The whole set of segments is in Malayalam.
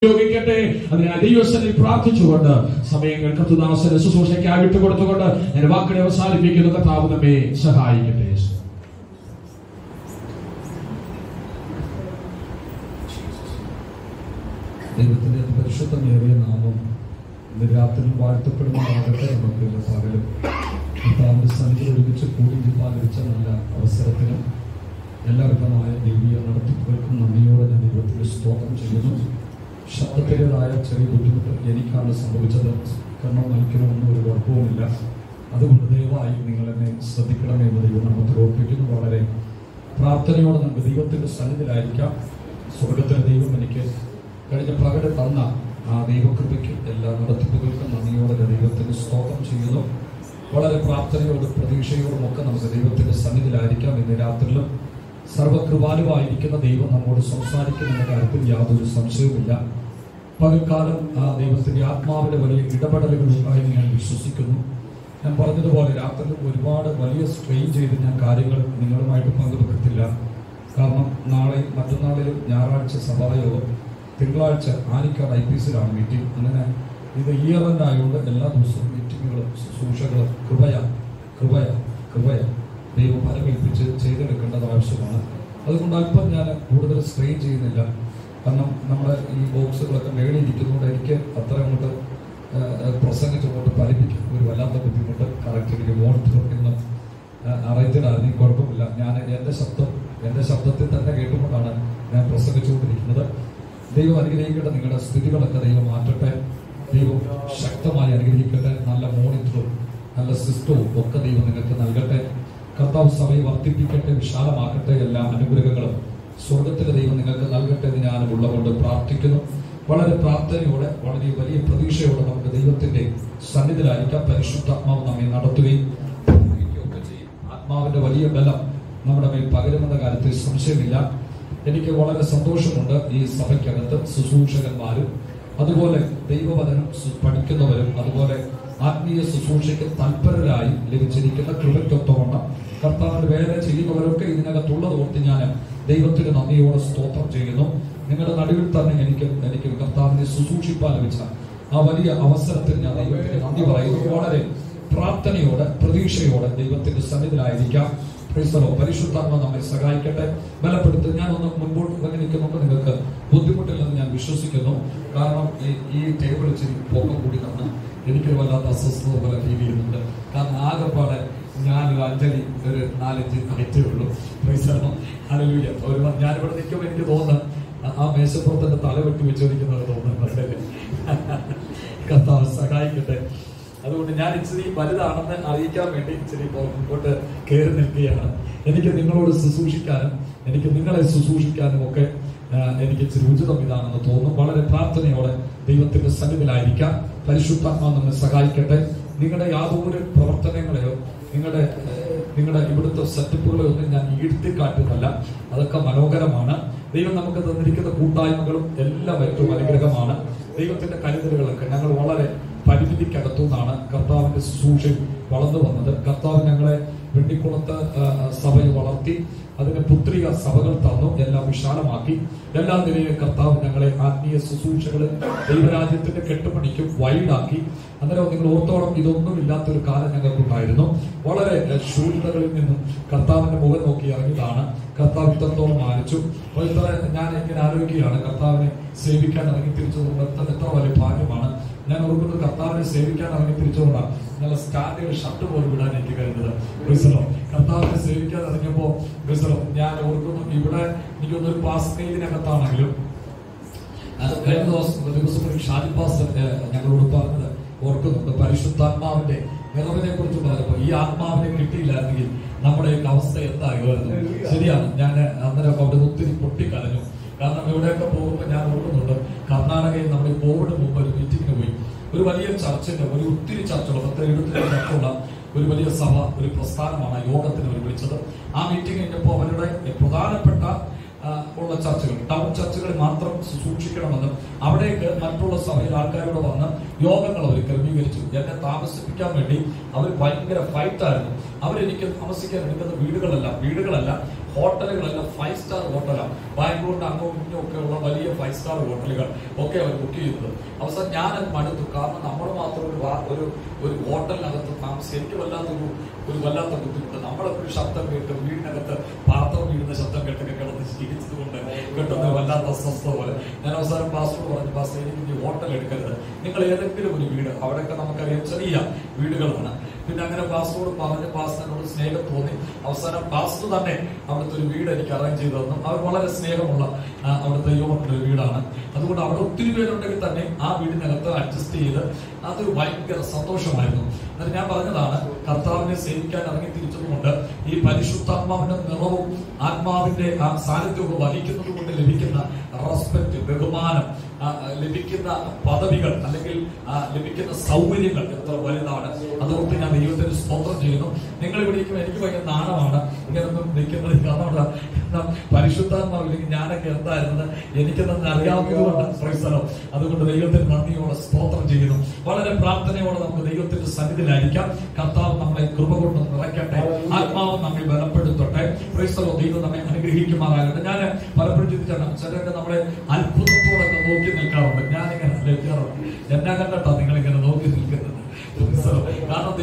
ഉപയോഗിക്കട്ടെ. അതിനെ ദൈവസന്നിധിയിൽ പ്രാർത്ഥിച്ചുകൊണ്ട് സമയങ്ങൾ കർത്തൃദാസന് ശുശ്രൂഷയ്ക്കായി വിട്ടുകൊടുത്തുകൊണ്ട് ഞാൻ വാക്കുകളെ അവസാനിപ്പിക്കുന്നു. കർത്താവ് നമ്മെ സഹായിക്കട്ടെ. ദൈവത്തിന്റെ പരിശുദ്ധമേറിയ നാമം ഇന്ന് രാത്രി വാഴ്ത്തപ്പെടുന്നതാകട്ടെ. നമുക്ക് പകലും കർത്താവിന്റെ സന്നിധിയിൽ ഒരുമിച്ച് കൂടിയിരിക്കാൻ ലഭിച്ച നല്ല അവസരത്തിനും എല്ലാവിധമായ ദൈവീയ നടത്തിപ്പുകൾക്കും നന്ദിയോടെ ഞാൻ ദൈവത്തിന് സ്തോത്രം ചെയ്യുന്നു. ശബ്ദത്തിൻ്റെതായ ചെറിയ ബുദ്ധിമുട്ട് എനിക്കാണ് സംഭവിച്ചത്. കാരണം നയിക്കണമെന്നും ഒരു കുഴപ്പവുമില്ല. അതുകൊണ്ട് ദയവായി നിങ്ങൾ എന്നെ ശ്രദ്ധിക്കണമെന്ന് ദൈവം നമുക്ക് ഓർപ്പിക്കുന്നു. വളരെ പ്രാർത്ഥനയോടെ നമുക്ക് ദൈവത്തിൻ്റെ സന്നിധിയിലായിരിക്കാം. സ്വർഗത്തിലെ ദൈവം എനിക്ക് കഴിഞ്ഞ പകല് തന്ന ആ ദൈവകൃപയ്ക്ക് എല്ലാ നടത്തിപ്പുകൾക്കും നന്ദിയോടെ ദൈവത്തിന് സ്തോത്രം ചെയ്യുന്നു. വളരെ പ്രാർത്ഥനയോടും പ്രതീക്ഷയോടും ഒക്കെ നമുക്ക് ദൈവത്തിൻ്റെ സന്നിധിയിലായിരിക്കാം. ഇന്ന് രാത്രിയിലും സർവകൃപാലുവായിരിക്കുന്ന ദൈവം നമ്മോട് സംസാരിക്കുന്ന കാര്യത്തിൽ യാതൊരു സംശയവുമില്ല. പകൽക്കാലം ആ ദൈവത്തിൻ്റെ ആത്മാവിൻ്റെ വലിയ ഇടപെടലുകൾ ഉണ്ടായി ഞാൻ വിശ്വസിക്കുന്നു. ഞാൻ പറഞ്ഞതുപോലെ രാത്രിയിലും ഒരുപാട് വലിയ സ്ട്രെയിൻ ചെയ്ത് ഞാൻ കാര്യങ്ങൾ നിങ്ങളുമായിട്ട് പങ്കുവെക്കത്തില്ല. കാരണം നാളെ മറ്റന്നാളിലും ഞായറാഴ്ച സഭായോഗം, തിങ്കളാഴ്ച ആനിക്കാട് IPCയിലാണ് മീറ്റിംഗ്. അങ്ങനെ ഇത് ഇയർ എൻഡ് ആയതുകൊണ്ട് എല്ലാ ദിവസവും മീറ്റിങ്ങുകളും ശുശ്രൂഷകളും കൃപയ ദൈവം ഫലമേൽപ്പിച്ച് ചെയ്തെടുക്കേണ്ടത് ആവശ്യമാണ്. അതുകൊണ്ട് അല്പം ഞാൻ കൂടുതൽ സ്ട്രെയിൻ ചെയ്യുന്നില്ല. കാരണം നമ്മുടെ ഈ ബോക്സുകളൊക്കെ മേളിയിരിക്കുന്നതുകൊണ്ട് എനിക്ക് അത്ര അങ്ങോട്ട് പ്രസംഗിച്ചുകൊണ്ട് ഫലിപ്പിക്കും ഒരു വല്ലാത്ത ബുദ്ധിമുട്ട്. കറക്റ്റ് എനിക്ക് മോണിറ്റർ എന്നും അറിയിച്ചിടാനും കുഴപ്പമില്ല. ഞാൻ എൻ്റെ ശബ്ദത്തിൽ തന്നെ കേട്ടുകൊണ്ടാണ് ഞാൻ പ്രസംഗിച്ചുകൊണ്ടിരിക്കുന്നത്. ദൈവം അനുഗ്രഹിക്കട്ടെ. നിങ്ങളുടെ സ്ഥിതികളൊക്കെ ദൈവം മാറ്റട്ടെ. ദൈവം ശക്തമായി അനുഗ്രഹിക്കട്ടെ. നല്ല മോണിറ്ററും നല്ല സിസ്റ്റവും ഒക്കെ ദൈവം നിങ്ങൾക്ക് നൽകട്ടെ. കർത്താവ് സഭയെ വർദ്ധിപ്പിക്കട്ടെ, വിശാലമാക്കട്ടെ. എല്ലാ അനുഗ്രഹങ്ങളും സ്വർഗത്തിലെ ദൈവം നിങ്ങൾക്ക് നൽകട്ടെ എന്ന് ഞാൻ ഉള്ളതുകൊണ്ട് പ്രാർത്ഥിക്കുന്നു. വളരെ പ്രാർത്ഥനയോടെ വളരെ വലിയ പ്രതീക്ഷയോടെ നമുക്ക് ദൈവത്തിന്റെ സന്നിധിയിലായിരിക്കാം. പരിശുദ്ധാത്മാവ് നമ്മെ നടത്തുകയും ഒക്കെ ചെയ്യും. ആത്മാവിന്റെ വലിയ ബലം നമ്മുടെ മേൽ പകരുമെന്ന കാര്യത്തിൽ സംശയമില്ല. എനിക്ക് വളരെ സന്തോഷമുണ്ട്. ഈ സഭയ്ക്കകത്ത് ശുശ്രൂഷകന്മാരും അതുപോലെ ദൈവവചനം പഠിക്കുന്നവരും അതുപോലെ ആത്മീയ ശുശ്രൂഷയ്ക്ക് തൽപരരായി ലഭിച്ചിരിക്കുന്ന കൃപയ്ക്കൊത്തവണ്ണം കർത്താവിന്റെ വേല ചെയ്യുന്നവരൊക്കെ ഇതിനകത്തുള്ളത് ഓർത്ത് ഞാൻ ദൈവത്തിന് നന്ദിയോടെ സ്തോത്രം ചെയ്യുന്നു. നിങ്ങളുടെ നടുവിൽ തന്നെ എനിക്ക് കർത്താവിനെ ശുശ്രൂഷിപ്പാൻ ലഭിച്ച ആ വലിയ അവസരത്തിൽ ഞാൻ ദൈവത്തിന് നന്ദി പറയുന്നു. വളരെ പ്രാർത്ഥനയോടെ പ്രതീക്ഷയോടെ ദൈവത്തിന്റെ സന്നിധിയിലായിരിക്കാം. പരിശുദ്ധാത്മ നമ്മെ സഹായിക്കട്ടെ, ബലപ്പെടുത്തി. ഞാനൊന്ന് മുൻപോട്ട് നിൽക്കുന്നുണ്ട്. നിങ്ങൾക്ക് ബുദ്ധിമുട്ടില്ലെന്ന് ഞാൻ വിശ്വസിക്കുന്നു. കാരണം ഈ ടേബിൾ ഇച്ചിരി പൊക്കം കൂടി തന്ന് എനിക്കൊരു വല്ലാത്ത അസ്വസ്ഥത പോലെ ഫീൽ ചെയ്യുന്നുണ്ട്. കാരണം ആകെപ്പാടെ ഞാനൊരു അഞ്ജലി ഒരു 4-5 ഹൈറ്റേ ഉള്ളൂ. ഹല്ലേലൂയ. ഞാനിവിടെ നിൽക്കുമ്പോൾ എനിക്ക് തോന്നുന്നു ആ മേശപ്പുറത്തിന്റെ തല വെട്ടി വെച്ചോദിക്കുന്നത് തോന്നുന്നുണ്ട്. കർത്താവ് സഹായിക്കട്ടെ. അതുകൊണ്ട് ഞാൻ ഇച്ചിരി വലുതാണെന്ന് അറിയിക്കാൻ വേണ്ടി ഇച്ചിരി മുമ്പോട്ട് കയറി നിൽക്കുകയാണ്. എനിക്ക് നിങ്ങളോട് ശുശ്രൂഷിക്കാനും എനിക്ക് നിങ്ങളെ ശുശ്രൂഷിക്കാനും ഒക്കെ എനിക്ക് ഇച്ചിരി ഉചിതം ഇതാണെന്ന് തോന്നുന്നു. വളരെ പ്രാർത്ഥനയോടെ ദൈവത്തിന്റെ സന്നിധിയിലായിരിക്കാം. പരിശുദ്ധാത്മാവ് നമ്മെ സഹായിക്കട്ടെ. നിങ്ങളുടെ യാതൊരു പ്രവർത്തനങ്ങളെയോ നിങ്ങളുടെ ഇവിടുത്തെ സെറ്റപ്പുകളെ ഒന്നും ഞാൻ ഈഴ്ത്തിക്കാട്ടുന്നല്ല. അതൊക്കെ മനോഹരമാണ്. ദൈവം നമുക്ക് തന്നിരിക്കുന്ന കൂട്ടായ്മകളും എല്ലാം ഏറ്റവും അനുഗ്രഹമാണ്. ദൈവത്തിന്റെ കരുതലുകളൊക്കെ ഞങ്ങൾ വളരെ പരിമിതിക്കകത്തുനിന്നാണ് കർത്താവിന്റെ ശുശ്രൂഷയിൽ വളർന്നു വന്നത്. കർത്താവ് ഞങ്ങളെ വെണ്ണിക്കുളത്ത് സഭയെ വളർത്തി അതിന് പുത്രിക സഭകൾ തന്നു, എല്ലാം വിശാലമാക്കി. എല്ലാ നിലയിലും കർത്താവ് ഞങ്ങളെ ആത്മീയ ശുശ്രൂഷകളിൽ ദൈവരാജ്യത്തിന്റെ കെട്ടുപണിക്കും വൈഡാക്കി. അന്നേരം നിങ്ങൾ ഓർത്തോളം ഇതൊന്നും ഇല്ലാത്തൊരു കാലം ഞങ്ങൾക്കുണ്ടായിരുന്നു. വളരെ ശൂന്യതകളിൽ നിന്നും കർത്താവിന്റെ മുഖം നോക്കി ഇറങ്ങിയതാണ്. കർത്താവ് ഇത്രത്തോളം മാനിച്ചു. ഞാൻ ഇങ്ങനെ ആലോചിക്കുകയാണ്, കർത്താവിനെ സേവിക്കാൻ ഇറങ്ങി തിരിച്ചതുകൊണ്ട് എത്ര വലിയ ഭാഗ്യമാണ്. ഞാൻ ഓർക്കുന്നത് കർത്താവിനെ സേവിക്കാൻ ഇറങ്ങി തിരിച്ചുകൊണ്ടാണ് നല്ല സ്റ്റാൻഡുകൾ ഷർട്ട് പോലും വിടാൻ എനിക്ക് കഴിഞ്ഞത്. കർത്താവിനെ സേവിക്കാൻ ഇറങ്ങിയപ്പോ ഞാൻ ഓർക്കുന്നു, ഇവിടെ എനിക്കൊന്നൊരു പാസ്നേഹിനകത്താണെങ്കിലും കഴിഞ്ഞ ദിവസം ഷാജി പാസ് ഞങ്ങളോട് പറഞ്ഞത് ഓർക്കുന്നുണ്ട്. പരിശുദ്ധാത്മാവിന്റെ നിറവിനെ കുറിച്ച് പറഞ്ഞപ്പോ ഈ ആത്മാവിനെ കിട്ടിയില്ലായിരുന്നെങ്കിൽ നമ്മുടെ അവസ്ഥ എന്താകുമായിരുന്നു. ശരിയാണ്. ഞാൻ അന്നേരം അവിടെ ഒത്തിരി പൊട്ടിക്കരഞ്ഞു. കാരണം ഇവിടെയൊക്കെ പോകുമ്പോൾ ഞാൻ ഓർക്കുന്നുണ്ട്, കർണാടകയിൽ നമ്മൾ കോവിഡ് മുമ്പ് ഒരു മീറ്റിങ്ങിന് പോയി. ഒരു വലിയ ചർച്ചിന്റെ ഒത്തിരി ചർച്ചുള്ള 10-70 ചർച്ചുള്ള ഒരു വലിയ സഭ, ഒരു പ്രസ്ഥാനമാണ് യോഗത്തിന് അവർ വിളിച്ചത്. ആ മീറ്റിംഗ് കഴിഞ്ഞപ്പോൾ അവരുടെ പ്രധാനപ്പെട്ട ഉള്ള ചർച്ചകൾ, ടൗൺ ചർച്ചകളിൽ മാത്രം സൂക്ഷിക്കണമെന്നും അവിടേക്ക് മറ്റുള്ള സഭയിൽ ആൾക്കാരോട് വന്ന് യോഗങ്ങൾ അവർ ക്രമീകരിച്ചു. എന്നെ താമസിപ്പിക്കാൻ വേണ്ടി അവർ ഭയങ്കര ഫൈറ്റായിരുന്നു. അവരെനിക്ക് താമസിക്കാൻ എടുക്കുന്ന വീടുകളല്ല ഹോട്ടലുകളല്ല, 5 സ്റ്റാർ ഹോട്ടലാണ്. ബാംഗ്ലൂരിന്റെ അങ്ങോട്ടും ഇങ്ങോട്ടും ഒക്കെ ഉള്ള വലിയ 5 സ്റ്റാർ ഹോട്ടലുകൾ ഒക്കെ അവർ ബുക്ക് ചെയ്യുന്നത്. അവസാനം ഞാനത് മടുത്തു. കാരണം നമ്മൾ മാത്രം ഒരു ഹോട്ടലിനകത്ത് താമസിക്കും. എനിക്ക് വല്ലാത്ത ബുദ്ധിമുട്ട്. നമ്മളൊക്കെ ഒരു ശബ്ദം കേട്ട് വീടിനകത്ത് പാത്രം വീഴുന്ന ശബ്ദം കേട്ടൊക്കെ കിടന്ന് ചിരിച്ചതുകൊണ്ട് കിട്ടുന്ന വല്ലാത്ത അസ്വസ്ഥത പോലെ ഞാൻ അവസാനം പാസ്റ്ററോട് പറഞ്ഞു, പാസ്റ്റർ എനിക്ക് ഹോട്ടൽ എടുക്കരുത്, നിങ്ങൾ ഏതെങ്കിലും ഒരു വീട്, അവിടെയൊക്കെ നമുക്കറിയാം ചെറിയ വീടുകളാണ്. പിന്നെ അങ്ങനെ പാസ്റ്ററോട് പറഞ്ഞ് പാസ്റ്ററിനോട് സ്നേഹം തോന്നി. അവസാനം പാസ്റ്റർ തന്നെ അവിടുത്തെ ഒരു വീട് എനിക്ക് അറേഞ്ച് ചെയ്തു തന്നു. അവർ വളരെ സ്നേഹമുള്ള അവിടുത്തെ യുവക്കുള്ള ഒരു വീടാണ്. അതുകൊണ്ട് അവിടെ ഒത്തിരി പേരുണ്ടെങ്കിൽ തന്നെ ആ വീടിനകത്ത് അഡ്ജസ്റ്റ് ചെയ്ത് അതൊരു ഭയങ്കര സന്തോഷമായിരുന്നു. എന്നിട്ട് ഞാൻ പറഞ്ഞതാണ്, കർത്താവിനെ സേവിക്കാൻ ഇറങ്ങി തിരിച്ചതുകൊണ്ട് ഈ പരിശുദ്ധാത്മാവിന്റെ നിറവും ആത്മാവിന്റെ ആ സാന്നിധ്യവും വഹിക്കുന്നത് കൊണ്ട് ലഭിക്കുന്ന റെസ്പെക്ട്, ബഹുമാനം, ലഭിക്കുന്ന പദവികൾ അല്ലെങ്കിൽ ലഭിക്കുന്ന സൗകര്യങ്ങൾ എത്ര വലുതാണ്. അതുകൊണ്ട് ഞാൻ ദൈവത്തിന് സ്തോത്രം ചെയ്യുന്നു. നിങ്ങൾ ഇവിടെ എനിക്ക് ഭയങ്കര നാണമാണ് ഇങ്ങനൊന്നും നിൽക്കുന്നത്. കാരണം പരിശുദ്ധാത്മാവില്ലെങ്കിൽ ഞാനൊക്കെ എന്തായിരുന്നത് എനിക്കെന്ന് അറിയാവുന്നതുകൊണ്ട് അതുകൊണ്ട് ദൈവത്തിന് നന്ദിയോടെ സ്തോത്രം ചെയ്യുന്നു. വളരെ പ്രാർത്ഥനയോടെ നമുക്ക് ദൈവത്തിന്റെ സന്നിധിയിലായിരിക്കാം. കർത്താവ് നമ്മളെ കൃപ കൊണ്ട് നിറയ്ക്കട്ടെ, ആത്മാവ് നമ്മെ ബലപ്പെടുത്തട്ടെ. ദൈവം നമ്മെ അനുഗ്രഹിക്കുമാറാകട്ടെ. ഞാൻ പലപ്പോഴും ചിന്തിച്ചാണ്, ചിലരൊക്കെ നമ്മളെ അത്ഭുതത്തോടൊക്കെ നോക്കി നിൽക്കാറുണ്ട്. ഞാനിങ്ങനെ നിൽക്കാറുണ്ട്, എന്നാ കണ്ടിട്ടാ നിങ്ങളിങ്ങനെ നോക്കി നിൽക്കുന്നത്. കാരണം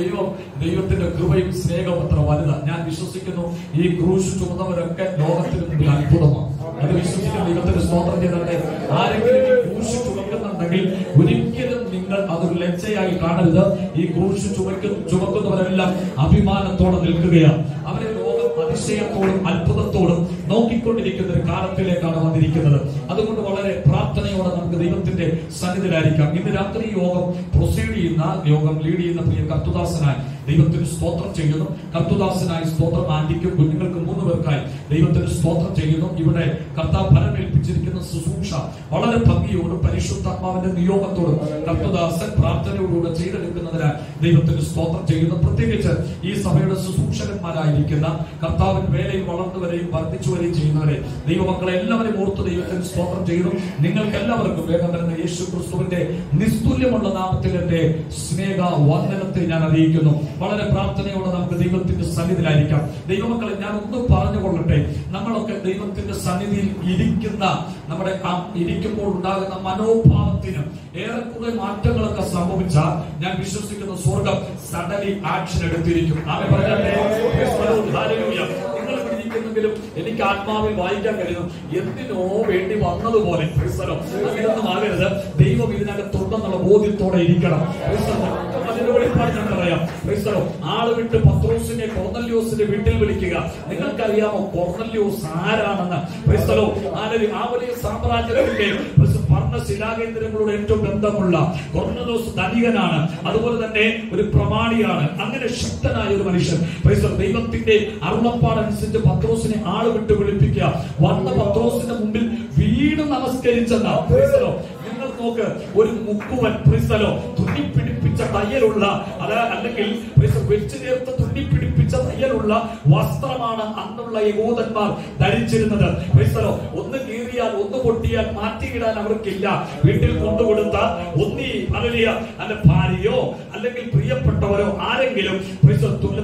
ദൈവത്തിന്റെ കൃപയും സ്നേഹവും അത്ര വലുതാണ്. ഞാൻ വിശ്വസിക്കുന്നു ഈ ക്രൂശ് ചുമന്നവരൊക്കെ ലോകത്തിന് മുമ്പിൽ അത്ഭുതമാണ്. അത് വിശ്വസിക്കുന്ന ദൈവത്തിന് സ്തോത്രം ചെയ്തവരെ, ആരെങ്കിലും ഈ ക്രൂശ് ചുമക്കുന്നുണ്ടെങ്കിൽ ഒരിക്കലും നിങ്ങൾ അതൊരു ലജ്ജയായി കാണരുത്. ഈ ക്രൂശ് ചുമക്കുന്നവരെല്ലാം അഭിമാനത്തോടെ നിൽക്കുകയാണ്. അവരെ ലോകം അതിശയത്തോടും അത്ഭുതത്തോടും നോക്കിക്കൊണ്ടിരിക്കുന്ന ഒരു കാലത്തിലേക്കാണ് വന്നിരിക്കുന്നത്. അതുകൊണ്ട് വളരെ പ്രാർത്ഥനയോടെ നമുക്ക് ദൈവത്തിന്റെ സന്നിധിയിലായിരിക്കാം. ഇന്ന് രാത്രി യോഗം ലീഡ് ചെയ്യുന്ന പ്രിയ കർത്തുദാസനായി ദൈവത്തിന് സ്തോത്രം ചെയ്യുന്നു. കർത്തുദാസനായി സ്തോത്രം ആന്റിക്കും കുഞ്ഞുങ്ങൾക്ക് 3 പേർക്കായി ദൈവത്തിന് സ്തോത്രം ചെയ്യുന്നു. ഇവിടെ കർത്താവ് ഫലമേൽപ്പിച്ചിരിക്കുന്ന ശുശ്രൂഷ വളരെ ഭംഗിയോടും പരിശുദ്ധാത്മാവിന്റെ നിയോഗത്തോടും കർത്തുദാസൻ പ്രാർത്ഥനയോടുകൂടെ ചെയ്തെടുക്കുന്നതിനായി ദൈവത്തിന് സ്തോത്രം ചെയ്യുന്നു. പ്രത്യേകിച്ച് ഈ സഭയുടെ ശുശ്രൂഷകന്മാരായിരിക്കുന്ന കർത്താവിന്റെ വേലയിൽ വളർന്നു വരെയും വർദ്ധിച്ചു വരെയും ചെയ്യുന്നവരെ ദൈവമക്കളെ എല്ലാവരെയും ഓർത്ത് ദൈവത്തിന് സ്തോത്രം ചെയ്യുന്നു. നിങ്ങൾക്ക് എല്ലാവർക്കും വേഗം വരുന്ന യേശു ക്രിസ്തുവിന്റെ നിസ്തുല്യമുള്ള നാമത്തിൽ എന്റെ സ്നേഹ വന്ദനത്തെ ഞാൻ അറിയിക്കുന്നു. വളരെ പ്രാർത്ഥനയോടെ നമുക്ക് ദൈവത്തിന്റെ സന്നിധിയിലായിരിക്കാം. ദൈവമക്കളെ, ഞാൻ ഒന്നും പറഞ്ഞുകൊള്ളട്ടെ. നമ്മളൊക്കെ ദൈവത്തിന്റെ സന്നിധിയിൽ നമ്മുടെ ഇരിക്കുമ്പോൾ ഉണ്ടാകുന്ന മനോഭാവത്തിന് ഏറെക്കുറെ മാറ്റങ്ങളൊക്കെ സംഭവിച്ചാൽ ഞാൻ വിശ്വസിക്കുന്ന സ്വർഗം സഡൻലി ആക്ഷൻ എടുത്തിരിക്കും. െങ്കിലും എനിക്ക് ആത്മാവിൽ വായിക്കാൻ കഴിയുന്നു, എന്തിനോ വേണ്ടി വന്നതുപോലെ അങ്ങനെയൊന്നും ആകരുത്. ദൈവം ഇതിനകത്തുണ്ടെന്നുള്ള ബോധ്യത്തോടെ ഇരിക്കണം. പറയാം, ആള് വിട്ട് പത്രോസിനെ കൊർന്നല്യോസിന്റെ വീട്ടിൽ വിളിക്കുക. നിങ്ങൾക്കറിയാമോ കൊർന്നല്യോസ് ആരാണെന്ന്? ആ വലിയ സാമ്രാജ്യത്തിന്റെ ഭരണശിലാകേന്ദ്രങ്ങളോട് ഏറ്റവും ബന്ധമുള്ള കൊർന്നല്യോസ് ധനികനാണ്, അതുപോലെ തന്നെ ഒരു പ്രമാണിയാണ്. അങ്ങനെ ശക്തനായ ഒരു മനുഷ്യൻ. ദൈവത്തിന്റെ അരുളപ്പാടനുസരിച്ച് പത്രോസിനെ ആള് വിട്ട് വിളിപ്പിക്കുക. വന്ന പത്രോസിന്റെ മുമ്പിൽ വീട് നമസ്കരിച്ചെന്ന നിങ്ങൾ നോക്ക്, ഒരു മുക്കുവൻ തുന്നിപ്പിടിപ്പിച്ച തയ്യലുള്ള അല്ലെങ്കിൽ വെച്ചു ചേർത്ത് തുന്നിപ്പിടിപ്പിച്ച തയ്യലുള്ള വസ്ത്രമാണ് അന്നുള്ള യഹൂദന്മാർ ധരിച്ചിരുന്നത്. ഒന്ന് കീറിയാൽ ഒന്ന് പൊട്ടിയാൽ മാറ്റിയിടാൻ അവർക്കില്ല. വീട്ടിൽ കൊണ്ടുകൊടുത്ത ഒന്നീ അല്ല ഭാര്യയോ അല്ലെങ്കിൽ പ്രിയപ്പെട്ടവരോ ആരെങ്കിലും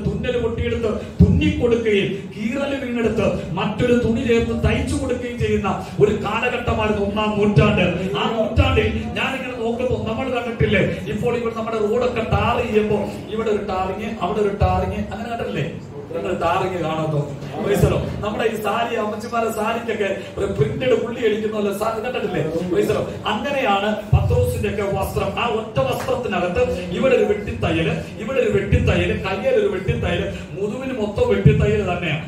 തുന്നൽ പൊട്ടിയെടുത്ത് തുന്നിക്കൊടുക്കുകയും കീറല് വീണെടുത്ത് മറ്റൊരു തുണി ചേർത്ത് തയ്ച്ചു കൊടുക്കുകയും ചെയ്യുന്ന ഒരു കാലഘട്ടമായിരുന്നു 1-ാം നൂറ്റാണ്ട്. ആ നൂറ്റാണ്ടിൽ ഞാനിങ്ങനെ നോക്കുമ്പോൾ നമ്മൾ കണ്ടിട്ടില്ലേ, ഇപ്പോൾ ഇവിടെ നമ്മുടെ റോഡൊക്കെ ടാർ ചെയ്യുമ്പോ ഇവിടെ ഒരു ടാറിങ് അവിടെ ഒരു ടാറിങ് അങ്ങനെ കണ്ടിട്ടില്ലേ? ടാറിങ് കാണാത്തോ? നമ്മുടെ ഈ സാരി അമ്മച്ചിമാരെ സാരിക്കൊക്കെ ഒരു പ്രിന്റഡ് പുള്ളി അടിക്കുന്നല്ലോ കണ്ടിട്ടില്ലേ? അങ്ങനെയാണ് പത്രോസിന്റെ ഒക്കെ വസ്ത്രം. ആ ഒറ്റ വസ്ത്രത്തിനകത്ത് ഇവിടെ ഒരു വെട്ടിത്തയ്യല്, ഇവിടെ ഒരു വെട്ടിത്തയ്യല്, കയ്യിലൊരു വെട്ടിത്തയ്യല്, മുതുവിന് മൊത്തം വെട്ടിത്തയ്യല് തന്നെയാണ്.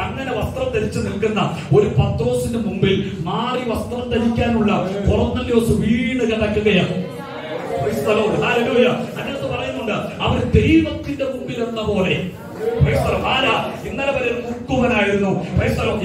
അങ്ങനെ വസ്ത്രം ധരിച്ചു നിൽക്കുന്ന ഒരു പത്രോസിന്റെ മുമ്പിൽ മാറി വസ്ത്രം ധരിക്കാനുള്ള കൊർന്നല്യോസ് വീണ് കിടക്കുകയാണ്. അതിനകത്ത് പറയുന്നുണ്ട്, അവർ ദൈവത്തിന്റെ മുമ്പിൽ എന്ന പോലെ. ഇന്നലെ വരെ മുക്കുവനായിരുന്നു.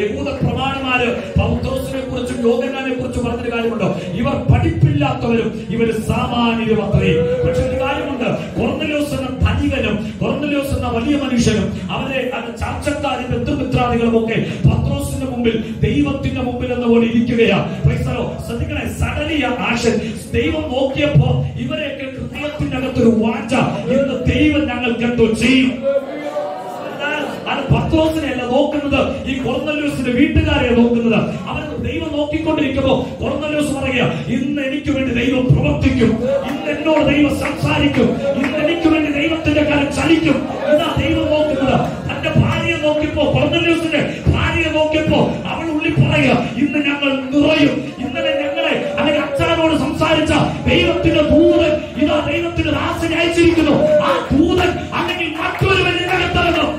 യഹൂദ പ്രമാണിമാര് പൗത്രോസിനെ കുറിച്ചും യോഹന്നാനെ കുറിച്ചും പറഞ്ഞൊരു കാര്യമുണ്ട്, ഇവർ പഠിപ്പില്ലാത്തവരും ഇവർ സാമാന്യരും അത്രയും. പക്ഷെ ഒരു കാര്യമുണ്ട്, കൊർന്നല്യോസ് എന്ന ധനികനും കൊർന്നല്യോസ് എന്ന വലിയ മനുഷ്യനും അവരെ ചർച്ചക്കാരും ബന്ധുമിത്രാദികളും ഒക്കെ പത്രോസിന്റെ മുമ്പിൽ, ദൈവത്തിന്റെ മുമ്പിൽ എന്നപോലെ ഇരിക്കുകയാണ്. ശ്രദ്ധിക്കണേ, സഡലിയ ആശൻ ദൈവം നോക്കിയപ്പോ ഇവരെയൊക്കെ ഹൃദയത്തിന്റെ അകത്തൊരു വാഞ്ച, ഇന്ന് ദൈവം ഞങ്ങൾ കണ്ടു ചെയ്യും. അത് പത്രോസിനെയല്ല നോക്കുന്നത്, ഈ കൊർന്നല്യോസിന്റെ വീട്ടുകാരെ നോക്കുന്നത്. അവർ ദൈവം നോക്കിക്കൊണ്ടിരിക്കുമ്പോ കൊർന്നല്യോസ് പറയുക, ഇന്ന് എനിക്ക് വേണ്ടി ദൈവം പ്രവർത്തിക്കും, ഇന്ന് എന്നോട് ദൈവം സംസാരിക്കും, ഇന്ന് എനിക്ക് വേണ്ടി ദൈവത്തിന്റെ കാര്യം ചലിക്കും. ഇതാ ദൈവം നോക്കുന്നത്. തന്റെ ഭാര്യയെ നോക്കിയപ്പോ, കൊർന്നല്യോസിന്റെ ഭാര്യയെ നോക്കിയപ്പോ അവൾ ഉള്ളിൽ പറയുക, ഇന്ന് ഞങ്ങൾ നിറയും. ഇന്നലെ ഞങ്ങളെ അല്ലെങ്കിൽ അച്ഛനോട് സംസാരിച്ച ദൈവത്തിന്റെ ദൂതൻ ഇതാ ദൈവത്തിന്റെ ദാസനെ അയച്ചിരിക്കുന്നു. ആ ദൂതൻ അല്ലെങ്കിൽ മറ്റൊരുവൻ ഇതിനകത്തിറങ്ങും.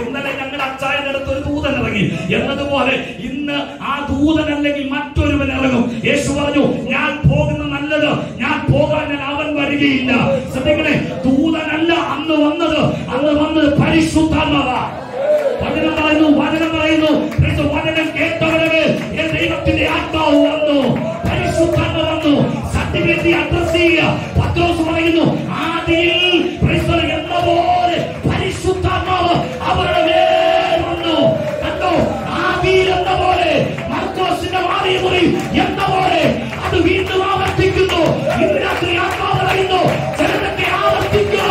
ഇന്നലെ ഞങ്ങൾ അച്ചായന്റെ അടുത്ത് ഒരു ദൂതൻ ഇറങ്ങി എന്നതുപോലെ ഇന്ന് ആ ദൂതൻ അല്ലെങ്കിൽ മറ്റൊരുവൻ ഇറങ്ങും. യേശു പറഞ്ഞു, ഞാൻ പോകുന്ന നല്ലത്, ഞാൻ പോകാൻ അവൻ വരികയില്ല. ശ്രദ്ധിക്കണേ, ദൂതനല്ല അന്ന് വന്നത് പരിശുദ്ധാത്മാവാ. വചനം പറയുന്നു വചനം കേട്ടവരെ ദൈവത്തിന്റെ ആത്മാവ് വന്നു, പരിശുദ്ധാത്മ വന്നു. സർട്ടിഫിക്കറ്റ് അഡ്രസ് ചെയ്യുക. പത്രോസ് പറയുന്നു, ആദിയിൽ എന്ന പോലെ പരിശുദ്ധാത്മാവ് അവരുടെ മേൽ വന്നു. കണ്ടോ, ആദിയിൽ എന്ന പോലെ, മർക്കോസിന്റെ വാരിമുറി എന്ന പോലെ അത് വീണ്ടും ആവർത്തിക്കുന്നു. ഇന്ന് രാത്രി ആത്മാവ് പറയുന്നു, ജനത്തെ ആവർത്തിക്കോ.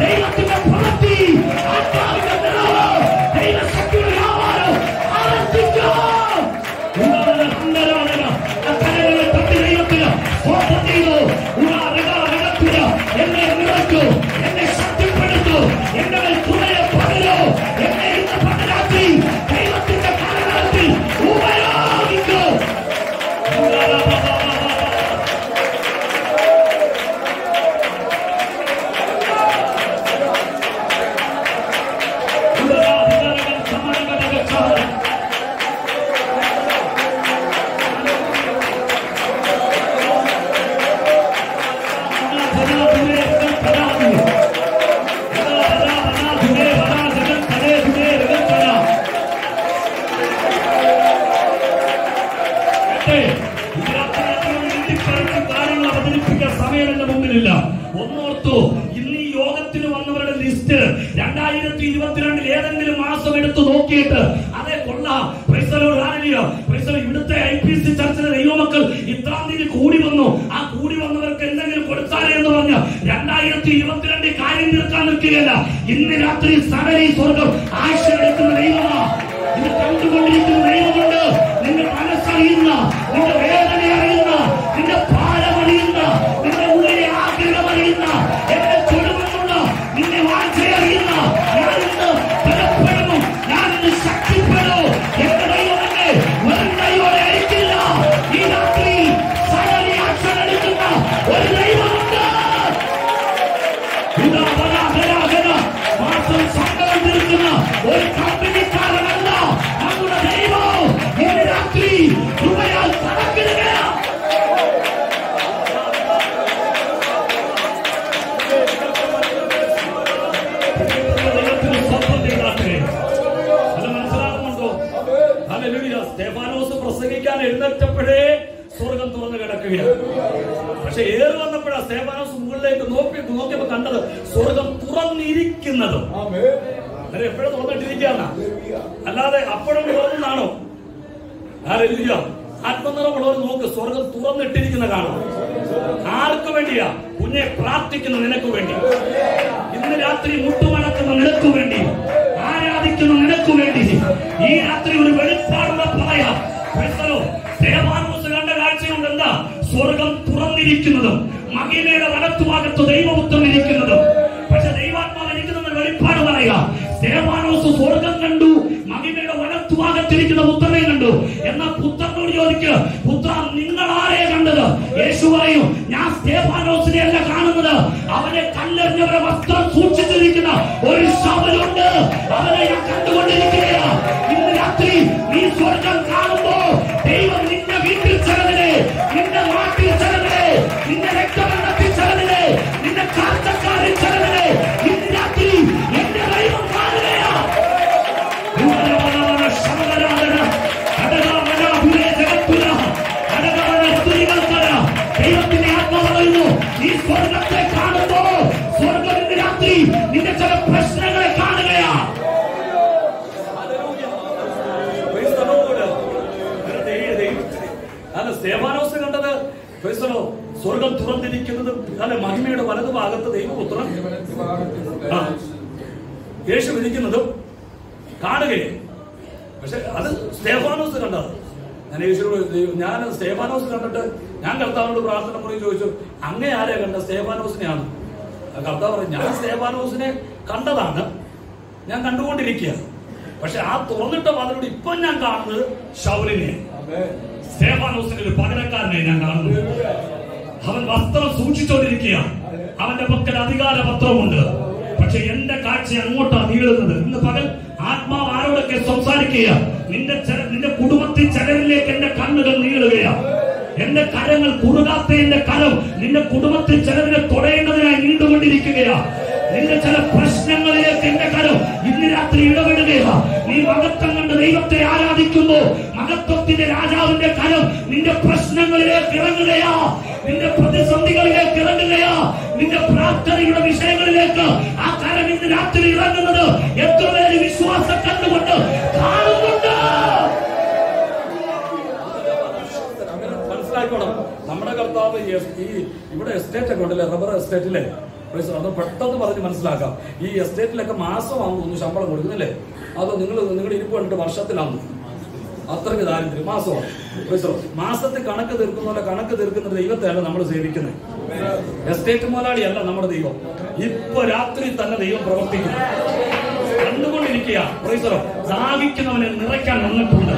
ദൈവത്തിന്റെ പ്രവൃത്തി, ആത്മാവിന്റെ നിറവ്, ദൈവശക്തിയുടെ വ്യാപാരം ആവർത്തിക്കോ. എന്നെ നിറയ്ക്കൂ, എന്നെ ശക്തിപ്പെടുത്തൂ, എന്നെ തുണയെ പകരോ, എന്നെ ഇന്ന് പകരാത്തി ദൈവത്തിന്റെ കാലത്തിൽ ഉപയോഗിക്കൂ. ഒന്നോർത്തു, ഇന്ന് ഈ യോഗത്തിന് വന്നവരുടെ ലിസ്റ്റ് 2022 ഏതെങ്കിലും മാസം എടുത്തു നോക്കിയിട്ട് അതേ കൊള്ളാം, ഇവിടുത്തെ IPC ചർച്ചിലെ ദൈവമക്കൾ ഇത്രാം തീയതി കൂടി വന്നു, ആ കൂടി വന്നവർക്ക് എന്തെങ്കിലും കൊടുത്താലേ എന്ന് പറഞ്ഞ് 2022 കാര്യം തീർക്കാൻ നിൽക്കുകയല്ല. ഇന്ന് രാത്രി സകലി സ്വർഗം ആശീർവദിക്കുന്ന ദൈവമാ. ഇത് കണ്ടുകൊണ്ടിരിക്കുന്ന ദൈവമുണ്ട്. നിന്റെ മനസ്സറിയുന്ന, നിന്റെ വേദന അറിയുന്ന, നിന്റെ ഭാരമറിയുന്ന, നിന്റെ ഉള്ളിലെ ആഗ്രഹം അറിയുന്ന, എന്നെ തൊടുമെന്നുള്ള നിന്നെ വാഴ്ചയറിയുന്ന, ഞാനിന്ന് ബലപ്പെടുന്നു, ഞാനിന്ന് ശക്തിപ്പെടും. എന്റെ ദൈവമല്ലേ വെറും കൈയോടെ അയക്കില്ല. ഈ രാത്രി സകല ആക്ഷൻ എടുക്കുന്ന ഒരു ദൈവമുണ്ട്. മാസം സങ്കടം തീർക്കുന്ന ഒരു കമ്പനിക്കാരനല്ല നമ്മുടെ ദൈവം. ഇന്ന് രാത്രി കൃപയാൽ കടക്കിടുകയാണ്. സ്തെഫാനോസ് പ്രസംഗിക്കാൻ എഴുന്നേറ്റപ്പോഴേ സ്വർഗം തുറന്നു കിടക്കുകയാണ്. പക്ഷെ ഏറ് വന്നപ്പോഴാ സ്തെഫാനോസ് മുകളിലേക്ക് നോക്കിയപ്പോ കണ്ടത് സ്വർഗം തുറന്നിരിക്കുന്നത്. എപ്പോഴും തുറന്നിട്ടിരിക്കുകയാണ്, അല്ലാതെ അപ്പോഴും തുറന്നാണോ? ആത്മനിറമുള്ളവർ നോക്ക്, സ്വർഗം തുറന്നിട്ടിരിക്കുന്ന കാണാം. ആർക്ക് വേണ്ടിയാ? കുഞ്ഞെ പ്രാർത്ഥിക്കുന്ന നിനക്ക് വേണ്ടി, ഇന്ന് രാത്രി മുട്ടുമടക്കുന്ന നിനക്ക് വേണ്ടി, ആരാധിക്കുന്ന നിനക്ക് വേണ്ടി ഈ രാത്രി ഒരു വെളിപ്പാടുള്ള പറയാം. ദേവാനോസ് കണ്ട കാഴ്ചയുണ്ട്. എന്താ? സ്വർഗം തുറന്നിരിക്കുന്നതും മഹിമയുടെ വലത്തുഭാഗത്ത് ദൈവപുത്രൻ ഇരിക്കുന്നതും. പക്ഷെ ദൈവാത്മാവ് ഇരിക്കുന്ന വെളിപ്പാട് പറയാ. ദേവാനോസ് സ്വർഗം കണ്ടു, മഹിമയുടെ വലത്തുഭാഗത്തിരിക്കുന്ന പുത്രനെ കണ്ടു. എന്നാൽ പുത്രനോട് ചോദിക്കുക, പുത്ര നിങ്ങൾ ആരെയാ കണ്ടത്? യേശു പറയും, ഞാൻ സ്തെഫാനോസിനെ അല്ല കാണുന്നത്, അവനെ കല്ലെറിഞ്ഞവരെ വസ്ത്രം സൂക്ഷിച്ചിരിക്കുന്ന ഒരു ശവലുണ്ട്, അവനെ ഞാൻ കണ്ടുകൊണ്ടിരിക്കുകയാണ്. ഇന്ന് രാത്രി നീ സ്വർഗം കാണുമ്പോ ദൈവം നിന്റെ വീട്ടിൽ ചെലവിലെ, നിന്റെ നാട്ടിൽ ചെലവിലെ, നിന്റെ രക്തബന്ധത്തിൽ ചെലവിലെ, നിന്റെ കാഴ്ചക്കാരിൽ ചെലവിലെ ഇന്ന് രാത്രി എന്റെ ദൈവം കാണുകയാ. ദൈവത്തിന്റെ ആത്മാവ് പറയുന്നു, ഈ സ്വർഗത്തെ മഹിമയുടെ വലതുഭാഗത്ത് ദൈവപുത്രൻ യേശു ഇരിക്കുന്നതും കാണുകയും. പക്ഷെ അത് സ്തേഫാനോസ് കണ്ടത്. ഞാൻ സ്തേഫാനോസ് കണ്ടിട്ട് ഞാൻ കർത്താവിനോട് പ്രാർത്ഥന മുറി ചോദിച്ചു, അങ്ങേ ആരെയാ കണ്ട? സ്തേഫാനോസിനെയാണ്. കർത്താവ് പറഞ്ഞു, ഞാൻ സ്തേഫാനോസിനെ കണ്ടതാണ്, ഞാൻ കണ്ടുകൊണ്ടിരിക്കുക. പക്ഷെ ആ തുറന്നിട്ട വാതിലൂടെ ഇപ്പൊ ഞാൻ കാണുന്നത് ശൗലിനെ, സ്തേഫാനോസിന്റെ ഒരു പകരക്കാരനെ ഞാൻ കാണുന്നു. അവൻ വസ്ത്രം സൂക്ഷിച്ചുകൊണ്ടിരിക്കുക, അവന്റെ പക്കൽ അധികാര പത്രമുണ്ട്. പക്ഷെ എന്റെ കാഴ്ച അങ്ങോട്ടാണ് നീളുന്നത്. ഇന്ന് പകൽ ആത്മാവ് ആരോടൊക്കെ സംസാരിക്കുക, നിന്റെ കുടുംബത്തിൽ ചിലരിലേക്ക് എന്റെ കണ്ണുകൾ നീളുകയാണ്. എന്റെ കരങ്ങൾ കുറുകാത്ത എന്റെ കരം നിന്റെ കുടുംബത്തിൽ ചിലതിനെ തൊടേണ്ടതിനായി നീണ്ടുകൊണ്ടിരിക്കുകയാ. നിന്റെ ചില പ്രശ്നങ്ങളിലേക്ക് എന്റെ കരം ഇന്ന് രാത്രി ഇടപെടുകയാ. നീ മഹത്വം കണ്ട് ദൈവത്തെ ആരാധിക്കുന്നു. മഹത്വത്തിന്റെ രാജാവിന്റെ കരം നിന്റെ പ്രശ്നങ്ങളിലേക്ക് ഇറങ്ങുകയാ, നിന്റെ പ്രതിസന്ധികളിലേക്ക് ഇറങ്ങുകയാ, നിന്റെ പ്രാർത്ഥനയുടെ വിഷയങ്ങളിലേക്ക് ആ കരം ഇന്ന് രാത്രി ഇറങ്ങുന്നത് എത്ര പേര് വിശ്വാസം കണ്ടുകൊണ്ട് കാണുന്നുണ്ട്. മനസ്സിലാക്കണം, നമ്മുടെ കർത്താവ് ഈ ഇവിടെ എസ്റ്റേറ്റ് ഒക്കെ ഉണ്ടല്ലേ, റബ്ബർ എസ്റ്റേറ്റിലെ, അത് പെട്ടെന്ന് പറഞ്ഞ് മനസ്സിലാക്കാം. ഈ എസ്റ്റേറ്റിലൊക്കെ മാസമാണെന്ന് തോന്നുന്നു ശമ്പളം കൊടുക്കുന്നില്ലേ? അതോ നിങ്ങളുടെ ഇരിപ്പ് കണ്ടിട്ട് വർഷത്തിലാണെന്ന്? അത്രയ്ക്ക് ദാരിദ്ര്യം. മാസമാണ്. മാസത്തിൽ കണക്ക് തീർക്കുന്ന കണക്ക് തീർക്കുന്ന ദൈവത്തെയല്ല നമ്മൾ സേവിക്കുന്നത്. എസ്റ്റേറ്റ് മുതലാളിയല്ല നമ്മുടെ ദൈവം. ഇപ്പൊ രാത്രി തന്നെ ദൈവം പ്രവർത്തിക്കുന്നു, കണ്ടുകൊണ്ടിരിക്കുക. ദാഹിക്കുന്നവനെ നിറയ്ക്കാൻ വന്നിട്ടുണ്ട്,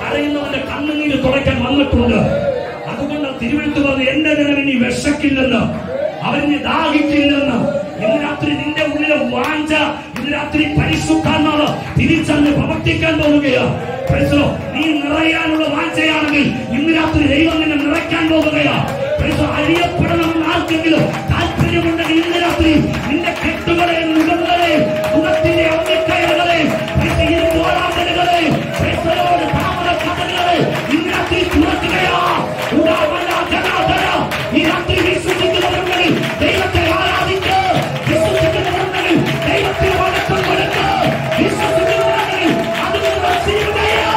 കരയുന്നവന്റെ കണ്ണുനീര് തുടയ്ക്കാൻ വന്നിട്ടുണ്ട്. അതുകൊണ്ട് തിരുവെഴുത്ത് പറഞ്ഞ് എന്റെ ജനം ഇനി വിശക്കില്ലെന്ന്, അവരിനി ദാഹിക്കില്ലെന്ന്. ഇന്ന് രാത്രി നിന്റെ ഉള്ളിലെ വാഞ്ച ഇന്ന് രാത്രി പരിശുദ്ധാത്മാവ് തിരിച്ചറിഞ്ഞ് പ്രവർത്തിക്കാൻ പോവുകയാണ്. നീ നിറയാനുള്ള വാഞ്ചയാണെങ്കിൽ ഇന്ന് രാത്രി ദൈവം നിന്നെ നിറയ്ക്കാൻ പോവുകയാണ്. അറിയപ്പെടണമെന്ന് ആർക്കെങ്കിലും താല്പര്യമുണ്ടെങ്കിൽ ഇന്ന് രാത്രി നിന്റെ കെട്ടുകളെയും മുഖങ്ങളെയും മുഖത്തിന്റെ അമ്മിക്കയറുകളെയും പോരാട്ടങ്ങളെയും താമര കഥകളെ ഇന്ന് രാത്രി തുറക്കുകയാ. ഈ രാത്രി വിശ്വസിക്കുന്നവരുണ്ടെങ്കിൽ ദൈവത്തെ ആരാധിക്ക്, വിശ്വസിക്കുന്നവരുണ്ടെങ്കിൽ ദൈവത്തെ വണക്കം കൊടുക്ക്, വിശ്വസിക്കുന്നവരുണ്ടെങ്കിൽ അതുകൊണ്ട് ചെയ്യുകയോ.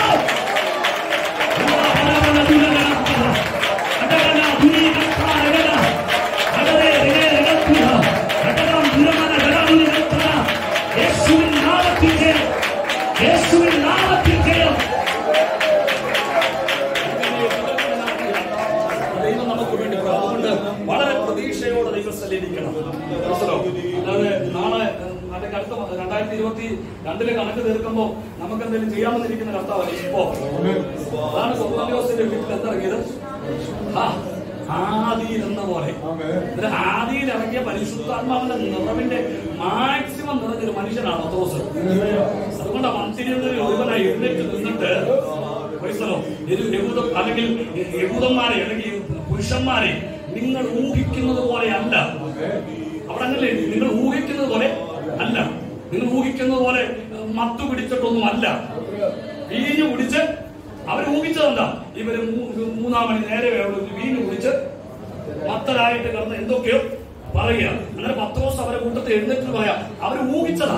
വളരെ പ്രതീക്ഷയോടെ ദൈവസ്ഥലിരിക്കണം. അല്ലാതെ നാളെ അല്ലെങ്കിൽ അടുത്ത 2022 കണക്ക് തീർക്കുമ്പോ നമുക്ക് എന്തെങ്കിലും ചെയ്യാമെന്നിരിക്കുന്ന കർത്താവല്ല ഇപ്പോ. അതാണ് കൊർന്നേലിയോസിന്റെ വീട്ടിൽ എന്തിറങ്ങിയത്? ആദിയിൽ എന്ന പോലെ ആദിയിൽ ഇറങ്ങിയ പരിശുദ്ധാത്മാവിന്റെ നിറവിന്റെ മാക്സിമം നിറഞ്ഞൊരു മനുഷ്യനാണ് പത്രോസ്. അതുകൊണ്ട് മന്ത്രിയുടെ ഒരുവനായി എഴുന്നേറ്റ് നിന്നിട്ട് അല്ലെങ്കിൽ യഹൂദന്മാരെ അല്ലെങ്കിൽ പുരുഷന്മാരെ നിങ്ങൾ ഊഹിക്കുന്നത് പോലെ അല്ല. അവിടെ അങ്ങനല്ലേ, നിങ്ങൾ ഊഹിക്കുന്നത് പോലെ അല്ല, നിങ്ങൾ ഊഹിക്കുന്നത് പോലെ മത്തു പിടിച്ചിട്ടൊന്നും അല്ല. വീഞ്ഞു കുടിച്ച് അവർ ഊഹിച്ചതെന്താ? ഇവര് 3 മണി നേരെ വീഞ്ഞു കുടിച്ച് മത്തരായിട്ട് കിടന്ന് എന്തൊക്കെയോ പറയുക. അങ്ങനെ പത്രോസ് അവരെ കൂട്ടത്തിൽ എഴുന്നേറ്റ് പറയാ, അവര് ഊഹിച്ചതാ.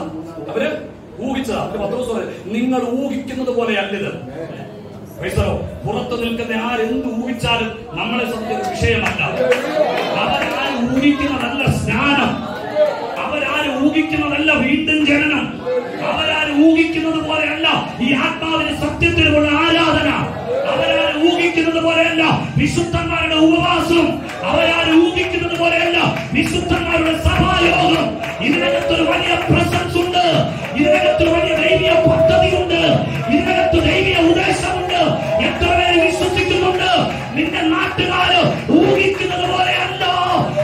പത്രോസ് പറയും, നിങ്ങൾ ഊഹിക്കുന്നത് പോലെ അല്ലിത്. പുറത്തു നിൽക്കുന്ന ആരെന്ത് ഊഹിച്ചാലും നമ്മളെ സംബന്ധിച്ച വിഷയമല്ല. അവരാരും ഊഹിക്കുന്നതല്ല സ്നാനം, അവരാരും ഊഹിക്കുന്നതല്ല വീണ്ടും ജനനം, അവരാരും ഊഹിക്കുന്നത് പോലെയല്ല ഈ ആത്മാവിന് സത്യത്തിലുള്ള ആരാധന, അവരാരും ഊഹിക്കുന്നത് പോലെയല്ല വിശുദ്ധന്മാരുടെ ഉപവാസം, അവരാരും ഊഹിക്കുന്നത് പോലെയല്ല വിശുദ്ധന്മാരുടെ സഭായോഗം. ഇതിനകത്തൊരു വലിയ പ്രസൻസ് ഉണ്ട്, ഇതിനകത്തൊരു വലിയ ദൈവീയ പദ്ധതിയുണ്ട്, ഇതിനകത്ത് ദൈവീയ ഉദ്ദേശമുണ്ട്. എത്ര പേര് വിശ്വസിക്കുന്നുണ്ട്? നിന്റെ നാട്ടുകാര് ഊഹിക്കുന്നത് പോലെയല്ല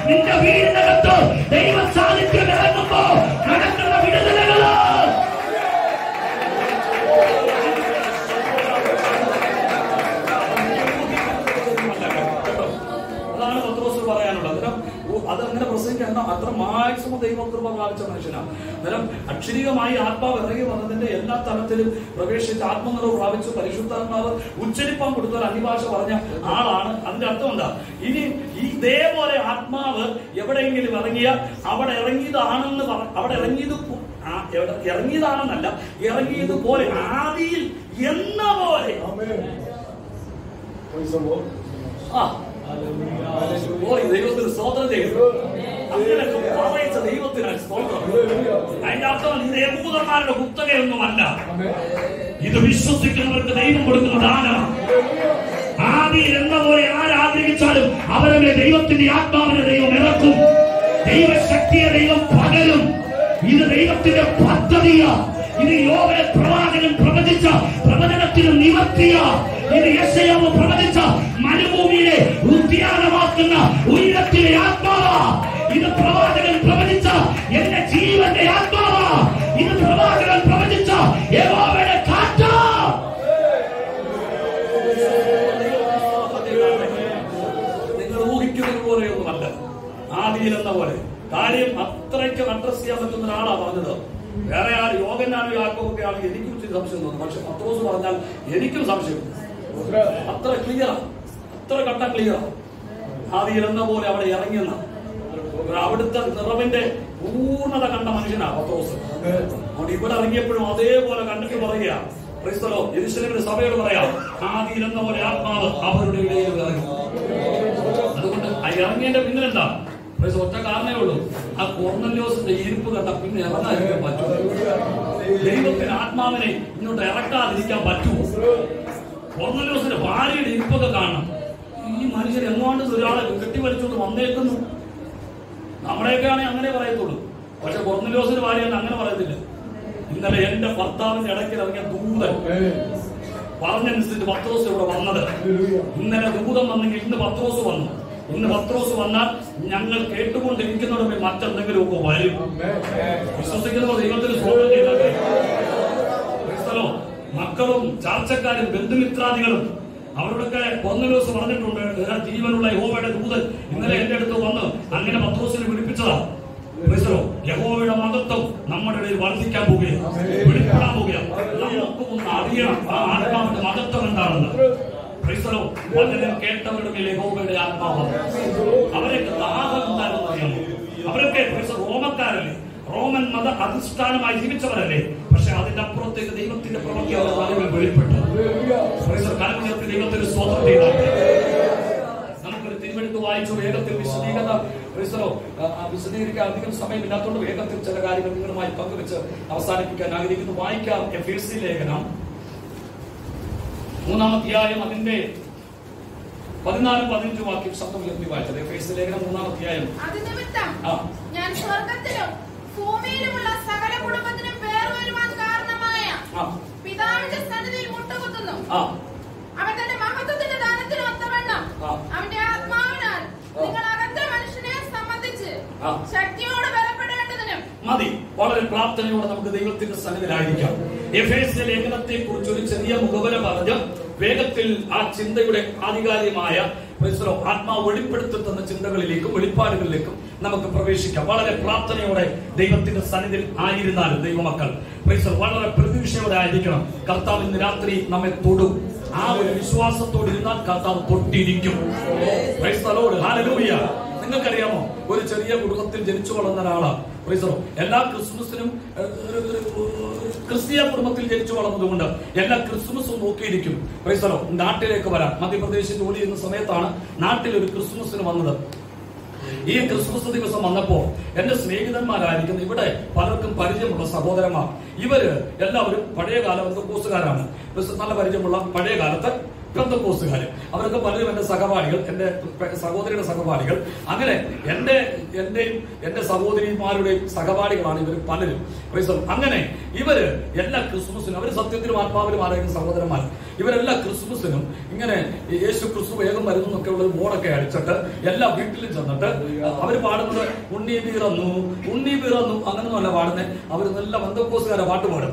നിന്റെ വീടിനകത്ത് ദൈവ സാന്നിധ്യം ഇറങ്ങുമ്പോ നടക്കുന്ന വിടുതലുകള്. അതാണ് പത്രോസ് പറയാനുള്ളത്. അതങ്ങനെ പ്രസംഗിക്കാൻ അത്ര മാക്സിമം ദൈവകൃപ പ്രാപിച്ച മനുഷ്യനാണ്. അന്നേരം അക്ഷരികമായി ആത്മാവ് ഇറങ്ങി വന്നതിന്റെ എല്ലാ തലത്തിലും പ്രവേശിച്ച് ആത്മനിറവ് പ്രാപിച്ചു. പരിശുദ്ധാത്മാവ് ഉച്ചരിപ്പാൻ കൊടുത്താൽ അന്യഭാഷ പറഞ്ഞ ആളാണ്. അതിന്റെ അർത്ഥം എന്താ? ഇനി ഇതേപോലെ ആത്മാവ് എവിടെയെങ്കിലും ഇറങ്ങിയ അവിടെ ഇറങ്ങിയതാണെന്നല്ല, ഇറങ്ങിയതുപോലെ ആദിയിൽ എന്ന പോലെ ദൈവത്തിന് സ്തോത്രം ചെയ്യുന്നു. അങ്ങനെയൊക്കെ പറയിച്ച ദൈവത്തിനാണ് സ്തോത്രം. അതിന്റെ അർത്ഥം ഇത് യഹൂദന്മാരുടെ കുത്തകയൊന്നുമല്ല, ഇത് വിശ്വസിക്കുന്നവർക്ക് ദൈവം കൊടുക്കുന്ന ദാനമാണ്. ആദിയിൽ എന്ന പോലെ ആരാഗ്രഹിച്ചാലും അവരുടെ ദൈവത്തിന്റെ ആത്മാവിനെ ദൈവം ഇറക്കും, ദൈവശക്തിയെ ദൈവം പകരും. ഇത് ദൈവത്തിന്റെ പദ്ധതിയാ. ഇത് യോവേൽ പ്രവാചകൻ പ്രവചിച്ച പ്രവചനത്തിന് നിവർത്തിയ. ഇത് യെശയ്യാവ് പ്രവചിച്ച മരുഭൂമിയെ ഉദ്യാനമാക്കുന്ന ഉയരത്തിലെ ആത്മാവാ. ഇത് പ്രവാചകൻ പ്രവചിച്ച എന്റെ ജീവന്റെ ആത്മാവാ. ഇത് പ്രവാചകൻ പ്രവചിച്ച യഹോവയുടെ കാറ്റാ. നിങ്ങൾ ഊഹിക്കുന്നത് പോലെയൊന്നുമല്ല, ആദിയിൽ എന്ന പോലെ. കാര്യം അത്രയ്ക്ക് അഡ്രസ് ചെയ്യാൻ പറ്റുന്ന ഒരാളാ പറഞ്ഞത്. വേറെ ആര് യോഗനാണോ യാക്കോബൊക്കെ ആണെങ്കിൽ എനിക്കും ഇച്ചിരി സംശയം തോന്നും. പക്ഷെ പത്രോസ് പറഞ്ഞാൽ എനിക്കും സംശയം. അത്ര ക്ലിയർ, അത്ര കട്ട ക്ലിയർ. ആദിയിൽ എന്ന പോലെ അവിടെ ഇറങ്ങിയെന്ന അവിടുത്തെ നിറവിന്റെ പൂർണ്ണത കണ്ട മനുഷ്യനാ പത്രോസ്. അതുകൊണ്ട് ഇവിടെ ഇറങ്ങിയപ്പോഴും അതേപോലെ കണ്ടിട്ട് പറയുക, ക്രിസ്തലോ യെരൂശലേമിലെ സഭയോട് പറയാം, ആദിയിൽ എന്ന പോലെ ആത്മാവ് അവരുടെ ഇടയിൽ ഇറങ്ങി. അതുകൊണ്ട് ഇറങ്ങിയതിന്റെ പിന്നിലെന്താ? ഒറ്റ കാരണമേ ഉള്ളൂ, ആ കൊർന്നല്യോസിന്റെ ഇരിപ്പ് കണ്ട പിന്നെ ഇറങ്ങാതിരിക്കാൻ പറ്റുമോ? ദൈവത്തിന് ആത്മാവിനെ ഇങ്ങോട്ട് ഇറക്കാതിരിക്കാൻ പറ്റുമോ? കൊർന്നല്യോസിന്റെ ഭാര്യയുടെ ഇരിപ്പൊക്കെ കാണണം. ഈ മനുഷ്യൻ എങ്ങോണ്ട് ഒരാളെ കെട്ടിവലിച്ചോണ്ട് വന്നേക്കുന്നു. നമ്മുടെയൊക്കെ ആണെങ്കിൽ അങ്ങനെ പറയത്തുള്ളൂ. പക്ഷെ കൊർന്നല്യോസിന്റെ ഭാര്യ അങ്ങനെ പറയത്തില്ല. ഇന്നലെ എന്റെ ഭർത്താവിന്റെ ഇടയ്ക്ക് ഇറങ്ങിയ ദൂതൻ പറഞ്ഞനുസരിച്ച് പത്രോസ് ഇവിടെ വന്നത്. ഇന്നലെ ദൂതൻ വന്നെങ്കിൽ ഇന്ന് പത്രോസ് വന്നു. ഇന്ന് പത്രോസ് വന്നാൽ ഞങ്ങൾ കേട്ടുകൊണ്ടിരിക്കുന്നവരുടെ മറ്റെന്തെങ്കിലുമൊക്കെ വരും. വിശ്വസിക്കുന്നവർ ദൈവത്തിന് സ്തോത്രം ചെയ്യട്ടെ. മക്കളും ചാർച്ചക്കാരും ബന്ധുമിത്രാദികളും അവരോടൊക്കെ കൊർന്നല്യോസ് പറഞ്ഞിട്ടുണ്ട്, ജീവനുള്ള യഹോവയുടെ ദൂതൻ ഇന്നലെ എന്റെ അടുത്ത് വന്ന് അങ്ങനെ പത്രോസിനെ വിളിപ്പിച്ചതാ. യഹോവയുടെ മഹത്വം നമ്മുടെ ഇടയിൽ വർദ്ധിക്കാൻ പോവുകയാണ്, വെളിപ്പെടാൻ പോവുകയാണ്. നമുക്ക് ഒന്ന് അറിയണം ആ ആത്മാവിന്റെ മഹത്വം എന്താണെന്ന്. വചനം കേട്ടവരുടെ മേൽ യഹോവയുടെ ആത്മാവ്. അവരൊക്കെ ദാഹം എന്താണെന്ന് അറിയാമോ? അവരൊക്കെ റോമക്കാരല്ലേ, റോമൻ മത അധിഷ്ഠാനമായി ജീവിച്ചവരല്ലേ. പക്ഷെ അതിന്റെ അപ്പുറത്തേക്ക് ദൈവത്തിന്റെ പ്രവൃത്തി അവരുടെ നാളുകൾ വെളിപ്പെട്ടു. ദൈവത്തിന് സ്തോത്രം ചെയ്താൽ നമുക്കൊരു തിരുവെടുത്ത് വായിച്ചു വേഗത്തിൽ വിശദീകരിക്കാൻ അധികം സമയമില്ലാത്തതുകൊണ്ട് വേഗത്തിൽ ചില കാര്യങ്ങൾ നിങ്ങളുമായി പങ്കുവെച്ച് അവസാനിപ്പിക്കാൻ ആഗ്രഹിക്കുന്നു. വായിക്കാം എഫേസ്യ ലേഖനം 3-ാം അധ്യായം അതിന്റെ 14-15 വാക്യം ശബ്ദം ഉയർത്തി വായിച്ചത്. എഫേസ്യ ലേഖനം 3-ാം അധ്യായം. ഞാൻ സ്വർഗ്ഗത്തിലും ഭൂമിയിലുമുള്ള സകല കുടുംബത്തിനും പേർ വരുവാൻ കാരണമായ പിതാവിന്റെ സന്നിധിയിൽ മുട്ടുകുത്തുന്നു. അവൻ തന്റെ മഹത്വത്തിന്റെ ദാനത്തിന് ഒത്തവണ്ണം അവന്റെ ആത്മാവിനാൽ നിങ്ങൾ അകത്തെ മനുഷ്യനെ സംബന്ധിച്ച് ശക്തിയോട് ബലപ്പെടേണ്ടതിനും മതി. വളരെ പ്രാർത്ഥനയോടെ നമുക്ക് ദൈവത്തിന്റെ സന്നിധിയിലായിരിക്കാം. എഫേസ്യ ലേഖനത്തെ കുറിച്ച് ഒരു ചെറിയ മുഖവര പറഞ്ഞ് വേഗത്തിൽ ആ ചിന്തയുടെ ആധികാരികമായ ആത്മാവ് വെളിപ്പെടുത്തി തന്ന ചിന്തകളിലേക്കും വെളിപ്പാടുകളിലേക്കും നമുക്ക് പ്രവേശിക്കാം. വളരെ പ്രാർത്ഥനയോടെ ദൈവത്തിന്റെ സന്നിധിയിൽ ആയിരുന്നാലും ദൈവമക്കൾ വളരെ പ്രതീക്ഷയോടെ ആയിരിക്കണം. കർത്താവ് ഇന്ന് രാത്രി നമ്മെ തൊടും. ആ ഒരു വിശ്വാസത്തോടെ ഇരുന്നാൽ കർത്താവ് തൊട്ടിരിക്കും. ഹല്ലേലൂയ. നിങ്ങൾക്കറിയാമോ, ഒരു ചെറിയ കുടുംബത്തിൽ ജനിച്ചു വളർന്ന ഒരാളാണ്. എല്ലാ ക്രിസ്മസിനും ക്രിസ്തീയ കുടുംബത്തിൽ ജനിച്ചു വളർന്നതുകൊണ്ട് എല്ലാ ക്രിസ്മസും നോക്കിയിരിക്കും. നാട്ടിലേക്ക് വരാം. മധ്യപ്രദേശിൽ ജോലി ചെയ്യുന്ന സമയത്താണ് നാട്ടിൽ ഒരു ക്രിസ്മസിന് വന്നത്. ഈ ക്രിസ്മസ് ദിവസം വന്നപ്പോ എന്റെ സ്നേഹിതന്മാരായിരിക്കുന്ന ഇവിടെ പലർക്കും പരിചയമുള്ള സഹോദരന്മാർ, ഇവര് എല്ലാവരും പഴയകാല ബന്ധക്കോസുകാരാണ്. നല്ല പരിചയമുള്ള പഴയ കാലത്ത് ബന്ധക്കോസുകാര്. അവരൊക്കെ പലരും എന്റെ സഹപാഠികൾ, എന്റെ സഹോദരിയുടെ സഹപാഠികൾ. അങ്ങനെ എന്റെയും എന്റെ സഹോദരിമാരുടെയും സഹപാഠികളാണ് ഇവർ പലരും. അങ്ങനെ ഇവര് എല്ലാ ക്രിസ്മസിനും, അവര് സത്യത്തിലും ആത്മാവിലും ആരായിരിക്കും സഹോദരന്മാർ, ഇവരെല്ലാ ക്രിസ്മസിനും ഇങ്ങനെ യേശു ക്രിസ്തു വേഗം വരുന്നു എന്നൊക്കെ ഉള്ള ബോർഡൊക്കെ അടിച്ചിട്ട് എല്ലാ വീട്ടിലും ചെന്നിട്ട് അവര് പാടുന്നത് ഉണ്ണി പിറന്നു ഉണ്ണി പിറന്നു അങ്ങനൊന്നുമല്ല പാടുന്നത്. അവര് നല്ല ബന്ധക്കോസുകാരെ പാട്ട് പാടും.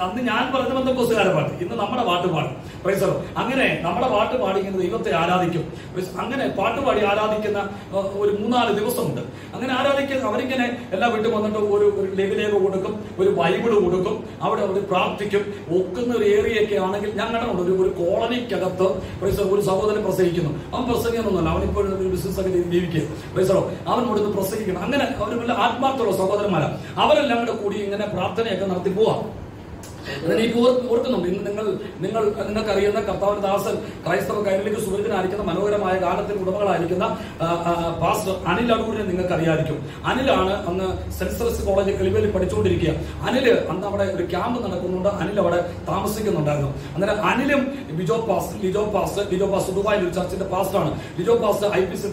അന്ന് ഞാൻ പറഞ്ഞ ബന്ധക്കോസുകാരെ പാട്ട്, ഇന്ന് നമ്മുടെ പാട്ട് പാടും. അങ്ങനെ നമ്മുടെ പാട്ട് പാടി ഇങ്ങനെ ദൈവത്തെ ആരാധിക്കും. അങ്ങനെ പാട്ടുപാടി ആരാധിക്കുന്ന ഒരു 3-4 ദിവസമുണ്ട്. അങ്ങനെ ആരാധിക്കുന്ന അവരിങ്ങനെ എല്ലാ വീട്ടിൽ വന്നിട്ട് ഒരു ലഘുലേഖ കൊടുക്കും, ഒരു ബൈബിള് കൊടുക്കും, അവിടെ പ്രാർത്ഥിക്കും. ഒക്കുന്ന ഒരു ഏരിയൊക്കെ ആണെങ്കിൽ ഞങ്ങളുടെ ഒരു കോളനിക്കകത്ത് ഒരു സഹോദരൻ പ്രസംഗിക്കുന്നു. അവൻ പ്രസംഗിക്കുന്നൊന്നുമല്ല, അവനിപ്പോൾ ബിസിനസ് ഒക്കെ ജീവിക്കുക. അവൻ ഇവിടുന്ന് പ്രസംഗിക്കണം. അങ്ങനെ അവർ വല്ല ആത്മാർത്ഥമുള്ള സഹോദരന്മാരാണ്. അവരെല്ലാം കൂടെ കൂടി ഇങ്ങനെ പ്രാർത്ഥനയൊക്കെ നടത്തി പോവാം. അതിനെനിക്ക് ഓർക്കുന്നുണ്ട്. ഇന്ന് നിങ്ങൾക്കറിയുന്ന കർത്താവിന്റെ ദാസൻ ക്രൈസ്തവ കൈരളിക്ക് സുപരിചിതനായിരിക്കുന്ന മനോഹരമായ ഗാനത്തിന് ഉടമകളായിരിക്കുന്ന പാസ്റ്റർ അനിൽ അടൂരിനെ നിങ്ങൾക്ക് അറിയായിരിക്കും. അനിലാണ് അന്ന് saint Sebastian college Kiliveli പഠിച്ചുകൊണ്ടിരിക്കുക. Anil അന്ന് അവിടെ ഒരു ക്യാമ്പ് നടക്കുന്നുണ്ട്. അനിൽ അവിടെ താമസിക്കുന്നുണ്ടായിരുന്നു. അന്നേരം അനിലും ലിജോ പാസ്റ്റർ ദുബായിൽ ഒരു ചർച്ചിന്റെ പാസ്റ്ററാണ്. Lijo pastor IPC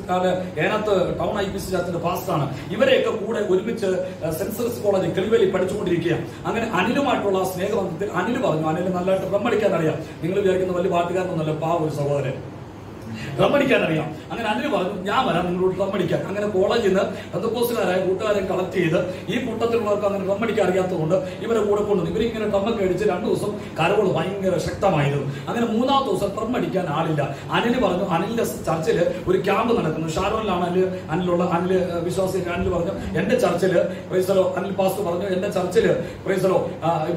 Enath town IPC ചർച്ചിന്റെ പാസ്റ്ററാണ്. ഇവരെയൊക്കെ കൂടെ ഒരുമിച്ച് സെന്റ് സെബാസ്റ്റ്യൻ കോളേജ് കിളിവേലി പഠിച്ചുകൊണ്ടിരിക്കുക. അങ്ങനെ അനിലുമായിട്ടുള്ള സ്നേഹബന്ധത്തിൽ അനിൽ പറഞ്ഞു, അനിൽ നല്ലതായിട്ട് ഡ്രം അടിക്കാൻ അറിയാം. നിങ്ങൾ വിചാരിക്കുന്ന വലിയ പാട്ടുകാരനൊന്നല്ല, ഒരു സഹോദരൻ ഡ്രം അടിക്കാൻ അറിയാം. അങ്ങനെ അനിൽ പറഞ്ഞു, ഞാൻ വരാം നിങ്ങളോട് ഡ്രം അടിക്കാൻ. അങ്ങനെ കോളേജിൽ നിന്ന് പെന്തക്കോസ്തുകാരായ കൂട്ടുകാരെ കളക്ട് ചെയ്ത് ഈ കൂട്ടത്തിലുള്ളവർക്ക് അങ്ങനെ ഡ്രം അടിക്കാൻ അറിയാത്തതുകൊണ്ട് ഇവരെ കൂടെ കൊണ്ടുവന്നു. ഇവരിങ്ങനെ ഡ്രമ്മൊക്കെ അടിച്ച് 2 ദിവസം കരവുകൾ ഭയങ്കര ശക്തമായിരുന്നു. അങ്ങനെ 3-ാമത്തെ ദിവസം ഡ്രം അടിക്കാൻ ആളില്ല. അനിൽ പറഞ്ഞു, അനിലിന്റെ ചർച്ചിൽ ഒരു ക്യാമ്പ് നടക്കുന്നു. ഷാരോണിലാണ് അനിൽ വിശ്വാസി. അനിൽ പറഞ്ഞു, എന്റെ ചർച്ചില് പ്രൈസലോ, അനിൽ പാസ്റ്റർ പറഞ്ഞു, എന്റെ ചർച്ചില് പ്രൈസലോ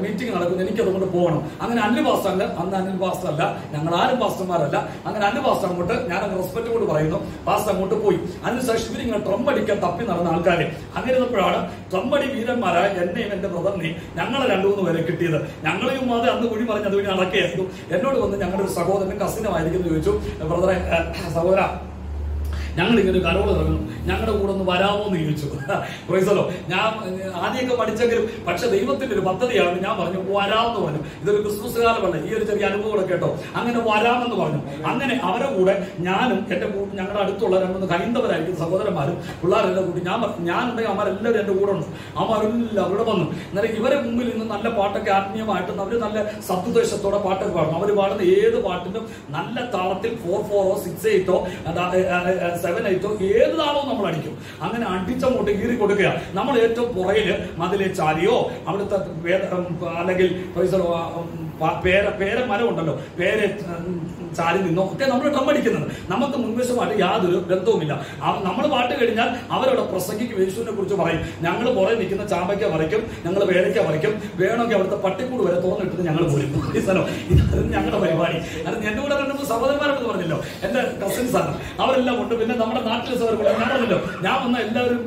മീറ്റിംഗ് നടക്കുന്നു, എനിക്കതുകൊണ്ട് പോകണം. അങ്ങനെ അനിൽ പാസ്റ്റർ അല്ല, അന്ന് അനിൽ പാസ്റ്റർ അല്ല, ഞങ്ങൾ ആരും പാസ്റ്റർമാരല്ല. അങ്ങനെ അനിൽ പാസ്റ്റർ അങ്ങോട്ട്, ഞാൻ റെസ്പെക്ട് കൊണ്ട് പറയുന്നു, പാസ്റ്റർ അങ്ങോട്ട് പോയി. അതിനുശേഷം ഇവരിങ്ങനെ ട്രം അടിക്കാൻ തപ്പി നടന്ന ആൾക്കാരെ. അങ്ങനെ ഇരുന്നപ്പോഴാണ് ട്രംപടി വീരന്മാരായ എന്നെയും എന്റെ ബ്രദറിനെയും ഞങ്ങളെ 2-3 പേരെ കിട്ടിയത്. ഞങ്ങളെയും അത് അന്ന് കുഴി പറഞ്ഞ് അതുവഴി നടക്കുകയായിരുന്നു. എന്നോട് വന്ന് ഞങ്ങളുടെ ഒരു സഹോദരൻ കസിനുമായിരിക്കും ചോദിച്ചു, ബ്രദറെ സഹോദര ഞങ്ങളിങ്ങനെ കരോട് ഇറങ്ങുന്നു, ഞങ്ങളുടെ കൂടെ ഒന്ന് വരാമോ എന്ന് ചോദിച്ചു. പ്രൈസലോ, ഞാൻ ആദ്യമൊക്കെ പഠിച്ചെങ്കിലും പക്ഷെ ദൈവത്തിന്റെ ഒരു പദ്ധതിയാണ്. ഞാൻ പറഞ്ഞു വരാമെന്ന് പറഞ്ഞു. ഇതൊരു ക്രിസ്മസ് കാലമല്ല, ഈ ഒരു ചെറിയ അനുഭവം കൂടെ കേട്ടോ. അങ്ങനെ വരാമെന്ന് പറഞ്ഞു. അങ്ങനെ അവരെ കൂടെ ഞാനും എന്റെ ഞങ്ങളുടെ അടുത്തുള്ള 2-3 ഹൈന്ദവരായിരിക്കും സഹോദരന്മാരും പിള്ളേരെല്ലാം കൂടി ഞാനുണ്ടെങ്കിൽ അവരെല്ലാവരും എന്റെ കൂടെ ഉണ്ട്. അവരെല്ലാം അവിടെ വന്നു. അന്നേരം ഇവരെ മുമ്പിൽ നിന്ന് നല്ല പാട്ടൊക്കെ ആത്മീയമായിട്ട് അവർ നല്ല സത്വദേശത്തോടെ പാട്ടൊക്കെ പാടും. അവർ പാടുന്ന ഏത് പാട്ടിനും നല്ല താളത്തിൽ 4/4 6/8 7/8 ഏത് താളവും നമ്മൾ അടിക്കും. അങ്ങനെ അടിച്ചങ്ങോട്ട് കീറി കൊടുക്കുക. നമ്മൾ ഏറ്റവും പുറയില് മതിലെ ചാരിയോ അവിടുത്തെ അല്ലെങ്കിൽ പേര മരം ഉണ്ടല്ലോ, പേരെ ചാരി നിന്നോ ഒക്കെ നമ്മൾ ഡ്രം അടിക്കുന്നത്. നമുക്ക് മുൻവശമായിട്ട് യാതൊരു ബന്ധവുമില്ല. നമ്മൾ പാട്ട് കഴിഞ്ഞാൽ അവരവിടെ പ്രസംഗിക്കും, യേശുവിനെ കുറിച്ച് പറയും. ഞങ്ങൾ പുറകെ നിൽക്കുന്ന ചാമ്പയ്ക്ക പറിക്കും, ഞങ്ങൾ പേരയ്ക്ക പറിക്കും, വേണമെങ്കിൽ അവിടുത്തെ പട്ടിക്കൂട് വരെ തുറന്നിട്ടിട്ട് ഞങ്ങൾ പോരും. ഇതായിരുന്നു ഞങ്ങളുടെ പരിപാടി. അത് എന്റെ കൂടെ 2 സഹോദരന്മാരെന്ന് പറഞ്ഞല്ലോ, എന്റെ കസിൻസ് ആണ്, അവരെല്ലാം ഉണ്ട്. പിന്നെ നമ്മുടെ നാട്ടിലെ സഹോദരൻ ഞാൻ പറഞ്ഞല്ലോ, ഞാൻ വന്ന എല്ലാവരും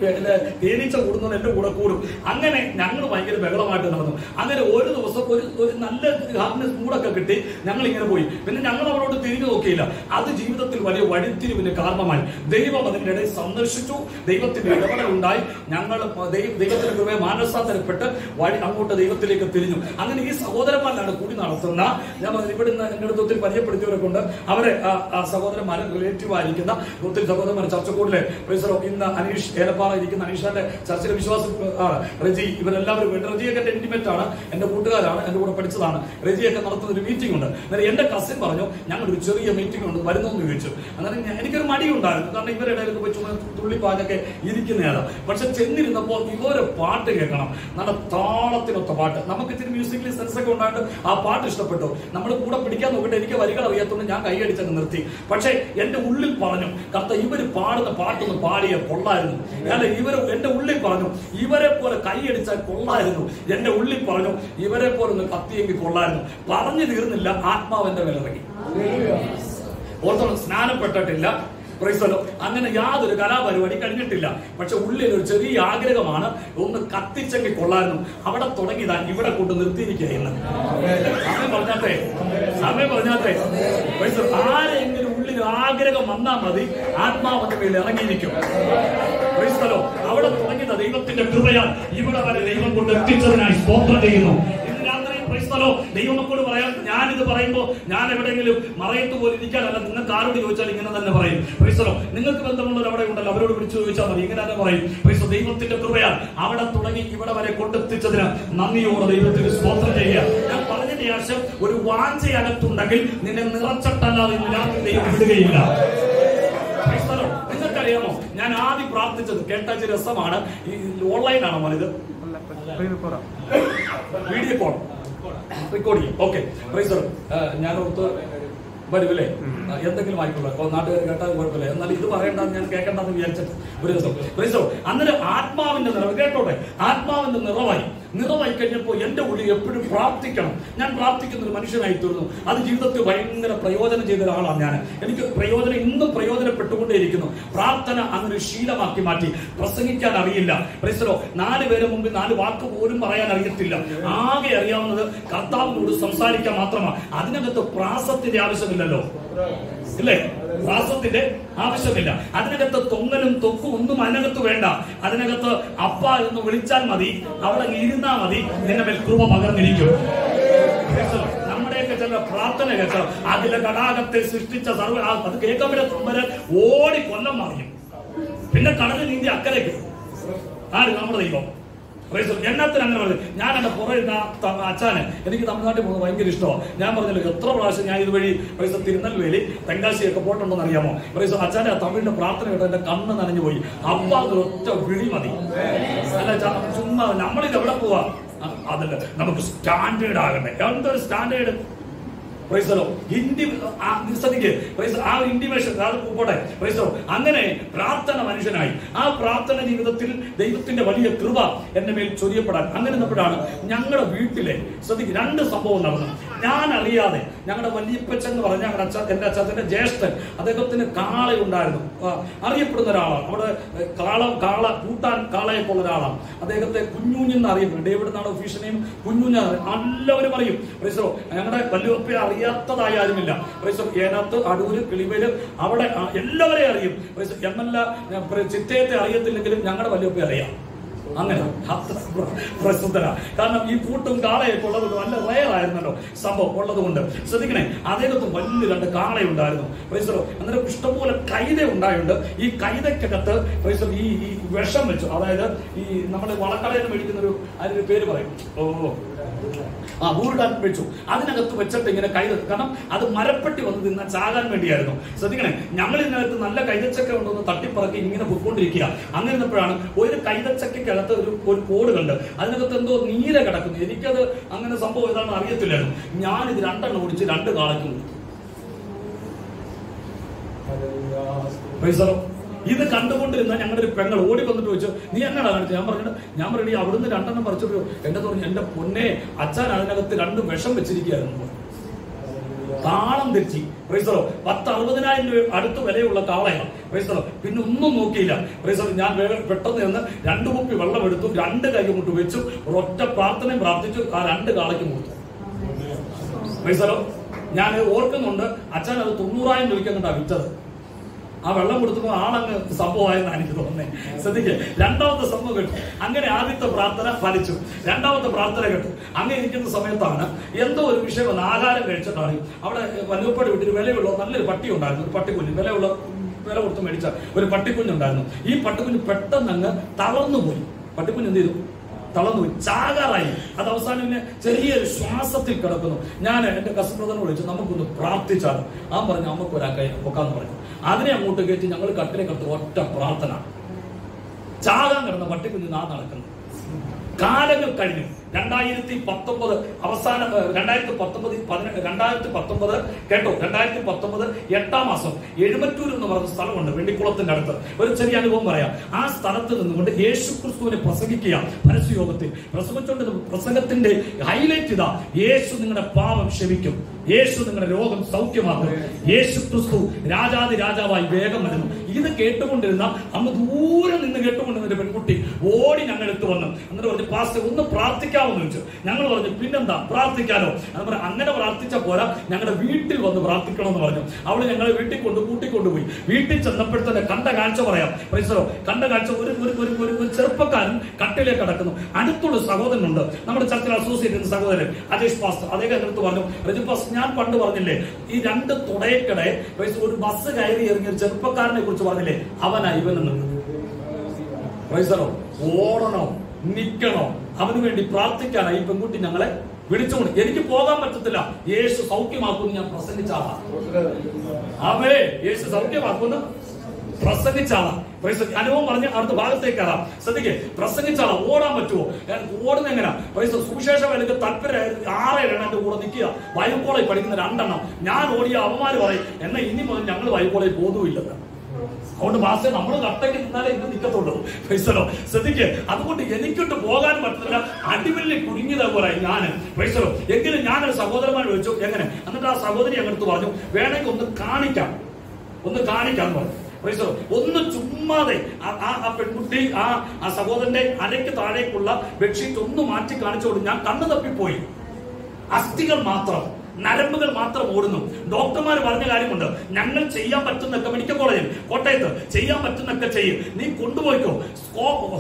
തേനീച്ച കൂടുന്നത് എന്റെ കൂടെ കൂടും. അങ്ങനെ ഞങ്ങൾ ഭയങ്കര ബഹളമായിട്ട് നടന്നു. അങ്ങനെ ഒരു ദിവസം ഒരു നല്ല ഹാപ്പിനെസ് മൂടൊക്കെ കിട്ടി ഞങ്ങൾ ഇങ്ങനെ പോയി. പിന്നെ ഞങ്ങൾ അവരോട് തിരിഞ്ഞു നോക്കിയില്ല. അത് ജീവിതത്തിൽ വലിയ വഴിത്തിരിവിന് കാരണമായി. ദൈവം അതിന്റെ ഇടയിൽ സന്ദർശിച്ചു, ദൈവത്തിന്റെ ഇടപെടൽ ഉണ്ടായി. ഞങ്ങൾ ദൈവത്തിന്റെ കൃപയെ മാനസാന്തരപ്പെട്ട് അങ്ങോട്ട് ദൈവത്തിലേക്ക് തിരിഞ്ഞു. അങ്ങനെ ഈ സഹോദരന്മാരാണ് കൂടി നടത്തുന്ന, ഞാൻ ഇവിടുന്ന് എന്റെ അടുത്ത് ഒത്തിരി പരിചയപ്പെടുത്തിയവരെ കൊണ്ട് അവരെ സഹോദരന്മാരെ റിലേറ്റീവ് ആയിരിക്കുന്ന ഒത്തിരി സഹോദരന്മാർ ചർച്ചക്കൂടിലെ പ്രൈസറോ, ഇന്ന് അനീഷ് ഏലപ്പാറ ഇരിക്കുന്ന അനീഷാന്റെ ചർച്ചിലെ വിശ്വാസം ആണ്. റജി, ഇവരെല്ലാവരും റജിയൊക്കെ എന്റെ ഇന്റിമേറ്റ് ആണ്, എന്റെ കൂട്ടുകാരാണ്, എന്റെ കൂടെ പഠിച്ചതാണ്. റജിയൊക്കെ നടത്തുന്ന ഒരു മീറ്റിംഗ് ഉണ്ട്. അന്നേരം എന്റെ കസിൻ പറഞ്ഞു, ഞങ്ങളൊരു ചെറിയ മീറ്റിംഗ് ഉണ്ട്, വരുന്നോന്ന് ചോദിച്ചു. അന്നേരം എനിക്കൊരു മടിയുണ്ടായിരുന്നു, കാരണം ഇവരുടെ ഇടയിൽ പോയി ചുമ തുള്ളിപ്പാഞ്ഞൊക്കെ ഇരിക്കുന്നതാണ്. പക്ഷെ ചെന്നിരുന്നപ്പോൾ ഇവരെ പാട്ട് കേൾക്കണം, നല്ല താളത്തിനൊത്ത പാട്ട്. നമുക്ക് ഇത്തിരി മ്യൂസിക്കലി സെൻസ് ഒക്കെ ഉണ്ടായിട്ട് ആ പാട്ട് ഇഷ്ടപ്പെട്ടു. നമ്മൾ കൂടെ പിടിക്കാൻ നോക്കിയിട്ട് എനിക്ക് വരികൾ അറിയാത്തതുകൊണ്ട് ഞാൻ കൈയടിച്ചങ്ങ് നിർത്തി. പക്ഷെ എന്റെ ഉള്ളിൽ പറഞ്ഞു, കർത്ത ഇവര് പാടുന്ന പാട്ടൊന്ന് പാടിയ കൊള്ളായിരുന്നു. അല്ല, എന്റെ ഉള്ളിൽ പറഞ്ഞു ഇവരെ പോലെ കൈയടിച്ചാൽ കൊള്ളായിരുന്നു. എന്റെ ഉള്ളിൽ പറഞ്ഞു ഇവരെ പോലെ ഒന്ന് കത്തിയെങ്കിൽ കൊള്ളായിരുന്നു. പറഞ്ഞു തീർന്നില്ല, ആത്മാവെന്റെ മേലിറങ്ങി. ഓർത്തോളം സ്നാനപ്പെട്ടിട്ടില്ല, അങ്ങനെ യാതൊരു കലാപരിപാടി കഴിഞ്ഞിട്ടില്ല. പക്ഷെ ഉള്ളിൽ ഒരു ചെറിയ ആഗ്രഹമാണ്, ഒന്ന് കത്തിച്ചെങ്കിൽ കൊള്ളായിരുന്നു. അവിടെ തുടങ്ങിയതാ ഇവിടെ കൊണ്ട് നിർത്തിയിരിക്കുകയെന്ന്. സമയം പറഞ്ഞാട്ടെ ആരെങ്കിലും ഉള്ളിൽ ആഗ്രഹം വന്നാൽ മതി, ആത്മാവിന്റെ മേൽ ഇറങ്ങിയിരിക്കും. അവിടെ തുടങ്ങിയത് ദൈവത്തിന്റെ കൃപയാൽ ഇവിടെ വരെ ദൈവം കൊണ്ട് എത്തിച്ചതിനായി സ്തോത്രം ചെയ്യുന്നു. ദൈവമക്കളോട് പറയാം, ഞാനിത് പറയുമ്പോ ഞാൻ എവിടെയെങ്കിലും മറയത്ത് പോലെ ഇരിക്കാനല്ല. നിങ്ങൾക്ക് ആരോട് ചോദിച്ചാൽ ഇങ്ങനെ തന്നെ പറയും. നിങ്ങൾക്ക് ബന്ധമുള്ളവർ അവിടെ ഉണ്ടല്ലോ, അവരോട് വിളിച്ചു ചോദിച്ചാൽ മതി, ഇങ്ങനെ തന്നെ പറയും. ദൈവത്തിന്റെ കൃപയാൽ അവിടെ തുടങ്ങി ഇവിടെ വരെ കൊണ്ടെത്തിച്ചതിന് നന്ദിയോടെ ദൈവത്തിന് സ്തോത്രം ചെയ്യുക. ഞാൻ പറഞ്ഞതിന് ശേഷം ഒരു വാഞ്ചയകത്തുണ്ടെങ്കിൽ നിന്നെ നിറച്ചിട്ടല്ലാതെ രാത്രി ദൈവം വിടുകയില്ല. നിങ്ങൾക്കറിയാമോ, ഞാൻ ആദ്യം പ്രാർത്ഥിച്ചത് കേട്ടാച്ച രസമാണ്. ഈ ഓൺലൈനാണോ മോനിത്? വീഡിയോ കോൾ റെക്കോർഡ് ചെയ്യും. ഓക്കെ, ഞാൻ ഓർത്ത് വരുമല്ലേ, എന്തെങ്കിലും ആയിക്കോട്ടെ, നാട്ടുകാർ കേട്ടാൽ കുഴപ്പമില്ല, എന്നാൽ ഇത് പറയണ്ടെന്ന് ഞാൻ കേൾക്കണ്ടെന്ന് വിചാരിച്ചിട്ട് ഒരു ദിവസം അന്നേരം ആത്മാവിന്റെ നിറവ് കേട്ടോട്ടെ, ആത്മാവിന്റെ നിറവായി നിറവായി കഴിഞ്ഞപ്പോൾ എന്റെ ഉള്ളിൽ എപ്പോഴും പ്രാർത്ഥിക്കണം, ഞാൻ പ്രാർത്ഥിക്കുന്ന ഒരു മനുഷ്യനായി തീർന്നു. അത് ജീവിതത്തിൽ ഭയങ്കര പ്രയോജനം ചെയ്ത ഒരാളാണ് ഞാൻ. എനിക്ക് പ്രയോജനം ഇന്നും പ്രയോജനപ്പെട്ടുകൊണ്ടേയിരിക്കുന്നു. പ്രാർത്ഥന അങ്ങനെ ശീലമാക്കി മാറ്റി. പ്രസംഗിക്കാൻ അറിയില്ല, പ്രൈസലോ 4 പേരെ മുമ്പിൽ 4 വാക്ക് പോലും പറയാൻ അറിയത്തില്ല. ആകെ അറിയാവുന്നത് കർത്താവിനോട് സംസാരിക്കാൻ മാത്രമാണ്. അതിനകത്ത് പ്രാസത്തിന്റെ ആവശ്യമില്ലല്ലോ, ഇല്ലേ? പ്രാസത്തിന്റെ ആവശ്യമില്ല. അതിനകത്ത് തൊങ്ങലും തൊക്കും ഒന്നും അതിനകത്ത് വേണ്ട. അതിനകത്ത് അപ്പ എന്ന് വിളിച്ചാൽ മതി, അവിടെ ഇരുന്നാ മതി, നിന്നെ മേൽ കൃപ പകർന്നിരിക്കും. നമ്മുടെയൊക്കെ ചില പ്രാർത്ഥന കേൾക്കണം. അതിലെ തടാകത്തെ സൃഷ്ടിച്ച സർവ്വ അത് കേൾക്കുമ്പോഴേ ഓടി കൊല്ലം മറിയും. പിന്നെ കടലിൽ നീന്തി അക്കരയ്ക്ക് ആര്? നമ്മുടെ ദൈവം. എന്നത്തിന് അങ്ങനെ പറഞ്ഞു. ഞാൻ എന്റെ പുറകിൽ അച്ഛന്, എനിക്ക് തമിഴ്നാട്ടിൽ പോകുന്നത് ഭയങ്കര ഇഷ്ടമാണ്. ഞാൻ പറഞ്ഞല്ലോ എത്ര പ്രാവശ്യം ഞാൻ ഇതുവഴി തിരുനെൽവേലി തെങ്കാശിയൊക്കെ പോയിട്ടുണ്ടെന്ന് അറിയാമോ? അച്ഛന്റെ ആ തമിഴിന്റെ പ്രാർത്ഥന കേട്ടോ എന്റെ കണ്ണ് നനഞ്ഞു പോയി. അപ്പ അത് ഒറ്റ വിളി മതി. അല്ല ചുമ്മാ നമ്മളിത് എവിടെ പോവാ? അതല്ല, നമുക്ക് സ്റ്റാൻഡേർഡ് ആകണ്ടേ. എന്തൊരു സ്റ്റാൻഡേർഡ്! അങ്ങനെ പ്രാർത്ഥന മനുഷ്യനായി. ആ പ്രാർത്ഥന ജീവിതത്തിൽ ദൈവത്തിന്റെ വലിയ കൃപ എന്റെ മേൽ ചൊരിയപ്പെടാൻ അങ്ങനെ നിന്നപ്പോഴാണ് ഞങ്ങളുടെ വീട്ടിലെ ശ്രദ്ധിക്കുക 2 സംഭവം നടന്നു. ഞാൻ അറിയാതെ ഞങ്ങളുടെ വല്യപ്പച്ചൻ എന്ന് പറഞ്ഞ എന്റെ അച്ഛന്റെ ജ്യേഷ്ഠൻ, അദ്ദേഹത്തിന് കാളയുണ്ടായിരുന്നു. അറിയപ്പെടുന്ന ഒരാളാണ് അവിടെ. കാള കൂട്ടാൻ കാളയൊക്കെ ഉള്ള ഒരാളാണ്. അദ്ദേഹത്തെ കുഞ്ഞുഞ്ഞെന്ന് അറിയപ്പെടും. ഡേവിഡ് എന്നാണ് ഒഫീഷ്യൽ നെയിം. കുഞ്ഞുഞ്ഞ എല്ലാവരും പറയും. ഞങ്ങളുടെ വല്യപ്പയെ അറിയാത്തതായ ആരുമില്ല. ഏനാത്ത്, അടൂര്, കിളിവേല് അവിടെ എല്ലാവരെയും അറിയും. എന്നല്ല ചിറ്റയത്തെ അറിയത്തില്ലെങ്കിലും ഞങ്ങളുടെ വല്യപ്പയെ അറിയാം. അങ്ങനെ പ്രസിദ്ധന. കാരണം ഈ കൂട്ടും കാളയൊക്കെ ഉള്ളത് നല്ല റയറായിരുന്നല്ലോ സംഭവം ഉള്ളത് കൊണ്ട്. ശ്രദ്ധിക്കണേ, അദ്ദേഹത്തും വലിയ 2 കാളയുണ്ടായിരുന്നു. അന്നേരം ഇഷ്ടംപോലെ കൈത ഉണ്ടായുണ്ട്. ഈ കൈതക്കകത്ത് ഈ വിഷം വെച്ചു. അതായത് ഈ നമ്മുടെ വളക്കടയിൽ മേടിക്കുന്ന അതിനൊരു പേര് പറയും, ഊരിടാൻ വെച്ചു. അതിനകത്ത് വെച്ചിട്ട് ഇങ്ങനെ കൈത, കാരണം അത് മരപ്പെട്ടി വന്ന് തിന്നാൻ ചാകാൻ വേണ്ടിയായിരുന്നു. ശ്രദ്ധിക്കണേ, ഞങ്ങൾ ഇതിനകത്ത് നല്ല കൈതച്ചക്ക ഉണ്ടെന്ന് തട്ടിപ്പറക്കി ഇങ്ങനെ പൊയ്ക്കൊണ്ടിരിക്കുക. അങ്ങനെ ഇരുന്നപ്പോഴാണ് ഒരു കൈതച്ചക്കകത്ത് ഒരു കോട് കണ്ട് അതിനകത്ത് എന്തോ നീല കിടക്കുന്നു. എനിക്കത് അങ്ങനെ സംഭവം ഏതാണെന്ന് അറിയത്തില്ലായിരുന്നു. ഞാനിത് 2 എണ്ണം ഓടിച്ച് 2 കാളയ്ക്ക് കൊടുത്തു. ഇത് കണ്ടുകൊണ്ടിരുന്ന ഞങ്ങളുടെ ഒരു പെങ്ങൾ ഓടി വന്നിട്ട് ചോദിച്ചു, നീ എന്നാണ് കാണിച്ചത്? ഞാൻ പറഞ്ഞു അവിടുന്ന് 2 എണ്ണം പറിച്ചിട്ട് എന്നെ പറഞ്ഞു, എന്റെ പൊന്നെ അച്ഛൻ അതിനകത്ത് 2 വിഷം വെച്ചിരിക്കുകയായിരുന്നു. താളം തെറ്റി. 10-60,000 രൂപ അടുത്ത് വിലയുള്ള കാളയാണ്. പിന്നെ ഒന്നും നോക്കിയില്ല. ഞാൻ പെട്ടെന്ന് നിന്ന് 2 കുപ്പി വെള്ളം എടുത്തു, 2 കൈ കൊണ്ട് വെച്ചു, ഒരൊറ്റ പ്രാർത്ഥനയും പ്രാർത്ഥിച്ചു. ആ 2 കാളയ്ക്ക് കൊടുത്തു. ഞാൻ ഓർക്കുന്നുണ്ട്, അച്ഛൻ അത് 90,000 രൂപയ്ക്ക് അങ്ങോട്ടാണ് വിറ്റത്. ആ വെള്ളം കൊടുത്തപ്പോൾ ആളങ്ങ് സംഭവമായെന്നാണ് എനിക്ക് തോന്നുന്നത്. ശ്രദ്ധിക്കുക, 2ാമത്തെ സംഭവം കേട്ടു. അങ്ങനെ ആദ്യത്തെ പ്രാർത്ഥന ഫലിച്ചു. 2ാമത്തെ പ്രാർത്ഥന കേട്ടു. അങ്ങനെ ഇരിക്കുന്ന സമയത്താണ് എന്തോ ഒരു വിഷയം വന്ന് ആഹാരം കഴിച്ചിട്ടാണ് അവിടെ വല്ലുപ്പടി വിട്ടൊരു വിലയുള്ള നല്ലൊരു പട്ടി ഉണ്ടായിരുന്നു. ഒരു പട്ടിക്കുഞ്ഞ്, വില കൊടുത്ത് മേടിച്ച ഒരു പട്ടിക്കുഞ്ഞുണ്ടായിരുന്നു. ഈ പട്ടിക്കുഞ്ഞ് പെട്ടെന്ന് അങ്ങ് തളർന്നുപോയി. പട്ടിക്കുഞ്ഞ് എന്ത് ചെയ്തു? തളർന്നുപോയി, ചാകാറായി. അത് അവസാനം പിന്നെ ചെറിയൊരു ശ്വാസത്തിൽ കിടക്കുന്നു. ഞാൻ എന്റെ കസിൻ ബ്രദറിനെ വിളിച്ചു, നമുക്കൊന്ന് പ്രാർത്ഥിച്ചാൽ. ആ പറഞ്ഞു, നമുക്ക് ഒരാൾക്കായി പൊക്കാന്ന് പറഞ്ഞു. അതിനെ അങ്ങോട്ട് കയറ്റി ഞങ്ങൾ കട്ടിലേക്കടുത്ത് ഒറ്റ പ്രാർത്ഥന. ചാകാൻ കിടന്ന പട്ടിക്കുഞ്ഞ് നടക്കുന്നു. കാലങ്ങൾ കഴിഞ്ഞു. 2019 അവസാനം 2019 കേട്ടോ, 2019 8-ാം മാസം എഴുമറ്റൂർ എന്ന് പറഞ്ഞ സ്ഥലമുണ്ട്, വെള്ളിക്കുളത്തിന്റെ അടുത്ത്. ഒരു ചെറിയ അനുഭവം പറയാം. ആ സ്ഥലത്ത് നിന്നുകൊണ്ട് യേശു ക്രിസ്തുവിനെ പ്രസംഗിക്കുക. പരസ്യയോഗത്തിൽ പ്രസംഗിച്ചുകൊണ്ട് പ്രസംഗത്തിന്റെ ഹൈലൈറ്റ് ഇതാ: യേശു നിങ്ങളുടെ പാപം ക്ഷമിക്കും, യേശു നിങ്ങളുടെ രോഗം സൗഖ്യമാക്കും, യേശു ക്രിസ്തു രാജാതി രാജാവായി വേഗം വരുന്നു. ഇത് കേട്ടുകൊണ്ടിരുന്ന അന്ന് ദൂരെ നിന്ന് കേട്ടുകൊണ്ടിരുന്ന ഒരു പെൺകുട്ടി ഓടി ഞങ്ങളെടുത്ത് വന്നു. എന്നിട്ട് പറഞ്ഞു, പാസ്റ്റർ ഒന്ന് പ്രാർത്ഥിക്കാമെന്ന് ചോദിച്ചു. ഞങ്ങൾ പറഞ്ഞു, പിന്നെന്താ പ്രാർത്ഥിക്കാനോ? അങ്ങനെ പ്രാർത്ഥിച്ച പോരാ, ഞങ്ങളുടെ വീട്ടിൽ വന്ന് പ്രാർത്ഥിക്കണമെന്ന് പറഞ്ഞു. അവള് ഞങ്ങളെ വീട്ടിൽ കൂട്ടിക്കൊണ്ടുപോയി. വീട്ടിൽ ചെന്നപ്പോഴത്തെ കണ്ട കാഴ്ച പറയാം. കണ്ട കാഴ്ച, ഒരു ചെറുപ്പക്കാരൻ കട്ടിലേക്ക് കിടക്കുന്നു. അടുത്തുള്ള സഹോദരനുണ്ട്, നമ്മുടെ ചർച്ചിൽ അസോസിയേറ്റ് സഹോദരൻ അജേഷ് പാസ്റ്റർ. അദ്ദേഹം അടുത്ത് പറഞ്ഞു, രജു പാസ്റ്റർ, ഞാൻ പണ്ട് പറഞ്ഞില്ലേ ഈ 2 തുടയക്കടെ ഒരു ബസ് കയറി ഇറങ്ങിയ ഒരു ചെറുപ്പക്കാരനെ കുറിച്ച് പറഞ്ഞില്ലേ, അവനാ ഇവനെന്ന്. ഓടണോ നിക്കണോ അവന് വേണ്ടി പ്രാർത്ഥിക്കാനായി ഈ പെൺകുട്ടി ഞങ്ങളെ വിളിച്ചുകൊണ്ട്. എനിക്ക് പോകാൻ പറ്റത്തില്ല, യേശു സൗഖ്യമാക്കുമെന്ന് ഞാൻ പ്രസംഗിച്ചാളാ. അവേ യേശു സൗഖ്യമാക്കുമെന്ന് പ്രസംഗിച്ചാളാ. അനുഭവം പറഞ്ഞ് അടുത്ത ഭാഗത്തേക്കാറാം. ശ്രദ്ധിക്കേ, പ്രസംഗിച്ചാളാ. ഓടാൻ പറ്റുമോ? ഓടുന്ന എങ്ങനെയാ? സുവിശേഷം എനിക്ക് താല്പര്യം 6 എന്റെ കൂടെ നിൽക്കുക. ബൈബിൾ കോളേജ് പഠിക്കുന്ന 2 എണ്ണം. ഞാൻ ഓടിയ അവന്മാര് പറയും, എന്നാ ഇനി മുതൽ ഞങ്ങൾ ബൈബിൾ കോളേജ് പോകുന്നില്ലെന്ന്. അതുകൊണ്ട് ഭാഷ നമ്മൾ കട്ടയ്ക്ക് നിന്നാലേ ഇന്ന് നിൽക്കത്തുള്ളൂ. ശ്രദ്ധിക്ക്. അതുകൊണ്ട് എനിക്കിട്ട് പോകാൻ പറ്റില്ല, അടിമല്ലി കുടുങ്ങിയതാ പോലെ ഞാൻ. എങ്കിലും ഞാനൊരു സഹോദരന്മാർ വിളിച്ചു. എങ്ങനെ? എന്നിട്ട് ആ സഹോദരി അങ്ങോട്ട് പറഞ്ഞു, വേണമെങ്കിൽ ഒന്ന് കാണിക്കാം പറഞ്ഞു. ഒന്ന് ചുമ്മാതെ ആ പെൺകുട്ടി ആ സഹോദരന്റെ അരയ്ക്ക് താഴേക്കുള്ള ബെഡ്ഷീറ്റ് ഒന്ന് മാറ്റി കാണിച്ചോളൂ. ഞാൻ കണ്ണു തപ്പിപ്പോയി. അസ്ഥികൾ മാത്രം, നരമ്പുകൾ മാത്രം ഓടുന്നു. ഡോക്ടർമാർ പറഞ്ഞ കാര്യമുണ്ട്, ഞങ്ങൾ ചെയ്യാൻ പറ്റുന്നൊക്കെ മെഡിക്കൽ കോളേജിൽ കോട്ടയത്ത് ചെയ്യാൻ പറ്റുന്നൊക്കെ ചെയ്യും, നീ കൊണ്ടുപോയിക്കോ.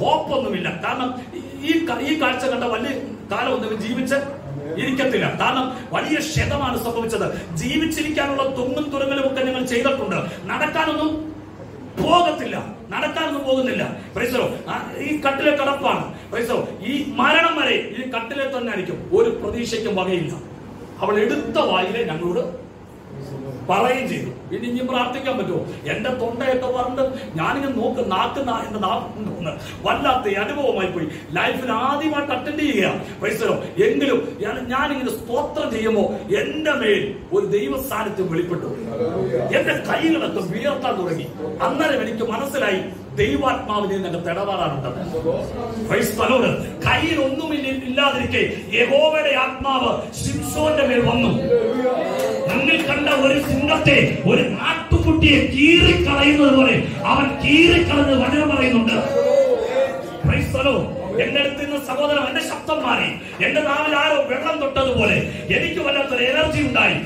ഹോപ്പൊന്നുമില്ല. കാരണം ഈ കാഴ്ച കണ്ട വലിയ കാലം ഒന്നും ജീവിച്ച് ഇരിക്കത്തില്ല. കാരണം വലിയ ക്ഷതമാണ് സംഭവിച്ചത്. ജീവിച്ചിരിക്കാനുള്ള തുങ്ങും തുറങ്ങലും ഒക്കെ ഞങ്ങൾ ചെയ്തിട്ടുണ്ട്. നടക്കാനൊന്നും പോകുന്നില്ല. ഈ കട്ടിലെ കിടപ്പാണ്. ഈ മരണം വരെ ഈ കട്ടിലെ തന്നെ ആയിരിക്കും. ഒരു പ്രതീക്ഷയ്ക്കും വകയില്ല. അവൾ എടുത്ത വായിലെ ഞങ്ങളോട് പറയുകയും ചെയ്തു. ഇനി പ്രാർത്ഥിക്കാൻ പറ്റുമോ? എന്റെ തൊണ്ടയൊക്കെ പറഞ്ഞിട്ട് ഞാനിങ്ങനെ എന്റെ നാക്ക് വല്ലാത്ത അനുഭവമായി പോയി. ലൈഫിൽ ആദ്യമായിട്ട് അറ്റൻഡ് ചെയ്യുക. എങ്കിലും ഞാനിങ്ങനെ സ്തോത്രം ചെയ്യുമ്പോ എന്റെ മേൽ ഒരു ദൈവ സാന്നിധ്യം വെളിപ്പെട്ടു. എന്റെ കൈകളൊക്കെ ഉയർത്താൻ തുടങ്ങി. അന്നേരം എനിക്ക് മനസ്സിലായി ദൈവാത്മാവിനെ ഞങ്ങൾക്ക് ഇടപാടാനുണ്ടെന്ന്. കയ്യിൽ ഒന്നുമില്ലാതിരിക്കെ യഹോവയുടെ ആത്മാവ് ശിംശോന്റെ മേൽ വന്നു. ഞങ്ങൾ കണ്ട ഒരു സിംഹത്തെ, ഒരു ആട്ടുകുട്ടിയെ കീറിക്കളയുന്നത് പോലെ അവൻ കീറിക്കളഞ്ഞ് വചനം പറയുന്നുണ്ട്. എന്റെ അടുത്ത് നിന്ന് സഹോദരൻ, എന്റെ ശബ്ദം മാറി. എന്റെ നാവിൽ ആരോ വെള്ളം തൊട്ടതുപോലെ എനിക്ക് വല്ലാത്തൊരു എനർജി ഉണ്ടായി.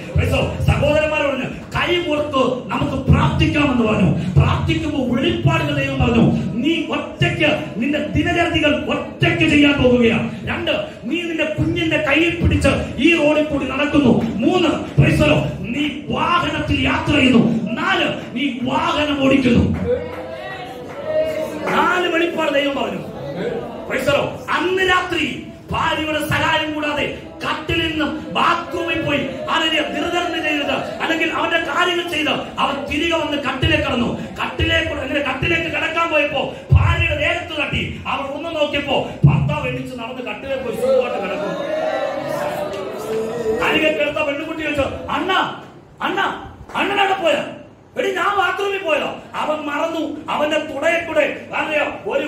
സഹോദരന്മാരോട് കൈ പുറത്ത് നമുക്ക് പ്രാർത്ഥിക്കാമെന്ന് പറഞ്ഞു. പ്രാർത്ഥിക്കുമ്പോൾ വെളിപ്പാടുകൾ ദൈവം പറഞ്ഞു, നീ ഒറ്റയ്ക്ക് നിന്റെ ദിനചര്യകൾ ഒറ്റയ്ക്ക് ചെയ്യാൻ പോകുകയാണ്. 2, നീ നിന്റെ കുഞ്ഞിന്റെ കയ്യിൽ പിടിച്ച് ഈ റോഡിൽ കൂടി നടക്കുന്നു. 3, നീ വാഹനത്തിൽ യാത്ര ചെയ്യുന്നു. 4, നീ വാഹനം ഓടിക്കുന്നു. 4 വെളിപ്പാട് ദൈവം പറഞ്ഞു. അന്ന് രാത്രി ഭാര്യയുടെ സഹായം കൂടാതെ കട്ടിൽ നിന്നും ബാത്റൂമിൽ പോയി അതിനെ ദുർധർമ്മം ചെയ്തത്, അല്ലെങ്കിൽ അവന്റെ കാര്യങ്ങൾ ചെയ്ത് അവൻ തിരികെ വന്ന് കട്ടിലേക്ക് കടന്നു. കട്ടിലേക്ക് കിടക്കാൻ പോയപ്പോ ഭാര്യയുടെ നേരത്ത് തട്ടി. അവൾ ഒന്ന് നോക്കിയപ്പോ ഭർത്താവ് എണ്ണിച്ച് നടന്ന് കട്ടിലേക്ക് പോയി സുഖമായിട്ട് കിടക്കും. അരികെ കിടത്ത പെണ്ണുകുട്ടി ചോദിച്ചു, അണ്ണനവിടെ പോയാ? എടി, ഞാൻ ബാത്റൂമിൽ പോയതോ? അവൻ മറന്നു. അവന്റെ തുടയെ കൂടെ ഒരു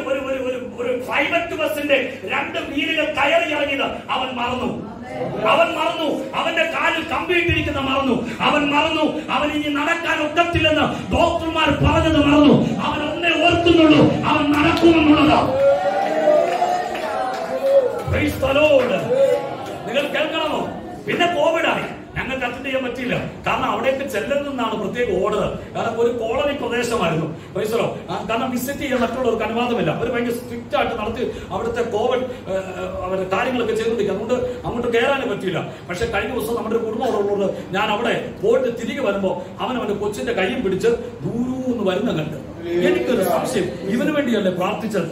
പ്രൈവറ്റ് ബസിന്റെ 2 വീലുകൾ കയറി ഇറങ്ങിയത് അവൻ മറന്നു. അവന്റെ കാലിൽ കമ്പിയിട്ടിരിക്കുന്ന മറന്നു. അവൻ ഇനി നടക്കാൻ ഒക്കത്തില്ലെന്ന് ഡോക്ടർമാർ പറഞ്ഞത് മറന്നു. അവൻ ഒന്നേ ഓർക്കുന്നുള്ളൂ, അവൻ നടക്കുമെന്നുള്ളത്. നിങ്ങൾ കേൾക്കണമോ? പിന്നെ കോവിഡായി. ഞങ്ങൾക്ക് അറ്റൻഡ് ചെയ്യാൻ പറ്റിയില്ല. കാരണം അവിടേക്ക് ചെല്ലരുതെന്നാണ് പ്രത്യേക ഓർഡർ. കാരണം ഒരു കോളനി പ്രദേശമായിരുന്നു. കാരണം വിസിറ്റ് ചെയ്യാൻ മറ്റുള്ളവർക്ക് അനുവാദമില്ല. അവർ ഭയങ്കര സ്ട്രിക്റ്റ് ആയിട്ട് നടത്തി അവിടുത്തെ കോവിഡ് അവരുടെ കാര്യങ്ങളൊക്കെ ചെയ്തുകൊണ്ടിരിക്കുക. അതുകൊണ്ട് അങ്ങോട്ട് കയറാനേ പറ്റിയില്ല. പക്ഷെ കഴിഞ്ഞ ദിവസം നമ്മുടെ ഒരു കുടുംബമുള്ളത്, ഞാൻ അവിടെ പോയിട്ട് തിരികെ വരുമ്പോ അവന്റെ കൊച്ചിന്റെ കൈയും പിടിച്ച് ദൂരൂന്ന് വരുന്ന കണ്ട് എനിക്കൊരു സംശയം, ഇവന് വേണ്ടിയല്ലേ പ്രാർത്ഥിച്ചത്?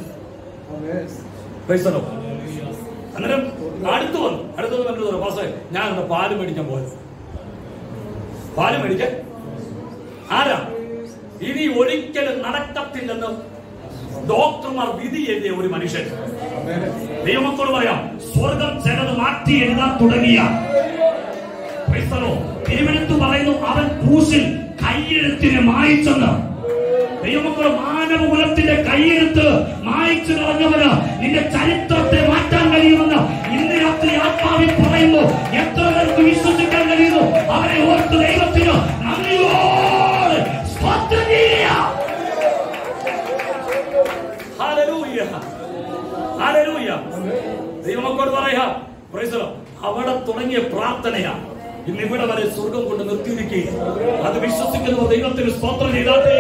അന്നേരം അടുത്ത് വന്നു പാസേ, ഞാൻ അവിടെ പാല് മേടിക്കാൻ പോയത്. പാല് മേടിക്കാൻ ആരാ? ഇനി ഒരിക്കലും നടക്കത്തില്ലെന്ന് ഡോക്ടർമാർ വിധി എഴുതിയ ഒരു മനുഷ്യൻ. ദൈവമക്കളോട് പറയാം, സ്വർഗം ചിലത് മാറ്റി എഴുതാൻ തുടങ്ങിയ തിരുവനന്തപുരത്ത് പറയുന്നു, അവൻ ക്രൂശിൽ കൈയെഴുത്തിനെ മായിച്ചെന്ന്. ദൈവമക്കളെ, മാനവകുലത്തിന്റെ കൈയെഴുത്ത് മായിച്ചു കളഞ്ഞവന് നിന്റെ ചരിത്രത്തെ മാറ്റാൻ കഴിയുമെന്ന് ഇന്ന് രാത്രി ആത്മാവിൽ പറയുന്നു. എത്ര പേർക്ക് വിശ്വസിക്കാൻ കഴിയുന്നു? അവരെ ഓർത്ത് ദൈവത്തിന് നന്ദിയോടെ സ്തോത്രം ചെയ്യുക. Hallelujah, hallelujah. ദൈവമക്കളോട് പറയാ, അവിടെ തുടങ്ങിയ പ്രാർത്ഥനയാ ഇന്ന് ഇവിടെ വരെ സ്വർഗം കൊണ്ട് നിർത്തിയിരിക്കുക. അത് വിശ്വസിക്കുന്നവർ ദൈവത്തിന് സ്തോത്രം ചെയ്താട്ടെ.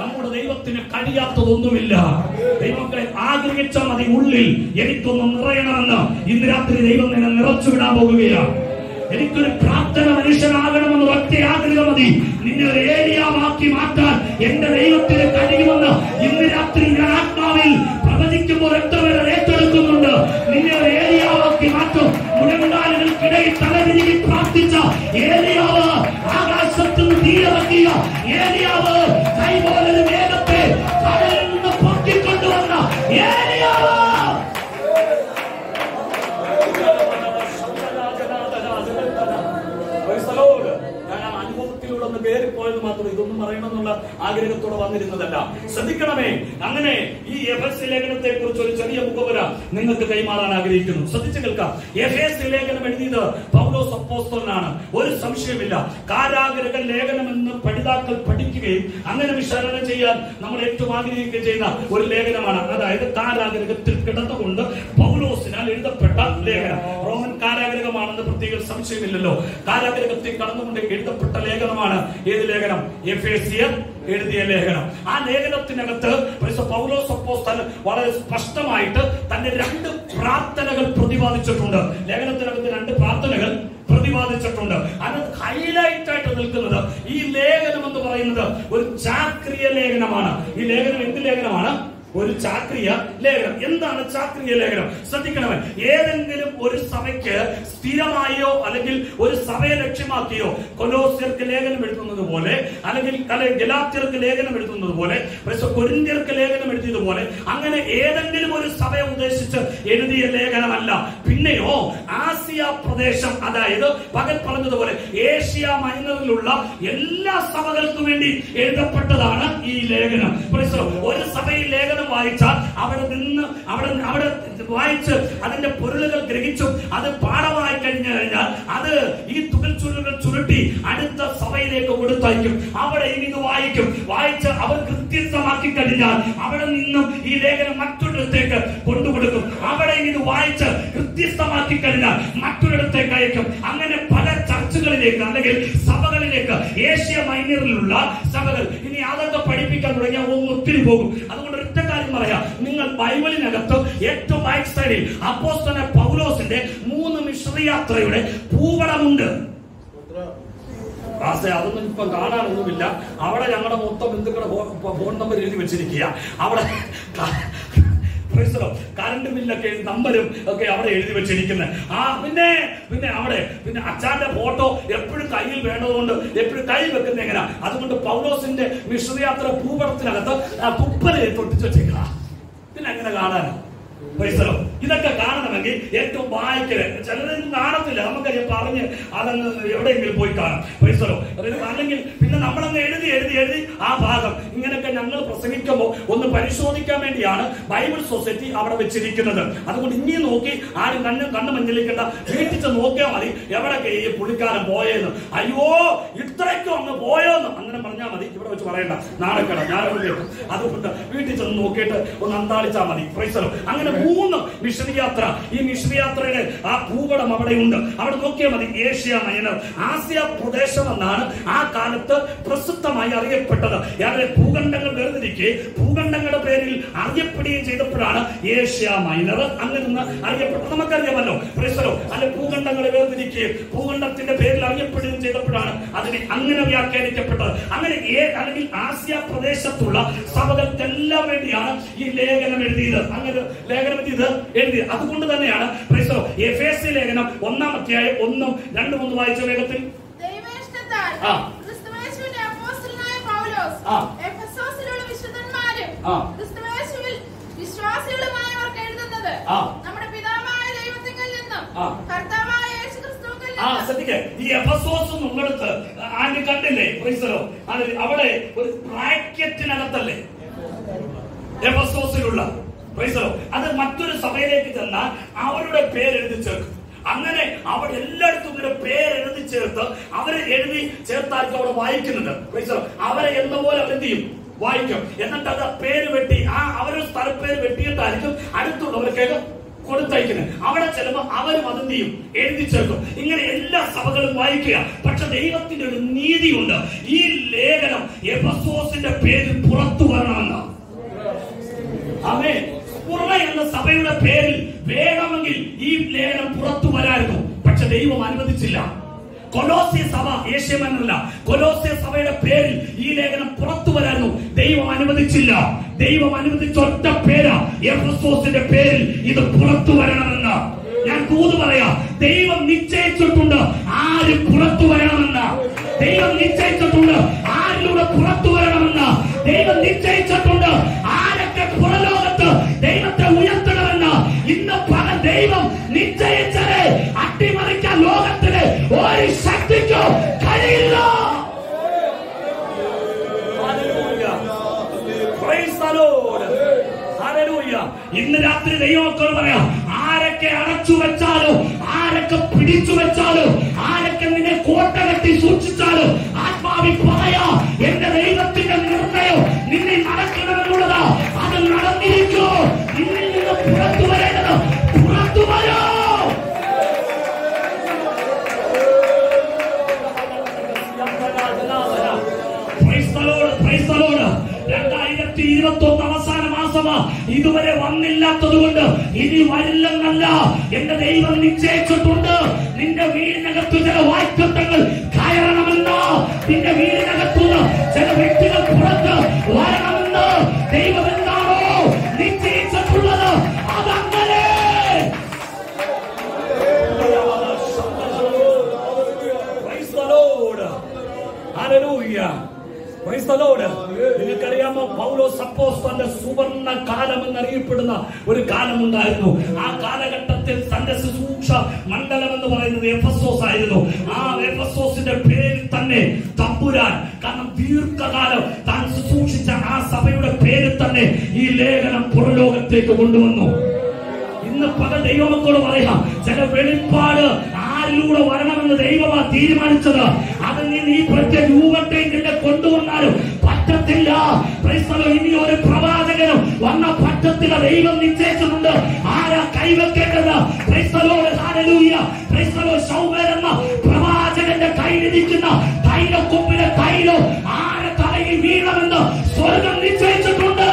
നമ്മുടെ ദൈവത്തിന് കഴിയാത്തതൊന്നുമില്ല. ദൈവങ്ങളെ ആഗ്രഹിച്ചാൽ മതി, ഉള്ളിൽ എനിക്കൊന്നും നിറയണമെന്ന് ഇന്ന് രാത്രി ദൈവം നിന്നെ നിറച്ചുവിടാൻ പോകുകയാണ്. എനിക്കൊരു പ്രാർത്ഥന മനുഷ്യനാകണമെന്ന് ഒറ്റ ആഗ്രഹം മതി. നിന്നെ ഒരു ഏരിയാവാക്കി മാറ്റാൻ എന്റെ ദൈവത്തിന് കഴിയുമെന്ന് ഇന്ന് രാത്രി ഞാൻ ആത്മാവിൽ പ്രവചിക്കുമ്പോൾ എത്ര പേർ ഏറ്റെടുക്കുന്നുണ്ട്. നിന്നെ ഒരു ഏരിയാവാക്കി മാറ്റും. മുഴങ്കാലുകൾക്കിടയിൽ തലതിരികെ പ്രാർത്ഥിച്ച ഏലിയാവ് ആകാശത്ത് നിന്ന് തീയിറക്കിയ ഏലിയാവ്, കൈപോലൊരു മേഘത്തെ കടലിൽ നിന്ന് പൊക്കിക്കൊണ്ടുവന്ന ഏലിയാവ്. ഞാൻ ആ അനുഭവത്തിലൂടെ ഒന്ന് കയറിപ്പോയത് മാത്രം, ഇതൊന്നും പറയണമെന്നുള്ള ആഗ്രഹത്തോടെ വന്നിരുന്നതല്ല. ശ്രദ്ധിക്കണമേ. അങ്ങനെ ഈ എഫെസ്യ ലേഖനത്തെ കുറിച്ച് ഒരു ചെറിയ മുഖവുര നിങ്ങൾക്ക് കൈമാറാൻ ആഗ്രഹിക്കുന്നു. ശ്രദ്ധിച്ചു കേൾക്കാം. എഫെസ്യ ലേഖനം എഴുതിയത് പൗലോസ് അപ്പോസ്തലനാണ്. ഒരു സംശയമില്ല. കാരാഗ്രഹ ലേഖനം എന്ന് പഠിതാക്കൾ പഠിക്കുകയും അങ്ങനെ വിശകലനം ചെയ്യാൻ നമ്മൾ ഏറ്റവും ആഗ്രഹിക്കുകയും ചെയ്യുന്ന ഒരു ലേഖനമാണ്. അതായത് കാരാഗ്രഹത്തിൽ കിടന്നുകൊണ്ട് പൗലോസിനാൽ എഴുതപ്പെട്ട ലേഖനം. റോമൻ കാരാഗ്രഹമാണെന്ന് പ്രത്യേക സംശയമില്ലല്ലോ. കാരാഗ്രഹത്തിൽ കടന്നുകൊണ്ട് എഴുതപ്പെട്ട ലേഖനമാണ് ഏത് ലേഖനം? എഫേസ്യർ എഴുതിയ ലേഖനം. ആ ലേഖനത്തിനകത്ത് പൗലോസ് അപ്പോസ്തലൻ വളരെ സ്പഷ്ടമായിട്ട് തന്റെ 2 പ്രാർത്ഥനകൾ പ്രതിപാദിച്ചിട്ടുണ്ട്. ലേഖനത്തിനകത്ത് 2 പ്രാർത്ഥനകൾ പ്രതിപാദിച്ചിട്ടുണ്ട്. അത് ഹൈലൈറ്റ് ആയിട്ട് നിൽക്കുന്നത് ഈ ലേഖനം എന്ന് പറയുന്നത് ഒരു ചാക്രിയ ലേഖനമാണ്. ഈ ലേഖനം എന്ത് ലേഖനമാണ്? ഒരു ചാക്രിയ ലേഖനം. എന്താണ് ചാക്രിയ ലേഖനം? ശ്രദ്ധിക്കണമേ. ഏതെങ്കിലും ഒരു സഭയ്ക്ക് സ്ഥിരമായോ അല്ലെങ്കിൽ ഒരു സഭയെ ലക്ഷ്യമാക്കിയോ കൊലോസ്യർക്ക് ലേഖനം എഴുതുന്നത് പോലെ, അല്ലെങ്കിൽ ഗലാത്യർക്ക് ലേഖനം എഴുതുന്നത് പോലെ, കൊരിന്ത്യർക്ക് ലേഖനം എഴുതിയതുപോലെ അങ്ങനെ ഏതെങ്കിലും ഒരു സഭയെ ഉദ്ദേശിച്ച് എഴുതിയ ലേഖനമല്ല. പിന്നെയോ ആസിയ പ്രദേശം, അതായത് പകൽ പറഞ്ഞതുപോലെ ഏഷ്യ മൈനറിലുള്ള എല്ലാ സഭകൾക്കും വേണ്ടി എഴുതപ്പെട്ടതാണ് ഈ ലേഖനം. ഒരു സഭയിൽ ലേഖനം വായിച്ചാൽ അവിടെ നിന്ന് അവിടെ വായിച്ച് അതിന്റെ പൊരുളുകൾ ഗ്രഹിച്ചും അത് പാഠമായി കഴിഞ്ഞാൽ അത് ഈ തുകൽ ചുരുളുകൾ ചുരുട്ടി അടുത്ത സഭയിലേക്ക് കൊടുത്തയക്കും. അവിടെ ഇനി ഇത് വായിച്ച് അവർ കൃത്യമാക്കി കഴിഞ്ഞാൽ അവിടെ നിന്നും ഈ ലേഖനം മറ്റൊരിടത്തേക്ക് കൊണ്ടുകൊടുക്കും. അവിടെ ഇനി ഇത് വായിച്ച് കൃത്യമാക്കി കഴിഞ്ഞാൽ മറ്റൊരിടത്തേക്ക് അയക്കും. അങ്ങനെ പല ചർച്ചുകളിലേക്ക് അല്ലെങ്കിൽ സഭകളിലേക്ക് ഏഷ്യ മൈനറിലുള്ള സഭകൾ ഇനി അതൊക്കെ പഠിപ്പിക്കാൻ തുടങ്ങിയാൽ ഒത്തിരി പോകും. അതുകൊണ്ട് ഒറ്റ കാര്യം പറയാം. നിങ്ങൾ ബൈബിളിനകത്ത് ഏറ്റവും ബാക്ക് സൈഡിൽ അപ്പോസ്തലൻ പൗലോസിന്റെ 3 മിഷണറി യാത്രയുടെ ഭൂപടമുണ്ട്. അതൊന്നും ഇപ്പൊ കാണാനൊന്നുമില്ല. അവിടെ ഞങ്ങളുടെ മൊത്തം ബന്ധുക്കളുടെ ഫോൺ നമ്പർ എഴുതി വെച്ചിരിക്കുക. അവിടെ കറണ്ട് ബില്ലൊക്കെ നമ്പരും ഒക്കെ അവിടെ എഴുതി വെച്ചിരിക്കുന്നത്. പിന്നെ അവിടെ അച്ഛന്റെ ഫോട്ടോ എപ്പോഴും കയ്യിൽ വേണ്ടതുകൊണ്ട് എപ്പോഴും കൈ വെക്കുന്ന എങ്ങനെയാ. അതുകൊണ്ട് പൗലോസിന്റെ മിഷണറി യാത്ര ഭൂപടത്തിനകത്ത് തുപ്പല് തൊട്ടിച്ച് വെച്ചേക്കാം. പിന്നെ എങ്ങനെ കാണാനോ? ഇതൊക്കെ കാണണമെങ്കിൽ ഏറ്റവും വായിക്കല്. ചിലരൊന്നും കാണത്തില്ല. നമുക്കറിയാം, പറഞ്ഞ് അതങ്ങ് എവിടെയെങ്കിലും പോയി കാണാം. അല്ലെങ്കിൽ പിന്നെ നമ്മളങ്ങ് എഴുതി ആ ഭാഗം ഇങ്ങനെയൊക്കെ ഞങ്ങൾ പ്രസംഗിക്കുമ്പോൾ ഒന്ന് പരിശോധിക്കാൻ വേണ്ടിയാണ് ബൈബിൾ സൊസൈറ്റി അവിടെ വെച്ചിരിക്കുന്നത്. അതുകൊണ്ട് ഇനി നോക്കി ആരും കണ്ണു മഞ്ഞളിക്കണ്ട. വീട്ടിൽ നോക്കിയാൽ മതി എവിടെയൊക്കെ ഈ പുള്ളിക്കാരൻ പോയെന്ന്. അയ്യോ ഇത്രയ്ക്കും അങ്ങ് പോയോന്ന് അങ്ങനെ പറഞ്ഞാൽ മതി. ഇവിടെ വെച്ച് പറയണ്ട, നാളെക്കട ഞാനോട് കേൾക്കും. അതുകൊണ്ട് വീട്ടിൽ ചെന്ന് നോക്കിയിട്ട് ഒന്ന് അന്താളിച്ചാൽ മതി. അങ്ങനെ 3 മിഷണറി യാത്ര. ഈ മിഷണറി യാത്രയുടെ ആ ഭൂപടം അവിടെ ഉണ്ട്. അവിടെ നോക്കിയാൽ മതി. ഏഷ്യ മൈനർ, ആസിയ പ്രദേശം എന്നാണ് ആ കാലത്ത് പ്രസിദ്ധമായി അറിയപ്പെട്ടത്. ഭൂഖണ്ഡങ്ങൾ വേർതിരിക്കെ ഭൂഖണ്ഡങ്ങളുടെ പേരിൽ അറിയപ്പെടുകയും ചെയ്തപ്പോഴാണ് ഏഷ്യ മൈനർ അങ്ങനെ അറിയപ്പെട്ടത്. നമുക്കറിയാമല്ലോ. അല്ലെ, ഭൂഖണ്ഡങ്ങളെ വേർതിരിക്കുകയും ഭൂഖണ്ഡത്തിന്റെ പേരിൽ അറിയപ്പെടുകയും ചെയ്തപ്പോഴാണ് അതിനെ അങ്ങനെ വ്യാഖ്യാനിക്കപ്പെട്ടത്. അങ്ങനെ അല്ലെങ്കിൽ ആസിയ പ്രദേശത്തുള്ള സഭകൾക്കെല്ലാം വേണ്ടിയാണ് ഈ ലേഖനം എഴുതിയത്. അങ്ങനെ ലേഖനം എഴുതി. അതുകൊണ്ട് തന്നെയാണ് എഫേസ്യ ലേഖനം 1-ാം അധ്യായം 1, 2, 3 വായിച്ച വേഗത്തിൽ. ഈ എഫെസോസ് നമ്മളടുത്ത് ആണ്ട് കണ്ടില്ലേ? അവിടെ ഒരു ബ്രാക്കറ്റിനകത്തല്ലേ എഫെസോസിലുള്ള. അത് മറ്റൊരു സഭയിലേക്ക് ചെന്നാൽ അവരുടെ പേരെഴുതി ചേർക്കും. അങ്ങനെ അവിടെ എല്ലായിടത്തും പേരെഴുതി ചേർത്ത് അവരെ എഴുതി ചേർത്തായിരിക്കും അവിടെ വായിക്കുന്നത്. അവരെ എന്ന പോലെ അവരെന്ത് ചെയ്യും? വായിക്കും. എന്നിട്ട് അത് പേര് വെട്ടി അവരുടെ സ്ഥലപ്പേര് വെട്ടിയിട്ടായിരിക്കും അടുത്തുള്ളവർക്ക് കൊടുത്തയക്കുന്നത്. അവിടെ ചെല്ലുമ്പോൾ അവരും അതെന്ത് ചെയ്യും? എഴുതി ചേർക്കും. ഇങ്ങനെ എല്ലാ സഭകളും വായിക്കുക. പക്ഷെ ദൈവത്തിന്റെ ഒരു നീതിയുണ്ട്. ഈ ലേഖനം എഫെസോസിന്റെ പേരിൽ പുറത്തു വരണമെന്ന്. സ്മുർണ എന്ന സഭയുടെ പേരിൽ വേണമെങ്കിൽ ഈ ലേഖനം പുറത്തു വരായിരുന്നു. പക്ഷെ ദൈവം അനുവദിച്ചില്ല. കൊലോസ്യ സഭ, ഏഷ്യ മൈനറല്ല, കൊലോസ്യ സഭയുടെ പേരിൽ ഈ ലേഖനം പുറത്തു വരായിരുന്നു. ദൈവം അനുവദിച്ചില്ല. ദൈവം അനുവദിച്ച ഒറ്റ പേരാ എഫെസോസിന്റെ പേരിൽ ഇത് പുറത്തു വരണമെന്ന്. ഞാൻ കൂതു പറയാ, ദൈവം നിശ്ചയിച്ചിട്ടുണ്ട് ആര് പുറത്തു വരണമെന്ന്. ദൈവം നിശ്ചയിച്ചിട്ടുണ്ട് ആരിലൂടെ പുറത്തു വരണമെന്ന്. ദൈവം നിശ്ചയിച്ചിട്ടുണ്ട് ആരൊക്കെ പുറലോകത്ത് ദൈവത്തെ ഉയർത്തണമെന്ന്. ഇന്ന് പല ദൈവം നിശ്ചയിച്ചത് അട്ടിമറിക്കാൻ ലോകത്തിലെ ഒരു ശക്തിക്കോ കഴിയില്ല. ഹല്ലേലൂയ. ഇന്ന് രാത്രി ദൈവമക്കൾ പറയാം, ആരൊക്കെ അടച്ചു വെച്ചാലോ, ആരൊക്കെ പിടിച്ചു വെച്ചാലോ, ആരൊക്കെ നിന്നെ കോട്ട കെട്ടി സൂക്ഷിച്ചാലോ, ആത്മാവിൽ പറയാ, എന്റെ ദൈവത്തിന്റെ നിർണയം നിന്നെ നടക്കണമെന്നുള്ളതാ. അത് നടന്നിരിക്കോ. നിന്നിൽ നിന്ന് പുറത്തു വരേണ്ടത് പുറത്തു വരോ. 2021 അവസാന മാസമാ. ഇതുവരെ വന്നില്ലാത്തത് കൊണ്ട് ഇനി വരില്ലെന്നല്ല, എന്റെ ദൈവം നിശ്ചയിച്ചിട്ടുണ്ട്. നിന്റെ വീടിനകത്ത് ചില വായ്ത്തങ്ങൾ കയറണമെന്ന്, നിന്റെ വീടിനകത്തുനിന്ന് ചില വ്യക്തികൾ പുറത്ത് വരണമെന്ന് ദൈവം എന്താണോ നിശ്ചയിച്ചിട്ടുള്ളത് അതങ്ങനെ. നിങ്ങൾക്കറിയാമോ, പൗലോസ് അപ്പോസ്തലന്റെ സുവർണ്ണ കാലം എന്നറിയപ്പെടുന്ന ഒരു കാലമുണ്ടായിരുന്നു. ആ കാലഘട്ടത്തിൽ തന്റെ ശുശ്രൂഷ മണ്ഡലം എന്ന് പറയുന്നത് എഫെസോസ് ആയിരുന്നു. ആ എഫെസോസിന്റെ പേരിൽ തന്നെ തമ്പുരാൻ, കാരണം ദീർഘകാലം താൻ ശുശ്രൂഷിച്ച ആ സഭയുടെ പേരിൽ തന്നെ ഈ ലേഖനം പുറലോകത്തേക്ക് കൊണ്ടുവന്നു. ഇന്ന് പല ദൈവമക്കളോട് പറയാം, ചില വെളിപ്പാട് ആരിലൂടെ വരണമെന്ന് ദൈവമാ തീരുമാനിച്ചത്. അത് നീ പ്രത്യേക രൂപത്തെ നിന്നെ കൊണ്ടുവന്നാലും പറ്റത്തില്ല. ഇനി ഒരു പ്രവാചകനും വന്ന പറ്റത്തില്ല. ദൈവം നിശ്ചയിച്ചിട്ടുണ്ട് ആരാ കൈവെക്കേണ്ടത്. ശൗമേൽ എന്ന പ്രവാചകന്റെ കയ്യിലിരിക്കുന്ന തൈലക്കൊമ്പിലെ തൈലോ ആരെ തലയിൽ വീണമെന്ന് സ്വർഗം നിശ്ചയിച്ചിട്ടുണ്ട്.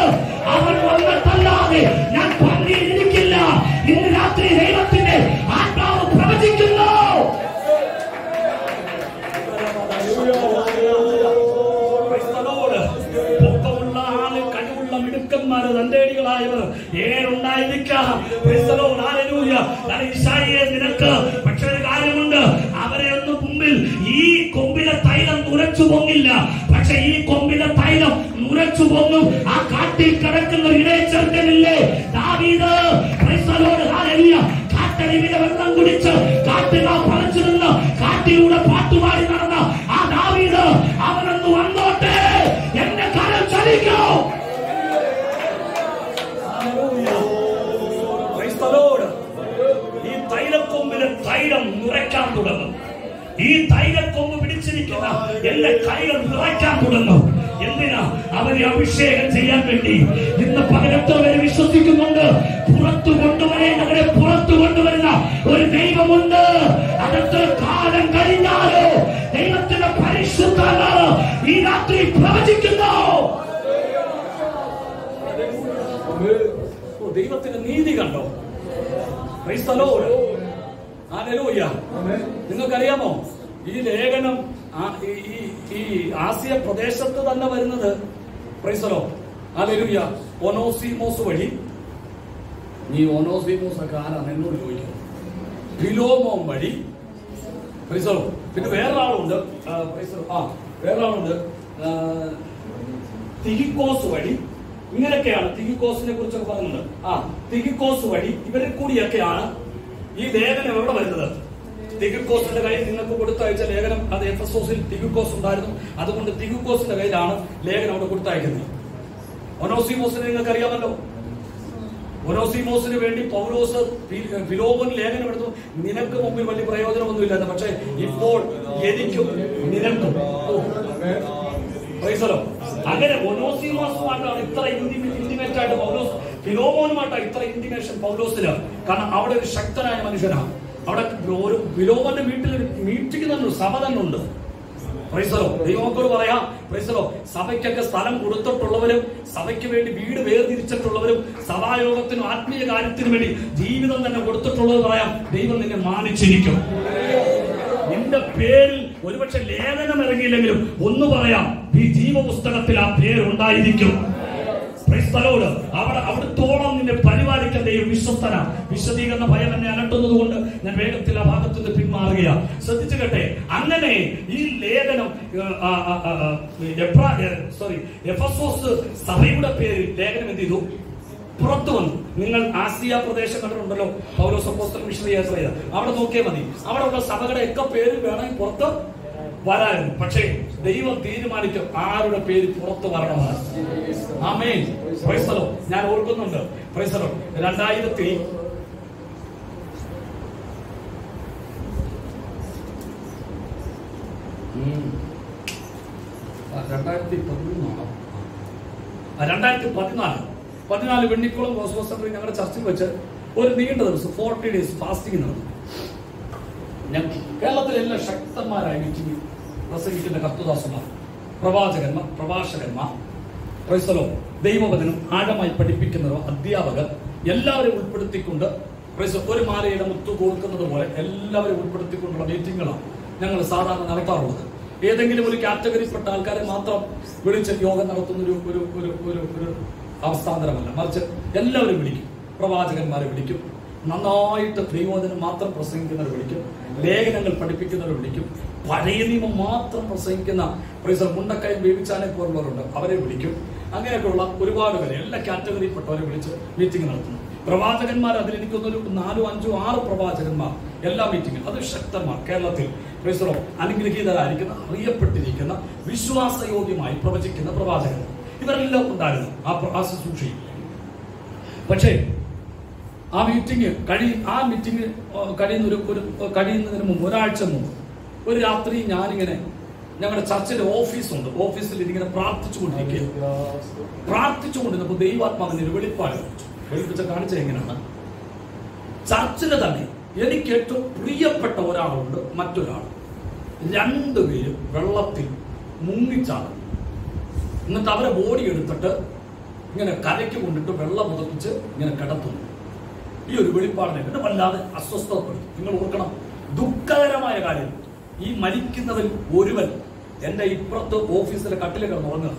അവൻ വന്നിട്ടല്ലാതെ ഞാൻ പള്ളിയിലിരിക്കില്ല. ഇന്ന് രാത്രി ദൈവത്തിന്റെ ആത്മാവ് പ്രവചിക്കുന്നു. പൊക്കമുള്ള ആള്, കഴിവുള്ള മിടുക്കന്മാര്, തന്റേടികളായവർ ഏറുണ്ടായിരിക്കാം. നിനക്ക് പക്ഷെ ഒരു കാര്യമുണ്ട്, അവരെ ഒന്നും മുമ്പിൽ ഈ കൊമ്പിലെ തൈലം നുരച്ചു പൊങ്ങില്ല. പക്ഷെ ഈ കൊമ്പിലെ തൈലം നുരച്ചു പൊങ്ങും. ആ കാട്ടിൽ കിടക്കുന്ന ഇടയച്ചെറുക്കനില്ലേ ദാവീദ്, കാട്ടരുവിലെ വെള്ളം കുടിച്ച് കാട്ടുകാ പറിച്ചു നിന്ന് കാട്ടിലൂടെ പാട്ടുപാടി നടന്ന ആ ദാവീദ്, അവനൊന്ന് വന്നോട്ടെ, എന്റെ കരം ചലിക്കോ. ഈ തൈലക്കൊമ്പിലെ തൈലം നുരയ്ക്കാൻ തുടങ്ങും. ഈ തൈലക്കൊമ്പ് പിടിച്ചിരിക്കുന്ന എല്ലാ കൈകൾ നിറയ്ക്കാൻ തുടങ്ങും. എന്തിനാ? അവരെ അഭിഷേകം ചെയ്യാൻ വേണ്ടി. ഇന്ന് 18 പേര് വിശ്വസിക്കുന്നുണ്ട്, പുറത്തു കൊണ്ടുവരേണ്ടവരെ പുറത്തു കൊണ്ടുവരുന്ന ഒരു ദൈവമുണ്ട്. അതെത്ര കാലം കഴിഞ്ഞാലോ ദൈവത്തിന്റെ പരിശുദ്ധാത്മാവ് ഈ രാത്രി പ്രവചിക്കുന്നു. ദൈവത്തിന്റെ നീതി കണ്ടോ? നിങ്ങൾക്കറിയാമോ, ഈ ലേഖനം ഈ ആസിയ പ്രദേശത്ത് തന്നെ വരുന്നത് ഒനോസിമോസ് വഴി. നീ ഒനോസിമോസ് ഒക്കെ ആരാണ് എന്നോട് ചോദിക്കും. ഫിലോമോൻ വഴി. പിന്നെ വേറൊരാളുണ്ട്, തിഹിക്കോസ് വഴി. ഇങ്ങനെയൊക്കെയാണ് തിഹിക്കോസിനെ കുറിച്ചൊക്കെ പറയുന്നത്. തിഹിക്കോസ് വഴി ഇവരിൽ കൂടിയൊക്കെയാണ് ഈ ലേഖനം എവിടെ വരുന്നത്. തിഹിക്കോസിന്റെ കയ്യിൽ നിങ്ങൾക്ക് കൊടുത്തയച്ച ലേഖനം, അത് എഫെസോസിൽ തിഹിക്കോസ് ഉണ്ടായിരുന്നു. അതുകൊണ്ട് തിഹിക്കോസിന്റെ കയ്യിലാണ് ലേഖനം അവിടെ കൊടുത്തയക്കുന്നത്. ഒനോസിമോസിനെ നിങ്ങൾക്ക് അറിയാമല്ലോ. ഒനോസിമോസിന് വേണ്ടി പൗലോസ് ഫിലോമോൻ ലേഖനം എടുത്തു. നിനക്ക് മുമ്പിൽ വലിയ പ്രയോജനമൊന്നുമില്ലായിരുന്നു, പക്ഷെ ഇപ്പോൾ എനിക്കും നിനക്കും. അങ്ങനെ ഒനോസിമോസുമായിട്ടാണ് ഇത്ര ഇന്റിമേറ്റ് ആയിട്ട് പൗലോസ്, ഫിലോമോനുമായിട്ടാണ് ഇത്ര ഇന്റിമേഷൻ പൗലോസിന്. കാരണം അവിടെ ഒരു ശക്തനായ മനുഷ്യനാണ്. അവിടെ ഒരു ഫിലോമോന്റെ വീട്ടിൽ മീറ്റിംഗ് തന്നെ, സഭ തന്നെ ഉണ്ട്. ദൈവമക്കൾ പറയാം, സഭയ്ക്കൊക്കെ സ്ഥലം കൊടുത്തിട്ടുള്ളവരും സഭയ്ക്ക് വേണ്ടി വീട് വേർതിരിച്ചിട്ടുള്ളവരും സഭായോഗത്തിനും ആത്മീയ കാര്യത്തിനും വേണ്ടി ജീവിതം തന്നെ കൊടുത്തിട്ടുള്ളത് പറയാം, ദൈവം നിന്നെ മാനിച്ചിരിക്കും. നിന്റെ പേരിൽ ഒരുപക്ഷെ ലേഖനം ഇറങ്ങിയില്ലെങ്കിലും ഒന്ന് പറയാം, ഈ ജീവപുസ്തകത്തിൽ ആ പേരുണ്ടായിരിക്കും. അവിടത്തോളം നിന്നെ പരിപാലിക്കാൻ ദൈവം വിശ്വസ്തനാ. വിശദീകരണ ഭയം എന്നെ അലട്ടുന്നത് കൊണ്ട് ഞാൻ വേഗത്തിൽ ആ ഭാഗത്തുനിന്ന് പിന്മാറുകയാണ്. ശ്രദ്ധിച്ചു കേട്ടെ. അങ്ങനെ ഈ ലേഖനം എഫെസോസ് സഭയുടെ പേരിൽ ലേഖനം എന്ത് ചെയ്തു? പുറത്തു വന്നു. നിങ്ങൾ ആസിയ പ്രദേശം കണ്ടിട്ടുണ്ടല്ലോ, പൗലോസ് അപ്പോസ്തലൻ മിഷണറി യാത്ര ചെയ്ത അവിടെ നോക്കിയാൽ മതി. അവിടെ ഉള്ള സഭകളുടെ ഒക്കെ പേരിൽ വേണമെങ്കിൽ പുറത്ത് വരായിരുന്നു. പക്ഷേ ദൈവം തീരുമാനിക്കും ആരുടെ പേര് പുറത്തു വരണമെന്ന്. ആമേൻ. Praise the Lord. ഞാൻ ഓർക്കുന്നുണ്ട്, praise the Lord, 2014 Vennikulam gospel സെന്ററിൽ ഞങ്ങളുടെ ചർച്ചിൽ വെച്ച് ഒരു നീണ്ട ദിവസം 40 days ഫാസ്റ്റിംഗ് നടന്നു. കേരളത്തിലെ എല്ലാ ശക്തന്മാരായ മീറ്റിംഗിൽ പ്രസംഗിക്കുന്ന കർത്തൃദാസന്മാർ, പ്രവാചകന്മാർ, പ്രഭാഷകന്മാർ, പ്രൈസ് ദി ലോർഡ്, ദൈവവചനം ആഴമായി പഠിപ്പിക്കുന്നവർ, അധ്യാപകർ എല്ലാവരെയും ഉൾപ്പെടുത്തിക്കൊണ്ട് ഒരു മാലയുടെ മുത്തു കൊടുക്കുന്നത് പോലെ എല്ലാവരെയും ഉൾപ്പെടുത്തിക്കൊണ്ടുള്ള മീറ്റിങ്ങുകളാണ് ഞങ്ങൾ സാധാരണ നടത്താറുള്ളത്. ഏതെങ്കിലും ഒരു കാറ്റഗറിപ്പെട്ട ആൾക്കാരെ മാത്രം വിളിച്ച് യോഗം നടത്തുന്ന ഒരു അവസ്ഥാന്തരമല്ല, മറിച്ച് എല്ലാവരും വിളിക്കും. പ്രവാചകന്മാരെ വിളിക്കും, നന്നായിട്ട് ദൈവവചനം മാത്രം പ്രസംഗിക്കുന്നവർ വിളിക്കും, ലേഖനങ്ങൾ പഠിപ്പിക്കുന്നവർ വിളിക്കും, പഴയ നിയമം മാത്രം പ്രസംഗിക്കുന്ന മുണ്ടക്കയം വേവിച്ചാനെ പോലുള്ളവരുണ്ട്, അവരെ വിളിക്കും. അങ്ങനെയൊക്കെയുള്ള ഒരുപാട് പേരെ എല്ലാ കാറ്റഗറിയിൽപ്പെട്ടവരെ വിളിച്ച് മീറ്റിംഗ് നടത്തുന്നു. പ്രവാചകന്മാർ അതിൽ എനിക്കൊന്നൊരു 4, 5, 6 പ്രവാചകന്മാർ എല്ലാ മീറ്റിംഗും. അത് ശക്തന്മാർ കേരളത്തിൽ അനുഗ്രഹീതരായിരിക്കുന്ന, അറിയപ്പെട്ടിരിക്കുന്ന, വിശ്വാസയോഗ്യമായി പ്രവചിക്കുന്ന പ്രവാചകന്മാർ ഇവരെല്ലാം ഉണ്ടായിരുന്നു ആ ശുശ്രൂഷയിൽ. പക്ഷേ ആ മീറ്റിംഗ് കഴിയുന്നതിന് മുമ്പ്, ഒരാഴ്ച മുമ്പ് ഒരു രാത്രി ഞാനിങ്ങനെ ഞങ്ങളുടെ ചർച്ചിന്റെ ഓഫീസുണ്ട്, ഓഫീസിൽ ഇങ്ങനെ പ്രാർത്ഥിച്ചുകൊണ്ടിരുന്നപ്പോൾ ദൈവാത്മാവിന് ഒരു വെളിപ്പിച്ച കാണിച്ച എങ്ങനെയാണ്, ചർച്ചിന് തന്നെ എനിക്ക് ഏറ്റവും പ്രിയപ്പെട്ട ഒരാളുണ്ട്, മറ്റൊരാൾ, രണ്ടുപേരും വെള്ളത്തിൽ മുങ്ങിച്ചാണ്. എന്നിട്ട് അവരെ ബോഡി എടുത്തിട്ട് ഇങ്ങനെ കരയ്ക്ക് കൊണ്ടിട്ട് വെള്ളം മുതപ്പിച്ച് ഇങ്ങനെ കിടത്തുന്നു. ഈ ഒരു വെളിപ്പാടിനെ എന്നെ വല്ലാതെ അസ്വസ്ഥപ്പെടും. നിങ്ങൾ ഓർക്കണം, ദുഃഖകരമായ കാര്യം, ഈ മരിക്കുന്നവൻ ഒരുവൻ എന്റെ ഇപ്പുറത്ത് ഓഫീസിലെ കട്ടിൽ കിടന്നുറങ്ങുക.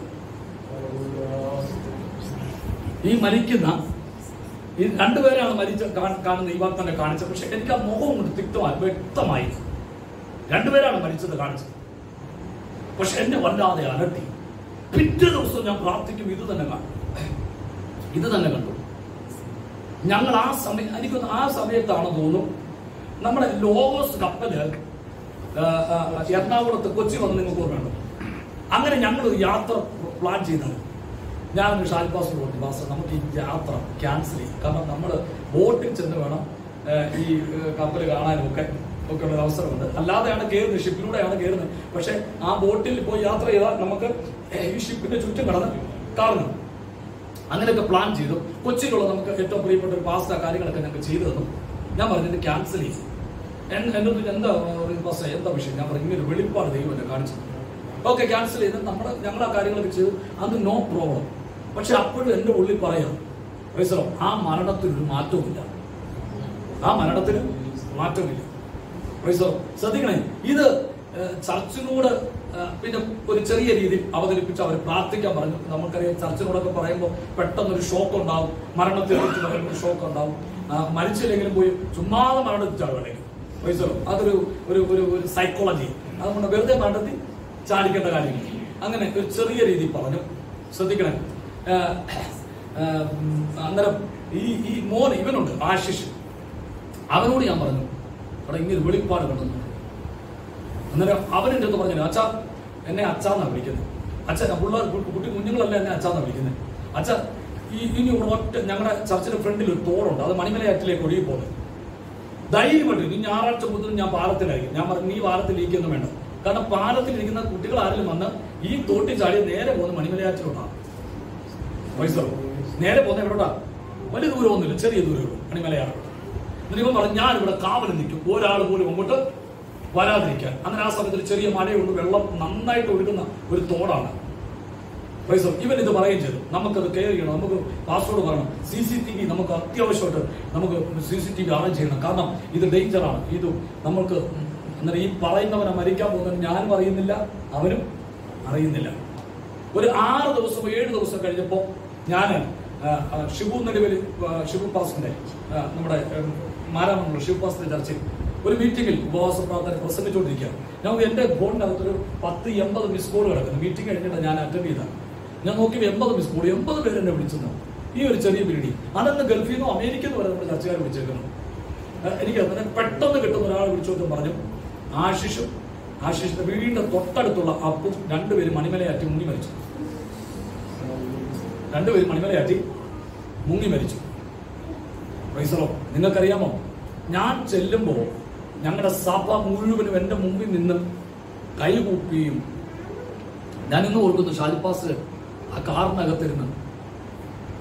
ഈ മരിക്കുന്ന ഈ രണ്ടുപേരാണ് കാണുന്ന ഈ വാർത്തനെ കാണിച്ചത്. പക്ഷെ എനിക്ക് ആ മുഖം കൊണ്ട് വ്യക്തമായി രണ്ടുപേരാണ് മരിച്ചത് കാണിച്ചത്. പക്ഷെ എന്നെ വല്ലാതെ അലട്ടി. പിറ്റേ ദിവസം ഞാൻ പ്രാർത്ഥിക്കും, ഇത് തന്നെ കണ്ടു. ഞങ്ങൾ ആ സമയത്താണ് തോന്നുന്നു നമ്മുടെ ലോഗോസ് കപ്പല് എറണാകുളത്ത് കൊച്ചി വന്ന് നിങ്ങൾക്ക് ഓർമ്മയുണ്ട്. അങ്ങനെ ഞങ്ങൾ യാത്ര പ്ലാൻ ചെയ്തത്. ഞാൻ ഷാൽപാസ് പറഞ്ഞു, ബാസ് നമുക്ക് ഈ യാത്ര ക്യാൻസൽ ചെയ്യും. കാരണം നമ്മൾ ബോട്ടിൽ ചെന്ന് വേണം ഈ കപ്പൽ കാണാനും ഒക്കെ ഉള്ള അവസരമുണ്ട്. അല്ലാതെയാണ് കയറുന്നത്, ഷിപ്പിലൂടെയാണ് കയറുന്നത്. പക്ഷെ ആ ബോട്ടിൽ പോയി യാത്ര ചെയ്താൽ നമുക്ക് ഈ ഷിപ്പിന്റെ ചുറ്റും കടന്ന് കാണണം. അങ്ങനെയൊക്കെ പ്ലാൻ ചെയ്തു. കൊച്ചിയിലുള്ള നമുക്ക് ഏറ്റവും പ്രിയപ്പെട്ട ഒരു പാസ്റ്റ കാര്യങ്ങളൊക്കെ ഞങ്ങൾക്ക് ചെയ്തു തന്നു. ഞാൻ പറഞ്ഞത് ക്യാൻസൽ ചെയ്തു. എന്നോട് എന്താ വിഷയം? ഞാൻ പറഞ്ഞു, ഇങ്ങനെ വെളിപ്പാട് ദൈവം എന്നെ കാണിച്ചത്. ഓക്കെ, ക്യാൻസൽ ചെയ്ത് ഞങ്ങൾ ആ കാര്യങ്ങളൊക്കെ ചെയ്തു. അത് നോ പ്രോബ്ലം. പക്ഷെ അപ്പോഴും എന്റെ ഉള്ളിൽ പറയാം, ആ മരണത്തിനൊരു മാറ്റവുമില്ല. ശ്രദ്ധിക്കണേ, ഇത് ചർച്ചിനോട് പിന്നെ ഒരു ചെറിയ രീതിയിൽ അവതരിപ്പിച്ച് അവർ പ്രാർത്ഥിക്കാൻ പറഞ്ഞു. നമുക്കറിയാം, ചർച്ചിനോടൊക്കെ പറയുമ്പോൾ പെട്ടെന്നൊരു ഷോക്ക് ഉണ്ടാവും, മരണത്തെ കുറിച്ച് പറയുമ്പോൾ ഷോക്ക് ഉണ്ടാവും. മരിച്ചില്ലെങ്കിലും പോയി ചുമ്മാതെ മരണത്തിച്ചാണ് വേണമെങ്കിൽ. അതൊരു ഒരു സൈക്കോളജി. അതുകൊണ്ട് വെറുതെ മരണത്തിൽ ചാടിക്കേണ്ട കാര്യങ്ങൾ. അങ്ങനെ ഒരു ചെറിയ രീതിയിൽ പറഞ്ഞു. ശ്രദ്ധിക്കണേ, അന്നേരം ഈ മോൻ ഇവനുണ്ട്, ആശിഷ്, അവനോട് ഞാൻ പറഞ്ഞു, അവിടെ ഇങ്ങനെ വെളിപ്പാട് കണ്ടെന്നു. അന്നേരം അവനെന്റെ അടുത്ത് പറഞ്ഞു, അച്ഛാ, എന്നെ അച്ഛാന്നാണ് വിളിക്കുന്നത്. അച്ഛൻ പിള്ളേർ കുഞ്ഞുങ്ങളല്ല എന്നെ അച്ഛാന്നാണ് വിളിക്കുന്നത്. അച്ഛ, ഇനി ഒറ്റ ഞങ്ങളുടെ ചർച്ചിന്റെ ഫ്രണ്ടിൽ ഒരു തോടുണ്ട്, അത് മണിമലയാറ്റിലേക്ക് ഒഴുകി പോകുന്നത്. ധൈര്യമായിട്ട് ഇനി ഞായറാഴ്ച മുതൽ ഞാൻ പാലത്തിലായിരിക്കും. ഞാൻ പറഞ്ഞു, നീ പാലത്തിലിരിക്കൊന്നും വേണ്ട. കാരണം പാലത്തിലിരിക്കുന്ന കുട്ടികൾ ആരെങ്കിലും വന്ന് ഈ തോട്ടി ചാടി നേരെ പോകുന്ന മണിമലയാറ്റിലോട്ടാണ്. നേരെ പോകുന്ന എവിടോട്ടാ? വലിയ ദൂരമൊന്നുമില്ല, ചെറിയ ദൂരമുള്ളൂ മണിമലയാറ്. ഇവൻ പറഞ്ഞു, ഞാൻ ഇവിടെ കാവൽ നിൽക്കും, ഒരാൾ പോലും അങ്ങോട്ട് വരാതിരിക്കാൻ. അങ്ങനെ ആ സമയത്ത് ഒരു ചെറിയ മഴയുണ്ട്, വെള്ളം നന്നായിട്ട് ഒഴുകുന്ന ഒരു തോടാണ്. ഇവൻ ഇത് പറയുകയും ചെയ്തു, നമുക്കത് കെയർ ചെയ്യണം, നമുക്ക് പാസ്വേഡ് പറയണം, CCTV നമുക്ക് അത്യാവശ്യമായിട്ട് നമുക്ക് CCTV അറേഞ്ച് ചെയ്യണം, കാരണം ഇത് ഡേഞ്ചറാണ്. ഇത് നമുക്ക് എന്നാൽ ഈ പറയുന്നവനെ മരിക്കാൻ പോകുന്നത് ഞാനും അറിയുന്നില്ല, അവനും അറിയുന്നില്ല. ഒരു 6 ദിവസം 7 ദിവസം കഴിഞ്ഞപ്പോൾ ഞാൻ ഷിബു നെടുവിൽ, ഷിബു പാസിന്റെ നമ്മുടെ മാരാമണുള്ള ഷിബു പാസിന്റെ ചർച്ചയിൽ ഒരു മീറ്റിംഗിൽ ഉപവാസ പ്രാർത്ഥന പ്രസംഗിച്ചുകൊണ്ടിരിക്കുകയാണ്. ഞങ്ങൾക്ക് എന്റെ ഫോണിനകത്തൊരു 10-80 മിസ് കോൾ കിടക്കുന്നു. മീറ്റിംഗ് കഴിഞ്ഞിട്ട് ഞാൻ അറ്റൻഡ് ചെയ്താണ്. ഞാൻ നോക്കിയപ്പോൾ 80 മിസ് കോൾ, 80 പേര് എന്നെ വിളിച്ചെന്നു. ഈ ഒരു ചെറിയ പീരീഡ് അതെന്ന് ഗൾഫിൽ നിന്നോ അമേരിക്കയിൽ നിന്ന് വരെ നമ്മുടെ ചർച്ചക്കാർ വിളിച്ചേക്കുന്നു. എനിക്ക് പെട്ടെന്ന് കിട്ടുന്ന ഒരാൾ വിളിച്ചോട്ടും പറഞ്ഞു, ആശിഷും ആശിഷിന്റെ വീടിന്റെ തൊട്ടടുത്തുള്ള അപ്പും രണ്ടുപേരും മണിമലയാറ്റി മുങ്ങി മരിച്ചു. നിങ്ങൾക്കറിയാമോ, ഞാൻ ചെല്ലുമ്പോ ഞങ്ങളുടെ സഭ മുഴുവനും എന്റെ മുമ്പിൽ നിന്ന് കൈകൂപ്പിയും ഞാൻ ഇന്ന് ഓർക്കുന്നു, ഷാലിപ്പാസ് ആ കാറിനകത്തിരുന്ന്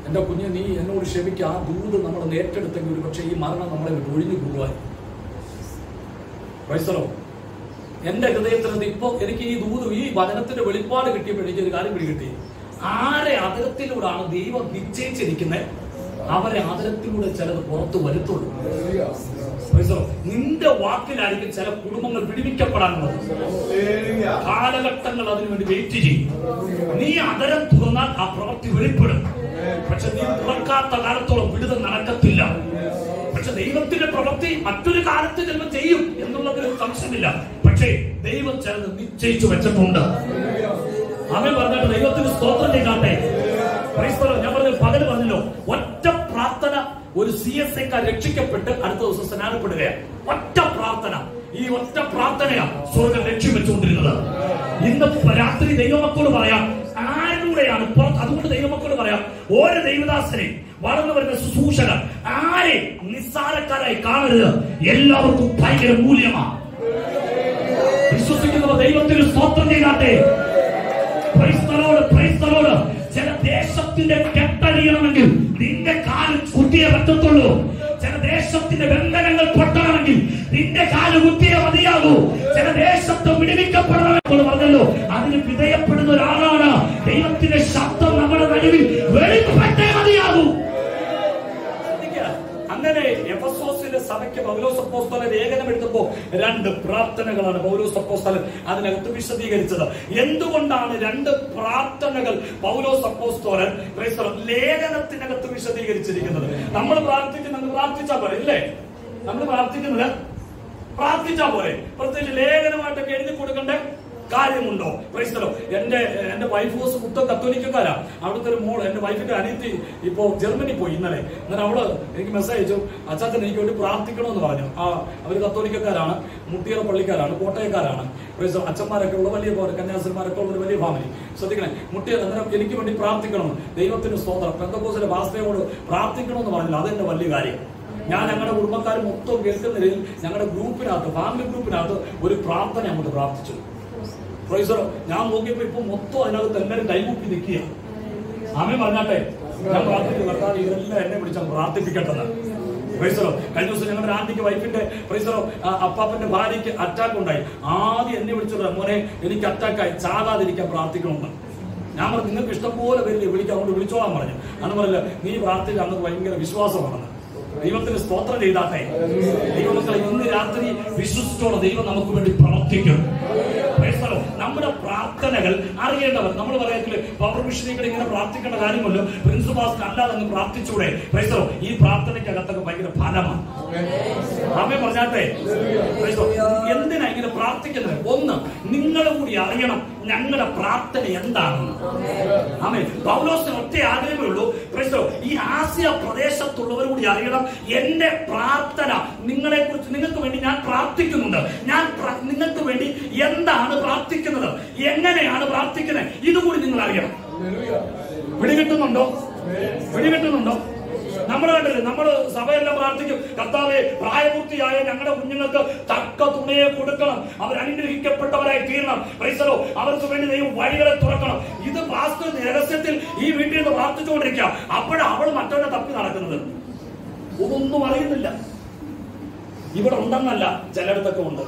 എന്റെ കുഞ്ഞ് നീ എന്നോട് ക്ഷമിക്കുക, ആ ദൂത് നമ്മൾ ഏറ്റെടുത്തെങ്കിൽ ഒരു പക്ഷേ ഈ മരണം നമ്മളെ ഒഴിഞ്ഞു പോകുവാൻ. വൈസറോ എന്റെ ഹൃദയത്തിൽ ഇപ്പൊ എനിക്ക് ഈ ദൂത് ഈ വചനത്തിന്റെ വെളിപ്പാട് കിട്ടിയപ്പോൾ എനിക്കൊരു കാര്യം പിടികിട്ടി. ആരെ ആദരത്തിലൂടെയാണ് ദൈവം നിശ്ചയിച്ചിരിക്കുന്നത്, അവരെ ആദരത്തിലൂടെ ചിലത് പുറത്തു വരുത്തുള്ളൂ. നിന്റെ വാക്കിലായിരിക്കും ചില കുടുംബങ്ങൾ വിടുവിക്കപ്പെടാനുള്ളത്. കാലഘട്ടങ്ങൾ അതിനുവേണ്ടി വെയിറ്റ് ചെയ്യും. നീ ആദരം തുറന്നാൽ ആ പ്രവൃത്തി വെളിപ്പെടും. പക്ഷെ നീ തുറക്കാത്ത കാലത്തോളം വിടുതൽ നടക്കത്തില്ല. പക്ഷെ ദൈവത്തിന്റെ പ്രവൃത്തി മറ്റൊരു കാലത്ത് ചിലപ്പോൾ ചെയ്യും എന്നുള്ളതിൽ സംശയമില്ല. പക്ഷേ ദൈവം ചിലത് നിശ്ചയിച്ചു വെച്ചിട്ടുണ്ട്. അവൻ പറഞ്ഞിട്ട് ദൈവത്തിന് സ്തോത്രം ചെയ്യട്ടെ. ഞാൻ പറഞ്ഞു, പകല് പറഞ്ഞല്ലോ, ഒറ്റ പ്രാർത്ഥന ഒരു CSA രക്ഷിക്കപ്പെട്ട് അടുത്ത ദിവസം സ്നാനപ്പെടുകയാണ്. ഒറ്റ പ്രാർത്ഥന, ഈ ഒറ്റ പ്രാർത്ഥനയാ സ്വർഗം ലക്ഷ്യം വെച്ചുകൊണ്ടിരുന്നത്. ഇന്ന് രാത്രി ദൈവമക്കളോട് പറയാം, ആരിലൂടെയാണ് അതുകൊണ്ട് ദൈവമക്കളോട് പറയാം, ഓരോ ദൈവദാസനെ വളർന്നു വരുന്ന ശുശ്രൂഷകർ ആരെ നിസ്സാരക്കാരായി കാണരുത്. എല്ലാവർക്കും ഭയങ്കര മൂല്യമാണ്. വിശ്വസിക്കുന്നവർ ദൈവത്തിന് സ്തോത്രം ചെയ്യട്ടെ. ചില ദേശത്തിന്റെ കെട്ടടിയണമെങ്കിൽ നിന്റെ കാല് കുത്തിയേ പറ്റത്തുള്ളൂ. ചില ദേശത്തിന്റെ ബന്ധനങ്ങൾ പൊട്ടണമെങ്കിൽ നിന്റെ കാല് കുത്തിയേ മതിയാകൂ. ചില ദേശത്ത് വിടുവിക്കപ്പെടണമെന്ന് പറഞ്ഞല്ലോ, അതിന് വിധേയപ്പെടുന്ന ഒരാളാണ്. ദൈവത്തിന്റെ ശബ്ദം നമ്മുടെ നടുവിൽ വെളിപ്പെട്ടേ മതിയാകൂ. അങ്ങനെ എഫെസോസിലെ സഭയ്ക്ക് പൗലോസ് അപ്പോസ്തലൻ ലേഖനം എഴുതുമ്പോൾ 2 പ്രാർത്ഥനകളാണ് പൗലോസ് അപ്പോസ്തലൻ അതിനകത്ത് വിശദീകരിച്ചത്. എന്തുകൊണ്ടാണ് 2 പ്രാർത്ഥനകൾ പൗലോസ് അപ്പോസ്തലൻ ലേഖനത്തിനകത്ത് വിശദീകരിച്ചിരിക്കുന്നത്? നമ്മൾ പ്രാർത്ഥിച്ചാൽ പോലെ ഇല്ലേ? നമ്മൾ പ്രാർത്ഥിച്ചാൽ പോലെ പ്രത്യേകിച്ച് ലേഖനമായിട്ടൊക്കെ എഴുതി കൊടുക്കണ്ടേ കാര്യമുണ്ടോ? എന്റെ വൈഫ് ഹൗസ് മൊത്തം കത്തോലിക്കക്കാരാ. അവിടുത്തെ ഒരു മോൾ, എന്റെ വൈഫിന്റെ അനിയത്തി ഇപ്പോ ജർമ്മനി പോയി ഇന്നലെ. എന്നാൽ അവള് എനിക്ക് മെസ്സേജ് അയച്ചു, അച്ചാച്ചൻ എനിക്ക് വേണ്ടി പ്രാർത്ഥിക്കണമെന്ന് പറഞ്ഞു. അവര് കത്തോലിക്കക്കാരാണ്, മുട്ടിയറ പള്ളിക്കാരാണ്, കോട്ടയക്കാരാണ്. അച്ഛന്മാരൊക്കെ ഉള്ള വലിയ കന്യാസ്ത്രീമാരൊക്കെ ഉള്ള ഒരു വലിയ ഫാമിലി. ശ്രദ്ധിക്കണേ, മുട്ടിയറ അന്നേരം എനിക്ക് വേണ്ടി പ്രാർത്ഥിക്കണം. ദൈവത്തിന് സ്തോത്രം. പെന്തക്കോസിലെ പാസ്റ്ററോട് പ്രാർത്ഥിക്കണമെന്ന് പറഞ്ഞില്ല, അതെന്റെ വലിയ കാര്യം. ഞാൻ ഞങ്ങളുടെ കുടുംബക്കാർ മൊത്തം കേൾക്കുന്നതിൽ ഞങ്ങളുടെ ഗ്രൂപ്പിനകത്ത്, ഫാമിലി ഗ്രൂപ്പിനകത്ത് ഒരു പ്രാർത്ഥന അങ്ങോട്ട് പ്രാർത്ഥിച്ചു. ഞാൻ നോക്കിയപ്പോ ഇപ്പൊ മൊത്തം അതിനകത്ത് എല്ലാവരും കൈകൂപ്പി നിൽക്കുക. ആമേ പറഞ്ഞാട്ടെ. ഞാൻ പ്രാർത്ഥിച്ചു, കർത്താവ് ഇവരെല്ലാം എന്നെ വിളിച്ചാൽ പ്രാർത്ഥിപ്പിക്കട്ടെന്ന്. കഴിഞ്ഞ ദിവസം ഞങ്ങളുടെ ആന്റിക്ക് വൈഫിന്റെ അപ്പാപ്പന്റെ ഭാര്യയ്ക്ക് അറ്റാക്ക് ഉണ്ടായി. ആദ്യം എന്നെ വിളിച്ചത്, മോനെ എനിക്ക് അറ്റാക്കായി, ചാകാതിരിക്കാൻ പ്രാർത്ഥിക്കണമെന്ന്. ഞാൻ പറഞ്ഞു, നിങ്ങൾക്ക് ഇഷ്ടംപോലെ പേര് വിളിക്കാൻ, അങ്ങോട്ട് വിളിച്ചോളാൻ പറഞ്ഞു. അന്ന് പറയില്ല, നീ പ്രാർത്ഥിച്ച അന്ന് ഭയങ്കര വിശ്വാസമാണെന്ന്. ദൈവത്തിന് സ്തോത്രം ചെയ്താട്ടെ. ദൈവമക്കളെ, ഇന്ന് രാത്രി വിശ്വസിച്ചോളം ദൈവം നമുക്ക് വേണ്ടി പ്രവർത്തിക്കും. നമ്മുടെ പ്രാർത്ഥനകൾ അറിയേണ്ടവർ. നമ്മൾ പറയത്തില്ല പവർ മിഷനികൾ ഇങ്ങനെ പ്രാർത്ഥിക്കേണ്ട കാര്യമല്ലോ, പ്രിൻസിപ്പാസ് അല്ലാതെ അങ്ങ് പ്രാർത്ഥിച്ചൂടെ? ഈ പ്രാർത്ഥനയ്ക്കകത്തൊക്കെ ഭയങ്കര ഫലമാണ്. ആമേ പറഞ്ഞാട്ടെ. എന്തിനാ ഇങ്ങനെ പ്രാർത്ഥിക്കുന്നത്? ഒന്ന്, നിങ്ങളും കൂടി അറിയണം ഞങ്ങളുടെ പ്രാർത്ഥന എന്താണെന്ന്. ആമേ. പൗലോസിന് ഒറ്റ ആഗ്രഹമേ ഉള്ളൂ, ഈ ആസിയ പ്രദേശത്തുള്ളവർ കൂടി അറിയണം എന്റെ പ്രാർത്ഥന നിങ്ങളെ കുറിച്ച്, നിങ്ങൾക്ക് വേണ്ടി ഞാൻ പ്രാർത്ഥിക്കുന്നുണ്ട്. ഞാൻ നിങ്ങൾക്ക് വേണ്ടി എന്താണ് പ്രാർത്ഥിക്കുന്നത്, എങ്ങനെയാണ് പ്രാർത്ഥിക്കുന്നത്, ഇതുകൂടി നിങ്ങൾ അറിയണം. പിടികിട്ടുന്നുണ്ടോ? നമ്മൾ സഭയെല്ലാം പ്രാർത്ഥിക്കും, കർത്താവേ പ്രായപൂർത്തിയായ ഞങ്ങളുടെ കുഞ്ഞുങ്ങൾക്ക് തക്ക തുണയെ കൊടുക്കണം, അവർ അനുഗ്രഹിക്കപ്പെട്ടവരായി തീരണം, അവർക്ക് വേണ്ടി ദൈവം വഴികളെ തുറക്കണം. ഇത് പാസ്റ്റർ രഹസ്യത്തിൽ ഈ വീട്ടിൽ നിന്ന് പ്രാർത്ഥിച്ചുകൊണ്ടിരിക്കുക. അപ്പോഴാണ് അവൾ മറ്റവരെ തപ്പി നടക്കുന്നത്. ഒന്നും അറിയുന്നില്ല. ഇവിടെ ഉണ്ടെന്നല്ല, ചിലയിടത്തൊക്കെ ഉണ്ട്.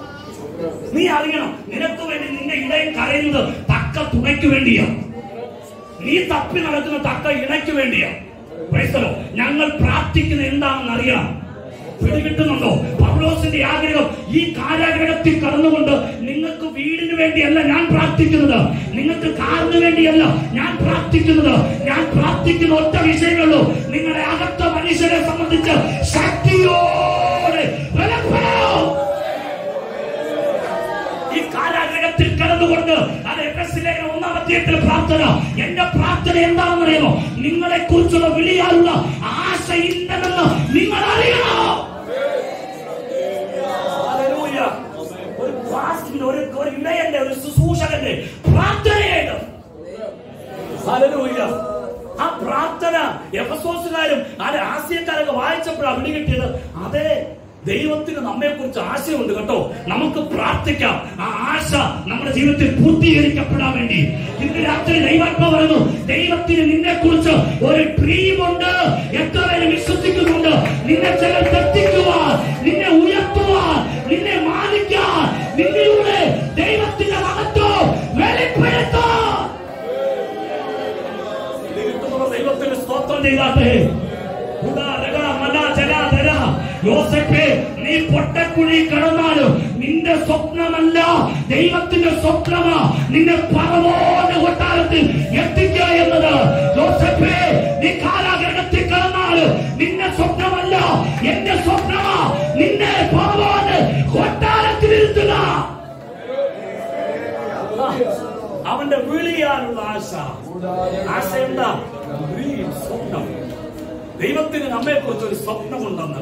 നീ അറിയണം, നിനക്ക് വേണ്ടി നിന്റെ ഇടയിൽ കരയുന്നത് തക്ക തുണയ്ക്ക് വേണ്ടിയാ. നീ തപ്പി നടക്കുന്ന തക്ക ഇണയ്ക്ക് വേണ്ടിയാ. ഞങ്ങൾ പ്രാർത്ഥിക്കുന്നത് എന്താണെന്ന് അറിയണം. പിടികിട്ടുന്നുണ്ടോ? പൗലോസിന്റെ ആഗ്രഹം, ഈ കാരാഗ്രഹത്തിൽ കടന്നുകൊണ്ട് നിങ്ങൾക്ക് വീടിന് വേണ്ടിയല്ല ഞാൻ പ്രാർത്ഥിക്കുന്നത്, നിങ്ങൾക്ക് കാറിന് വേണ്ടിയല്ല ഞാൻ പ്രാർത്ഥിക്കുന്നത്. ഞാൻ പ്രാർത്ഥിക്കുന്ന ഒറ്റ വിഷയമുള്ളൂ, നിങ്ങളുടെ അകത്ത മനുഷ്യരെ സംബന്ധിച്ച് ശക്തിയോടെ ഈ കാരാഗ്രഹത്തിൽ കടന്നുകൊണ്ട്, അത് എഫെസ്യർ 1-ാം അധ്യായത്തിലെ പ്രാർത്ഥന. എന്റെ പ്രാർത്ഥന എന്താണെന്ന് അറിയാമോ? നിങ്ങളെ കുറിച്ചുള്ള വിളിയാലുള്ള ആശയില്ലെന്ന് നിങ്ങൾ അറിയണോ? ഒരു ഹല്ലേലൂയ. ആ പ്രാർത്ഥന എഫെസോസുകാരും ആസിയക്കാരൊക്കെ വായിച്ചപ്പോഴാണ് പിടികിട്ടിയത്. അതെ, ദൈവത്തിന് നമ്മെ കുറിച്ച് ആശയമുണ്ട് കേട്ടോ. നമുക്ക് പ്രാർത്ഥിക്കാം. ആ ആശ നമ്മുടെ ജീവിതത്തിൽ പൂർത്തീകരിക്കപ്പെടാൻ വേണ്ടി ഇന്ന് രാത്രി ദൈവാത്മാവ് പറയുന്നു, ദൈവത്തിന് നിന്നെ കുറിച്ച് ഒരു ഡ്രീമുണ്ട്. എത്ര പേര് വിശ്വസിക്കുന്നുണ്ട്? നിന്നെ എത്തിക്കുവാൻ, നിന്നെ ഉയർത്തുവാൻ, നിന്നെ മാനിക്കാൻ, നിന്നിലൂടെ ദൈവത്തിന്റെ മഹത്വം വെളിപ്പെടുത്താൻ ദൈവത്തിന് സ്തോത്രം ചെയ്താട്ടെ. യോസേപ്പേ, നീ പൊട്ടക്കുഴി കടന്നാലും നിന്റെ സ്വപ്നമല്ല, ദൈവത്തിന്റെ സ്വപ്നമാ നിന്നെ പറവോന്റെ കൊട്ടാരത്തിൽ എത്തിക്കുക എന്നത്. യോസേപ്പേ, നീ കാരാഗൃഹത്തിൽ കടന്നാലും നിന്റെ സ്വപ്നമല്ല, എന്റെ സ്വപ്നമാ നിന്നെ പറവോന്റെ കൊട്ടാരത്തിൽ ഇരുത്തുക. അവന്റെ വിളിയാനുള്ള ആശ. ആശ എന്താ? സ്വപ്നം. ദൈവത്തിന് നമ്മെ കുറിച്ച് ഒരു സ്വപ്നമുണ്ടെന്ന്.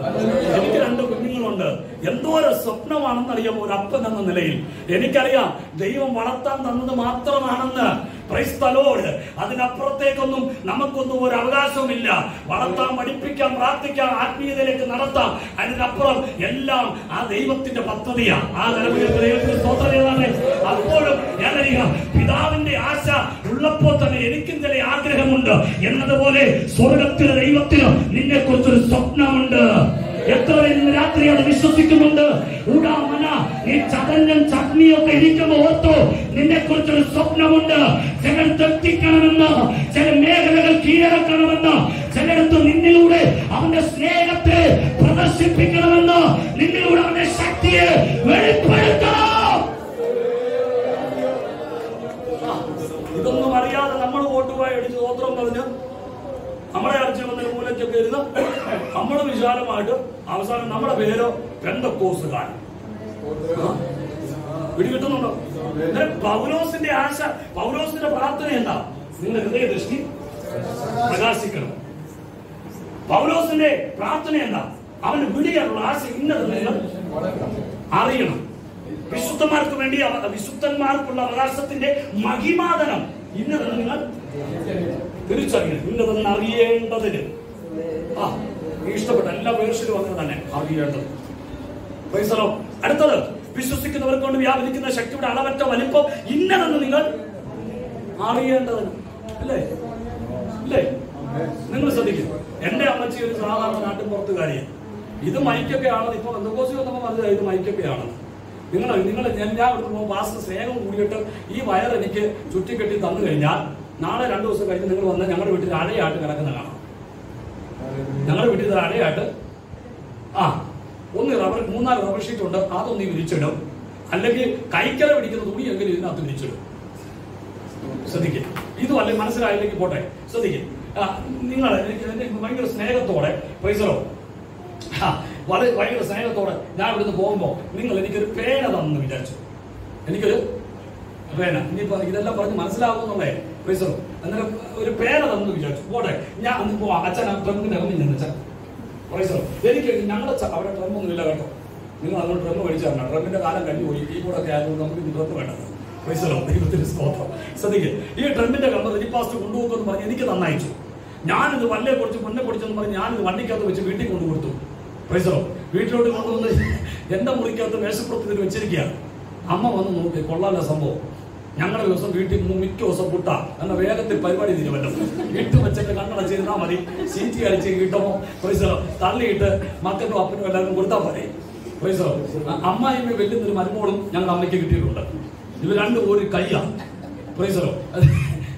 എനിക്ക് 2 കുഞ്ഞുങ്ങളുണ്ട്. എന്തോരം സ്വപ്നമാണെന്ന് അറിയാമോ? ഒരു അപ്പൻ എന്ന നിലയിൽ എനിക്കറിയാം ദൈവം വളർത്താൻ തന്നത് മാത്രമാണെന്ന്. Price the Lord. അതിനപ്പുറത്തേക്കൊന്നും നമുക്കൊന്നും ഒരു അവകാശവുമില്ല. വളർത്താൻ, പഠിപ്പിക്കാം, പ്രാർത്ഥിക്കാം, ആത്മീയതയിലേക്ക് നടത്താം. അതിനപ്പുറം എല്ലാം ആ ദൈവത്തിന്റെ പദ്ധതിയാണ്. ആ നിലവിലെ ദൈവത്തിന് സ്തോത്രം ചെയ്താണ്. അപ്പോഴും ഞാനറിയാം, പിതാവിന്റെ ആശ ഉള്ളപ്പോൾ തന്നെ എനിക്കും ചില ആഗ്രഹമുണ്ട് എന്നതുപോലെ സ്വർഗത്തിലെ ദൈവത്തിന് നിന്നെ കുറിച്ചൊരു സ്വപ്നമുണ്ട്. എത്ര പേര് രാത്രി അത് വിശ്വസിക്കുന്നുണ്ട്? നീ ചതഞ്ഞും ചട്നിയൊക്കെ ഇരിക്കുമ്പോ ഓർത്തോ, നിന്നെ കുറിച്ചൊരു സ്വപ്നമുണ്ട്. ചിലടത്ത് എത്തിക്കണമെന്ന്, ചില മേഖലകൾ കീഴടക്കണമെന്ന്, ചിലടത്ത് നിന്നിലൂടെ അവന്റെ സ്നേഹത്തെ പ്രദർശിപ്പിക്കണമെന്ന്, നിന്നിലൂടെ അവന്റെ ശക്തിയെ വെളിപ്പെടുത്തണം. ഇതൊന്നും അറിയാതെ നമ്മൾ വോട്ടുപോയി അടിച്ച് സ്വോത്രം പറഞ്ഞ് നമ്മളെ അടിച്ചു വന്നൊരു മൂലക്കൊക്കെ ഇരുന്ന് നമ്മൾ വിശാലമായിട്ട് അവസാനം നമ്മുടെ പേരോ പെന്തക്കോസ്തുകാരൻ. പിടികിട്ടുന്നുണ്ടോ? പൗലോസിന്റെ ആശ, പൗലോസിന്റെ പ്രാർത്ഥന എന്താ? നിങ്ങളുടെ ഹൃദയ ദൃഷ്ടി പ്രകാശിക്കണം. പൗലോസിന്റെ പ്രാർത്ഥന എന്താ? അവന് വിളിയാനുള്ള ആശ ഇന്നത് നിങ്ങൾ അറിയണം. വിശുദ്ധന്മാർക്ക് വേണ്ടി, വിശുദ്ധന്മാർക്കുള്ള അവകാശത്തിന്റെ മഹിമാതനം ഇന്നത് നിങ്ങൾ തിരിച്ചറിയണം. ഇന്നതെന്ന് അറിയേണ്ടതിന് ഇഷ്ടപ്പെട്ട എല്ലാ വേർഷനും അങ്ങനെ തന്നെ അറിയേണ്ടത്. അടുത്തത്, വിശ്വസിക്കുന്നവർക്ക് കൊണ്ട് വ്യാപരിക്കുന്ന ശക്തിയുടെ അളവറ്റ വലിപ്പം ഇന്നതെന്ന് നിങ്ങൾ അറിയേണ്ടതിന്. അല്ലേ? അല്ലേ? നിങ്ങൾ ശ്രദ്ധിക്കും. എന്റെ അമ്മച്ചി ഒരു സാധാരണ നാട്ടിൻപുറത്തുകാരിയാണ്. ഇത് മൈക്കൊക്കെ ആണെന്ന് ഇപ്പൊ എന്തൊക്കെ വന്നപ്പോ മനസ്സിലായി ഇത് മൈക്കൊക്കെ ആണെന്ന്. നിങ്ങൾ ഞാൻ ഇവിടുന്ന് പാസ്റ്റ് സ്നേഹം കൂടിയിട്ട് ഈ വയർ എനിക്ക് ചുറ്റിക്കെട്ടി തന്നു കഴിഞ്ഞാൽ നാളെ 2 ദിവസം കഴിഞ്ഞ് നിങ്ങൾ വന്ന് ഞങ്ങളുടെ വീട്ടിൽ അഴയായിട്ട് കിടക്കുന്ന കാണാം. ഞങ്ങളുടെ വീട്ടിൽ അഴയായിട്ട് ഒന്ന് 3-4 റബ്ബർ ഷീറ്റ് ഉണ്ട്, അതൊന്ന് വിരിച്ചിടും. അല്ലെങ്കിൽ കൈക്കല പിടിക്കുന്ന തുണി എങ്കിലും ഇതിനകത്ത് വിരിച്ചിടും. ശ്രദ്ധിക്കും. ഇതും അല്ലെങ്കിൽ മനസ്സിലായില്ലെങ്കിൽ പോട്ടെ. ശ്രദ്ധിക്കും. നിങ്ങൾ എനിക്ക് ഭയങ്കര സ്നേഹത്തോടെ പൈസോ ഭയങ്കര സ്നേഹത്തോടെ ഞാൻ ഇവിടുന്ന് പോകുമ്പോ നിങ്ങൾ എനിക്കൊരു പേന തന്നു വിചാരിച്ചു. എനിക്കൊരു പേന, ഇനിയിപ്പോ ഇതെല്ലാം പറഞ്ഞ് മനസ്സിലാവുന്നുള്ളേ പൈസ. അന്നേരം ഒരു പേന തന്നു വിചാരിച്ചു. പോട്ടെ, ഞാൻ അന്ന് പോവാ. അച്ഛൻ ആ ട്രമ്പിന്റെ ഇറങ്ങി നിന്നച്ഛൻ പൈസ എനിക്ക് ഞങ്ങളുടെ അവിടെ ട്രമ്പൊന്നും ഇല്ല കേട്ടോ. നിങ്ങൾ അങ്ങോട്ട് ട്രമ്പ് മേടിച്ചു തരണം. ട്രമ്പിന്റെ കാലം കഴിഞ്ഞു പോയി. ഈ കൂടെ ഒക്കെ ആയതുകൊണ്ട് നമുക്ക് ഇതൊക്കെ വേണ്ടത്. പൈസ ദൈവത്തിന്റെ സ്തോത്രം. ശ്രദ്ധിക്കുക. ഈ ട്രമ്പിന്റെ കമ്പ് റെജിപ്പാസ്റ്റ് കൊണ്ടുപോകുമെന്ന് പറഞ്ഞ് എനിക്ക് തന്നയച്ചു. ഞാനിത് വല്ലേ പൊടിച്ച് മുന്നേ പൊടിച്ചെന്ന് പറഞ്ഞ് ഞാനിത് വണ്ടിക്കകത്ത് വെച്ച് വീട്ടിൽ കൊണ്ടുകൊടുത്തു. പൈസോ വീട്ടിലോട്ട് കൊണ്ടുവന്ന് എന്റെ മുറിക്കകത്ത് മേശപ്പുറത്ത് ഇത് വെച്ചിരിക്കുകയാണ്. അമ്മ വന്ന് നോക്കി, കൊള്ളാല്ല സംഭവം. ഞങ്ങളുടെ ദിവസം വീട്ടിൽ മിക്ക ദിവസം പുട്ടാ. കാരണം വേഗത്തിൽ പരിപാടി തീരുമല്ലോ. ഇട്ട് വെച്ചിട്ട് കണ്ണടച്ചിരുന്നാ മതി. സീറ്റി അടിച്ച് കിട്ടുമോ പൈസോ തള്ളിയിട്ട് മക്കൾക്കും അപ്പനും എല്ലാവർക്കും കൊടുത്താൽ മതി. പൈസോ അമ്മായിമ്മ വെല്ലുന്നൊരു മരുമോളും ഞങ്ങളുടെ അമ്മയ്ക്ക് കിട്ടിയിട്ടുണ്ട്. ഇവർ 2 ഒരു കയ്യാ. പൈസോ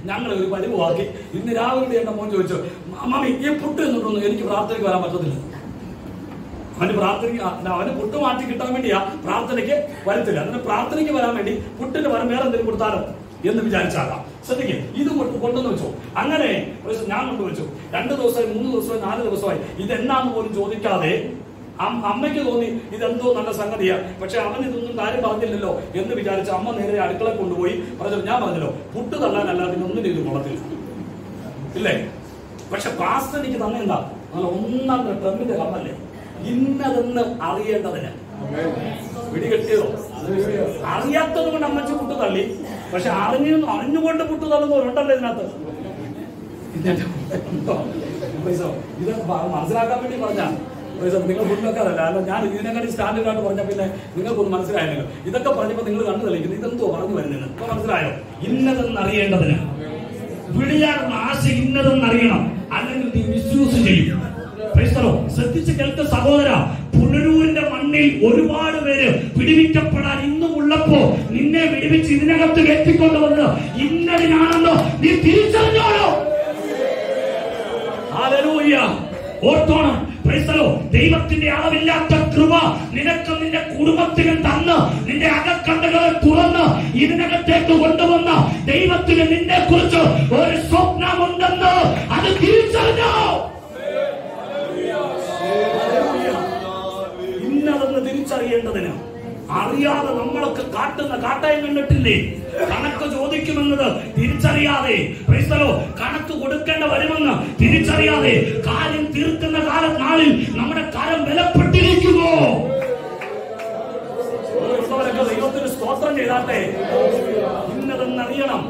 ഞങ്ങൾ ഒരു പരിവാക്കി. ഇന്ന് രാവിലെ എന്റെ മോൻ ചോദിച്ചു, അമ്മാമി ഈ പുട്ട് എന്നിട്ടൊന്നും എനിക്ക് പ്രാർത്ഥനയ്ക്ക് വരാൻ പറ്റത്തില്ല. അവന് പുട്ട് മാറ്റി കിട്ടാൻ വേണ്ടിയാ പ്രാർത്ഥനയ്ക്ക് വരത്തില്ല. അതിന് പ്രാർത്ഥനയ്ക്ക് വരാൻ വേണ്ടി പുട്ടിന് വരം വേറെ എന്തെങ്കിലും കൊടുത്താലോ എന്ന് വിചാരിച്ചാകാം. ശ്രദ്ധിക്കുക. ഇത് കൊണ്ടുവന്ന് വെച്ചോ. അങ്ങനെ ഞാൻ കൊണ്ടുവച്ചു. 2 ദിവസമായി 3 ദിവസമായി 4 ദിവസമായി ഇതെന്നാന്ന് പോലും ചോദിക്കാതെ അമ്മയ്ക്ക് തോന്നി ഇതെന്തോ നല്ല സംഗതിയാ. പക്ഷെ അവൻ ഇതൊന്നും കാര്യം പറഞ്ഞില്ലല്ലോ എന്ന് വിചാരിച്ച് അമ്മ നേരെ അടുക്കള കൊണ്ടുപോയി പറഞ്ഞു, ഞാൻ പറഞ്ഞല്ലോ പുട്ട് തള്ളാനല്ലാതെ ഒന്നും ഇത് കൊള്ളത്തില്ല ഇല്ലേ. പക്ഷെ പാസ്റ്റർ എനിക്ക് തന്നെ എന്താ നല്ല 1 ട്രമ്പിന്റെ കമ്മല്ലേ ഇന്നതെന്ന് അറിയേണ്ടതിന്. പിടികെട്ടിയതോ? അറിയാത്തത് കൊണ്ട് അമ്മച്ച് പുട്ട് തള്ളി. പക്ഷെ അറിഞ്ഞുകൊണ്ട് പുട്ട് തള്ളുന്നവരുണ്ടല്ലോ ഇതിനകത്ത്. ഇതൊക്കെ മനസ്സിലാക്കാൻ വേണ്ടി പറഞ്ഞ നിങ്ങൾ മുൻവെക്കാറല്ല. അല്ല, ഞാൻ ഇതിനെക്കാട്ടി സ്റ്റാൻഡേർഡായിട്ട് പറഞ്ഞ പിന്നെ നിങ്ങൾക്കൊന്നും മനസ്സിലായല്ലോ. ഇതൊക്കെ പറഞ്ഞപ്പോൾ നിങ്ങൾ കണ്ടു തെളിയിക്കുന്നു. ഇതെന്തോ പറഞ്ഞു വരുന്നത് ഇപ്പൊ മനസ്സിലായോ? ഇന്നതെന്നറിയേണ്ടതിന് വിളിയാനുള്ള ആശ ഇന്നതെന്നറിയണം, അല്ലെങ്കിൽ നീ മിസ്യൂസ് ചെയ്യും. ശ്രദ്ധിച്ച് കേൾക്ക സഹോദര, പുനരൂരിന്റെ മണ്ണിൽ ഒരുപാട് പേര് വിടുവിക്കപ്പെടാൻ ഇന്നും ഉള്ളപ്പോ നിന്നെ വിടുവിച്ച് ഇതിനകത്ത് എത്തിക്കൊണ്ടുവന്ന് ഇന്നതിനാണെന്നോ നീ തിരിച്ചറിഞ്ഞോളൂ. ഹല്ലേലൂയ. ഓർത്തോണം, ദൈവത്തിന്റെ അളവില്ലാത്ത കൃപ നിനക്ക് നിന്റെ കുടുംബത്തിന് തന്ന് നിന്റെ അകക്കണ്ണുകളെ തുറന്ന് ഇതിനകത്തേക്ക് കൊണ്ടുവന്ന ദൈവത്തിന് നിന്നെ കുറിച്ച് ഒരു സ്വപ്നമുണ്ടെന്ന് അത് തിരിച്ചറിഞ്ഞോ. ഇന്നതെന്ന് തിരിച്ചറിയേണ്ടതിന് അറിയാതെ നമ്മളൊക്കെ കാട്ടുന്ന കാട്ടായം കണ്ടിട്ടില്ലേ? കണക്ക് ചോദിക്കുമെന്നത് തിരിച്ചറിയാതെ, കണക്ക് കൊടുക്കേണ്ട വരുമെന്ന് തിരിച്ചറിയാതെ കാര്യം തീർക്കുന്ന നാളിൽ നമ്മുടെ കാലം വിലപ്പെട്ടിരിക്കുമോ? ദൈവത്തിന് സ്തോത്രം ചെയ്താട്ടെ. ഇന്നതെന്നറിയണം.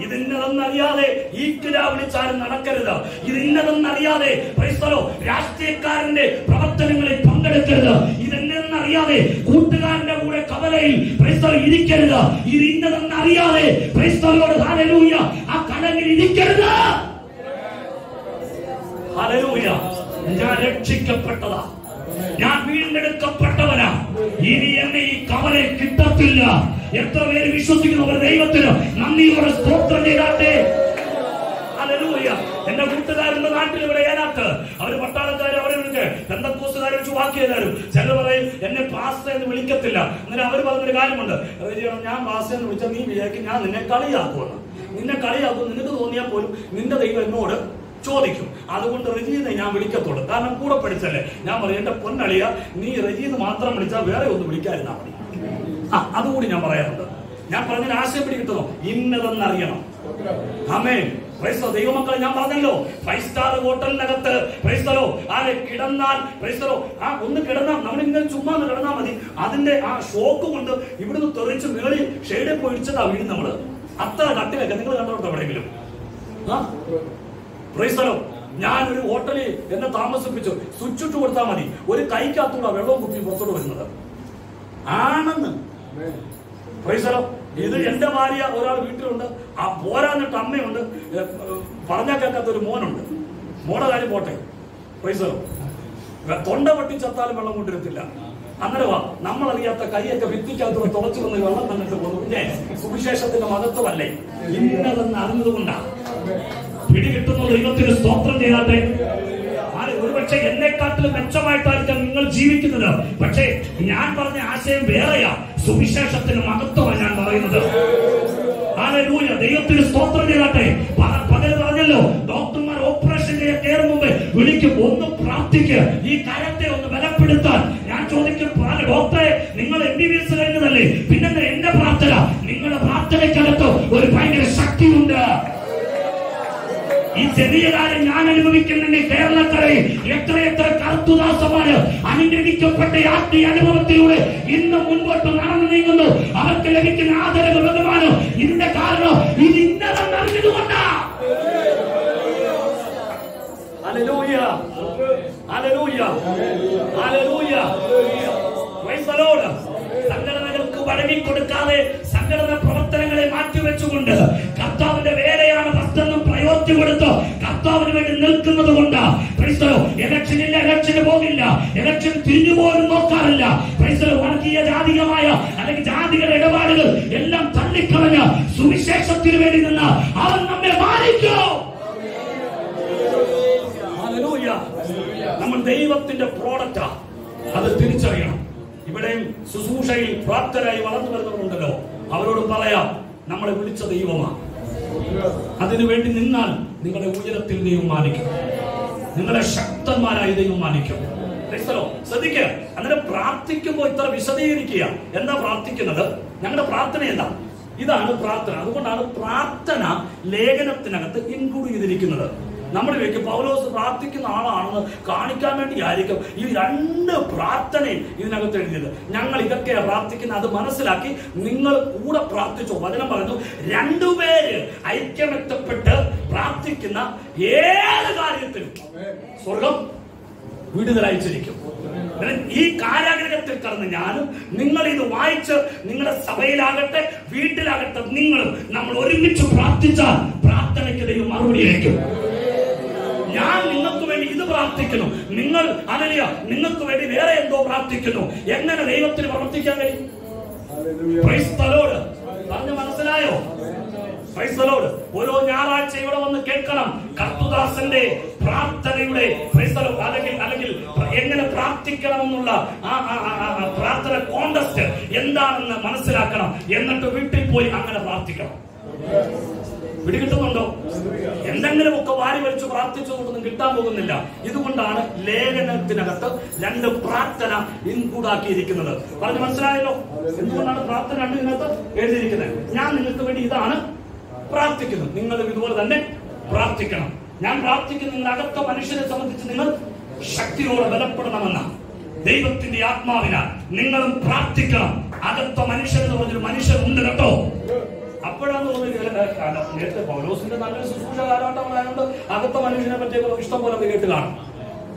ഇതിന്നതെന്നറിയാതെ ഈക്കിരാ വിളിച്ചാലും നടക്കരുത്. ഇതിന്നതെന്നറിയാതെ രാഷ്ട്രീയക്കാരന്റെ പ്രവർത്തനങ്ങളിൽ പങ്കെടുക്കരുത്. ഇതെന്നറിയാതെ കൂട്ടുകാരന്റെ കൂടെ കവലയിൽ ഇരിക്കരുത്. ഇതിന്നതെന്നറിയാതെ ഹല്ലേലൂയ ആ കടലിൽ ഇരിക്കരുത്. ഹല്ലേലൂയ. ഞാൻ രക്ഷിക്കപ്പെട്ടതാ, ഞാൻ വീണ്ടെടുക്കപ്പെട്ടവനാ, ഇനി എന്നെ ഈ കവലയിൽ കിട്ടത്തില്ല. എത്ര പേര് വിശ്വസിക്കുന്നു? ഒരു ദൈവത്തിന് നന്ദിയോടെ സ്തോത്രം ചെയ്താട്ടെ. ഹല്ലേലൂയ. എന്റെ കൂട്ടുകാരുടെ നാട്ടിൽ ഇവിടെ ഏനാത്ത് അവര് പട്ടാളക്കാർ അവരെ വിളിച്ച് പെന്തക്കോസ്തുകാരെ വെച്ച് വാക്ക് ചെയ്താലും ചിലർ പറയും എന്നെ പാസ്റ്റർ എന്ന് വിളിക്കത്തില്ല. അങ്ങനെ അവർ പറഞ്ഞൊരു കാര്യമുണ്ട്, ഞാൻ പാസ്റ്റർ എന്ന് വിളിച്ചാൽ നീ വിചാരിക്കും ഞാൻ നിന്നെ കളിയാക്കുമെന്ന്. നിന്നെ കളിയാക്കും നിനക്ക് തോന്നിയാൽ പോലും നിന്റെ ദൈവം എന്നോട് ചോദിക്കും. അതുകൊണ്ട് റജീനെ ഞാൻ വിളിക്കത്തുള്ളൂ, കാരണം കൂടെ പഠിച്ചല്ലേ. ഞാൻ പറയും എന്റെ പൊന്നളിയ നീ റജീന്ന് മാത്രം വിളിച്ചാൽ വേറെ ഒന്നും വിളിക്കാതിരുന്നാ മതി. അതുകൂടി ഞാൻ പറയാറുണ്ട്. ഞാൻ പറഞ്ഞ ആശയം പിടികിട്ടുന്നോ? ഇന്നതെന്നറിയണം. ആമേൻ. ദൈവമക്കളെ, ഞാൻ പറഞ്ഞല്ലോ 5 സ്റ്റാർ ഹോട്ടലിനകത്ത് ആരെ കിടന്നാൽ ഒന്ന് കിടന്നാൽ നമ്മളിങ്ങനെ ചുമ്മാ കിടന്നാൽ മതി. അതിന്റെ ആ ഷോക്ക് കൊണ്ട് ഇവിടുന്ന് തെറിച്ച് മേളിൽ ഷെയ്ഡിൽ പോയിടിച്ചതാ വീട്. നമ്മള് അത്ര കട്ടിലൊക്കെ നിങ്ങൾ കണ്ടോട്ടെ എവിടെയെങ്കിലും. ഞാനൊരു ഹോട്ടലിൽ എന്നെ താമസിപ്പിച്ചു. സ്വിച്ച് ഇട്ട് കൊടുത്താൽ മതി, ഒരു കൈക്കകത്തൂടെ വെള്ളവും കുപ്പി പുറത്തോട്ട് വരുന്നത് ആണെന്ന്. ഇത് എന്റെ ഭാര്യ ഒരാൾ വീട്ടിലുണ്ട്, ആ പോരാഞ്ഞിട്ട് അമ്മയുണ്ട്, പറഞ്ഞാൽ കേൾക്കാത്ത ഒരു മോനുണ്ട്. മോടെ കാര്യം പോട്ടെ. തൊണ്ട പൊട്ടിച്ചത്താലും വെള്ളം കൊണ്ടിരത്തില്ല. അങ്ങനെ നമ്മളറിയാത്ത കൈയൊക്കെ ഭിത്തിക്കകത്ത് തുളച്ചു വന്ന് വെള്ളം തന്നിട്ട് പോകുന്നു. പിന്നെ സുവിശേഷത്തിന്റെ മഹത്വമല്ലേ? ഇന്നതെന്ന് അറിഞ്ഞതുകൊണ്ടാണ് പിടികിട്ടുന്ന ദൈവത്തിന് സ്തോത്രം ചെയ്യാതെ. ഒരുപക്ഷെ എന്നെക്കാട്ടിലും മെച്ചമായിട്ടായിരിക്കാം നിങ്ങൾ ജീവിക്കുന്നത്. പക്ഷേ ഞാൻ പറഞ്ഞ ആശയം വേറെയാ. സുവിശേഷത്തിന് മഹത്വമാണ് ഞാൻ പറയുന്നത്. ഹല്ലേലൂയ. ദൈവത്തിന് സ്തോത്രം ചെയ്യട്ടെ. പകൽ പറഞ്ഞല്ലോ, ഡോക്ടർമാർ ഓപ്പറേഷൻ ചെയ്യാൻ കയറും മുമ്പ് വിളിക്കും, ഒന്ന് പ്രാർത്ഥിക്ക്, ഈ കരത്തെ ഒന്ന് ബലപ്പെടുത്താൻ. ഞാൻ ചോദിക്കും, ഡോക്ടറെ നിങ്ങൾ MBBS കഴിഞ്ഞതല്ലേ, പിന്നെ എന്റെ പ്രാർത്ഥന? നിങ്ങളുടെ പ്രാർത്ഥനയ്ക്കകത്ത് ഒരു ഭയങ്കര ശക്തിയുണ്ട്. ഈ ചെറിയ കാലം ഞാൻ അനുഭവിക്കുന്നുണ്ട്. കേരളക്കരയിൽ എത്രയെത്ര കർത്തുദാസന്മാര് അനുഗ്രഹിക്കപ്പെട്ട ആത്മീയ അനുഭവത്തിലൂടെ ഇന്ന് മുൻപോട്ട് നടന്നു നീങ്ങുന്നു. അവർക്ക് ലഭിക്കുന്ന ആദരവ് ബഹുമാനം ഇതിന്റെ കാരണം ഇത് ഇന്നതെന്ന് അറിഞ്ഞതുകൊണ്ടാ. ഹല്ലേലൂയ, ഹല്ലേലൂയ, ഹല്ലേലൂയ. Praise the Lord. സംഘടനകൾക്ക് വഴങ്ങിക്കൊടുക്കാതെ സംഘടന പ്രവർത്തനങ്ങളെ മാറ്റിവെച്ചുകൊണ്ട് കർത്താവിന്റെ വേലയാണ് ഭക്തനും പ്രയോജനം കൊടുത്ത് കർത്താവിന് വേണ്ടി നിൽക്കുന്നത് കൊണ്ട് ഇലക്ഷനില്ല, ഇലക്ഷന് പോകില്ല, ഇലക്ഷൻ തിരിഞ്ഞു പോലും നോക്കാറില്ല. വർഗീയ ജാതികമായ അല്ലെങ്കിൽ ജാതികളുടെ ഇടപാടുകൾ എല്ലാം തള്ളിക്കളഞ്ഞ് സുവിശേഷത്തിന് വേണ്ടി നിന്ന് അവൻ നമ്മെ മാനിക്കും. നമ്മൾ ദൈവത്തിന്റെ പ്രോഡക്റ്റാ, അത് തിരിച്ചറിയണം. ഇവിടെയും ശുശ്രൂഷയിൽ പ്രാപ്തരായി വളർന്നു വരുന്നവരുണ്ടല്ലോ, അവരോട് പറയാം, നമ്മളെ വിളിച്ച ദൈവമാണ്. അതിനുവേണ്ടി നിന്നാൽ നിങ്ങളുടെ ഉയരത്തിൽ ദൈവം മാനിക്കും, നിങ്ങളെ ശക്തന്മാരായി ദൈവം മാനിക്കും. ശ്രദ്ധിക്കുക. അങ്ങനെ പ്രാർത്ഥിക്കുമ്പോൾ ഇത്ര വിശദീകരിക്കുക. എന്താ പ്രാർത്ഥിക്കുന്നത്? ഞങ്ങളുടെ പ്രാർത്ഥന എന്താ? ഇതാണ് പ്രാർത്ഥന. അതുകൊണ്ടാണ് പ്രാർത്ഥന ലേഖനത്തിനകത്ത് ഇൻക്ലൂഡ് ചെയ്തിരിക്കുന്നത്. നമ്മൾ വെക്കും പൗലോസ് പ്രാർത്ഥിക്കുന്ന ആളാണെന്ന് കാണിക്കാൻ വേണ്ടി ആയിരിക്കും ഈ രണ്ട് പ്രാർത്ഥനയും ഇതിനകത്ത് എഴുതിയത്. ഞങ്ങൾ ഇതൊക്കെയാണ് പ്രാർത്ഥിക്കുന്നത്, അത് മനസ്സിലാക്കി നിങ്ങൾ കൂടെ പ്രാർത്ഥിച്ചോ. വചനം പറഞ്ഞു, രണ്ടുപേര് ഐക്യമെത്തപ്പെട്ട് പ്രാർത്ഥിക്കുന്ന ഏത് കാര്യത്തിലും സ്വർഗം വിടുതലയച്ചിരിക്കും. ഈ കാരാഗ്രഹത്തിൽ കടന്ന് ഞാനും നിങ്ങൾ ഇത് വായിച്ച് നിങ്ങളുടെ സഭയിലാകട്ടെ വീട്ടിലാകട്ടെ നിങ്ങളും നമ്മൾ ഒരുമിച്ച് പ്രാർത്ഥിച്ചാൽ പ്രാർത്ഥനയ്ക്ക് ദൈവം മറുപടി അയക്കും. ഞാൻ നിങ്ങൾക്ക് വേണ്ടി ഇത് പ്രാർത്ഥിക്കുന്നു, നിങ്ങൾ അതല്ല നിങ്ങൾക്ക് വേണ്ടി വേറെ എന്തോ പ്രാർത്ഥിക്കുന്നു. എങ്ങനെ ദൈവത്തിന് പ്രവർത്തിക്കാൻ കഴിയും? Price the Lord. പറഞ്ഞു മനസ്സിലായോ? Price the Lord. ഓരോ ഞായറാഴ്ച ഇവിടെ വന്ന് കേൾക്കണം കർത്തുദാസന്റെ പ്രാർത്ഥനയുടെ അല്ലെങ്കിൽ എങ്ങനെ പ്രാർത്ഥിക്കണമെന്നുള്ള പ്രാർത്ഥന കോണ്ടസ്റ്റ് എന്താണെന്ന് മനസ്സിലാക്കണം. എന്നിട്ട് വീട്ടിൽ പോയി അങ്ങനെ പ്രാർത്ഥിക്കണം. പിടികിട്ടുന്നുണ്ടോ? എന്തെങ്കിലും ഒക്കെ വാരി വലിച്ചു പ്രാർത്ഥിച്ചുകൊണ്ടൊന്നും കിട്ടാൻ പോകുന്നില്ല. ഇതുകൊണ്ടാണ് ലേഖനത്തിനകത്ത് രണ്ട് പ്രാർത്ഥന ഇൻക്ലൂഡാക്കിയിരിക്കുന്നത്. പറഞ്ഞു മനസ്സിലായല്ലോ? എന്തുകൊണ്ടാണ് പ്രാർത്ഥന രണ്ട് ഇതിനകത്ത് എഴുതിയിരിക്കുന്നത്? ഞാൻ നിങ്ങൾക്ക് വേണ്ടി ഇതാണ് പ്രാർത്ഥിക്കുന്നത്, നിങ്ങൾ ഇതുപോലെ തന്നെ പ്രാർത്ഥിക്കണം. ഞാൻ പ്രാർത്ഥിക്കുന്ന നിങ്ങളുടെ അകത്ത മനുഷ്യനെ സംബന്ധിച്ച് നിങ്ങൾ ശക്തിയോടെ ബലപ്പെടണമെന്ന ദൈവത്തിന്റെ ആത്മാവിനാൽ നിങ്ങളും പ്രാർത്ഥിക്കണം. അകത്ത മനുഷ്യൻ എന്ന് പറഞ്ഞൊരു മനുഷ്യനുണ്ട് കേട്ടോ. അപ്പോഴാണ് തോന്നുന്നത് നേരത്തെ പൗലോസിന്റെ നല്ലൊരു ശുശ്രൂഷ കാലഘട്ടമായതുകൊണ്ട് അകത്ത മനുഷ്യനെ പറ്റിയ ഇഷ്ടം പോലെ കേട്ട് കാണും.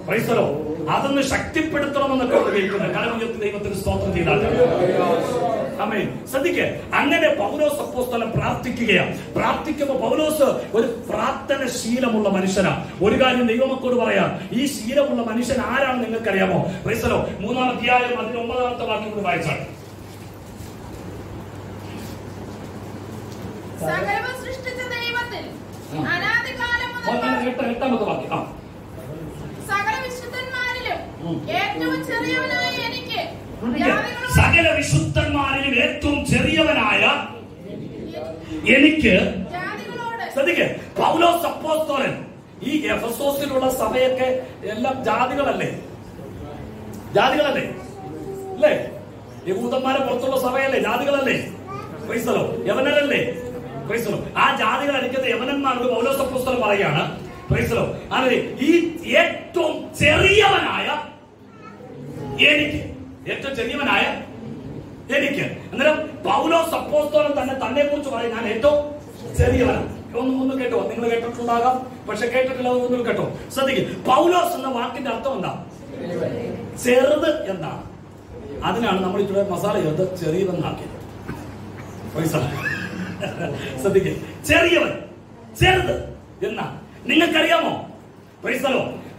പ്രൈസലോ അതൊന്ന് ശക്തിപ്പെടുത്തണമെന്നൊക്കെ കേൾക്കുന്നത്. കരമുയർത്തി ദൈവത്തിന് സ്തോത്രം ചെയ്താൽ ആമേൻ. ശ്രദ്ധിക്കേ, അങ്ങനെ പൗലോസ് അപ്പോസ്തലൻ പ്രാർത്ഥിക്കുകയാണ്. പ്രാർത്ഥിക്കുമ്പോൾ പൗലോസ് ഒരു പ്രാർത്ഥന ശീലമുള്ള മനുഷ്യനാണ്. ഒരു കാര്യം ദൈവമക്കളോട് പറയാം, ഈ ശീലമുള്ള മനുഷ്യൻ ആരാണെന്ന് നിങ്ങൾക്കറിയാമോ? പ്രൈസലോ 3-ാം അധ്യായം അതിന് 9-ാമത്തെ വാക്യം കൂടി വായിച്ചാൽ. സകലവും സൃഷ്ടിച്ച ദൈവത്തിൽ അനാദികാലം മുതൽ 8-ാമത്തെ വാക്യം. സകല വിശുദ്ധന്മാരിലും ഏറ്റവും ചെറിയവനായ എനിക്ക് സകല വിശുദ്ധന്മാരിലും ഏറ്റവും ചെറിയവനായ എനിക്ക് ശ്രദ്ധിക്കേ, പൗലോസ് അപ്പോസ്തലൻ ഈ എഫെസോസിലുള്ള സഭയൊക്കെ എല്ലാം ജാതികളല്ലേ? ജാതികളല്ലേ? അല്ലേ? യഹൂദന്മാരെ പുറത്തുള്ള സഭയല്ലേ? ജാതികളല്ലേ? ക്രൈസ്തവോ യവനരല്ലേ? ക്രൈസ്തവോ ആ ജാതികൾ അടിക്കുന്ന യവനന്മാരോട് പൗലോസ് അപ്പോസ്തലൻ പറയാണ്, ക്രൈസ്തവോ അതെ ഈ ഏറ്റവും ചെറിയവനായ എനിക്ക്, ഏറ്റവും ചെറിയവനായ എനിക്ക്. അന്നേരം പൗലോസ് അപ്പോസ്തലൻ തന്നെ കുറിച്ച് പറയും, ഞാൻ ഏറ്റവും ചെറിയവനാണ്. ഒന്ന് കേട്ടോ, നിങ്ങൾ കേട്ടിട്ടുണ്ടാകാം, പക്ഷെ കേട്ടിട്ടില്ല. ഒന്നും കേട്ടോ, ശ്രദ്ധിക്കും. പൗലോസ് എന്ന വാക്കിന്റെ അർത്ഥം എന്താ? ചെറുത് എന്നാണ്. അതിനാണ് നമ്മൾ ഇവിടെ മസാല ചേർത്ത് ചെറിയവനാക്കിയത്. ശ്രദ്ധിക്കും, ചെറിയവൻ, ചെറുത് എന്നാ. നിങ്ങൾക്കറിയാമോ?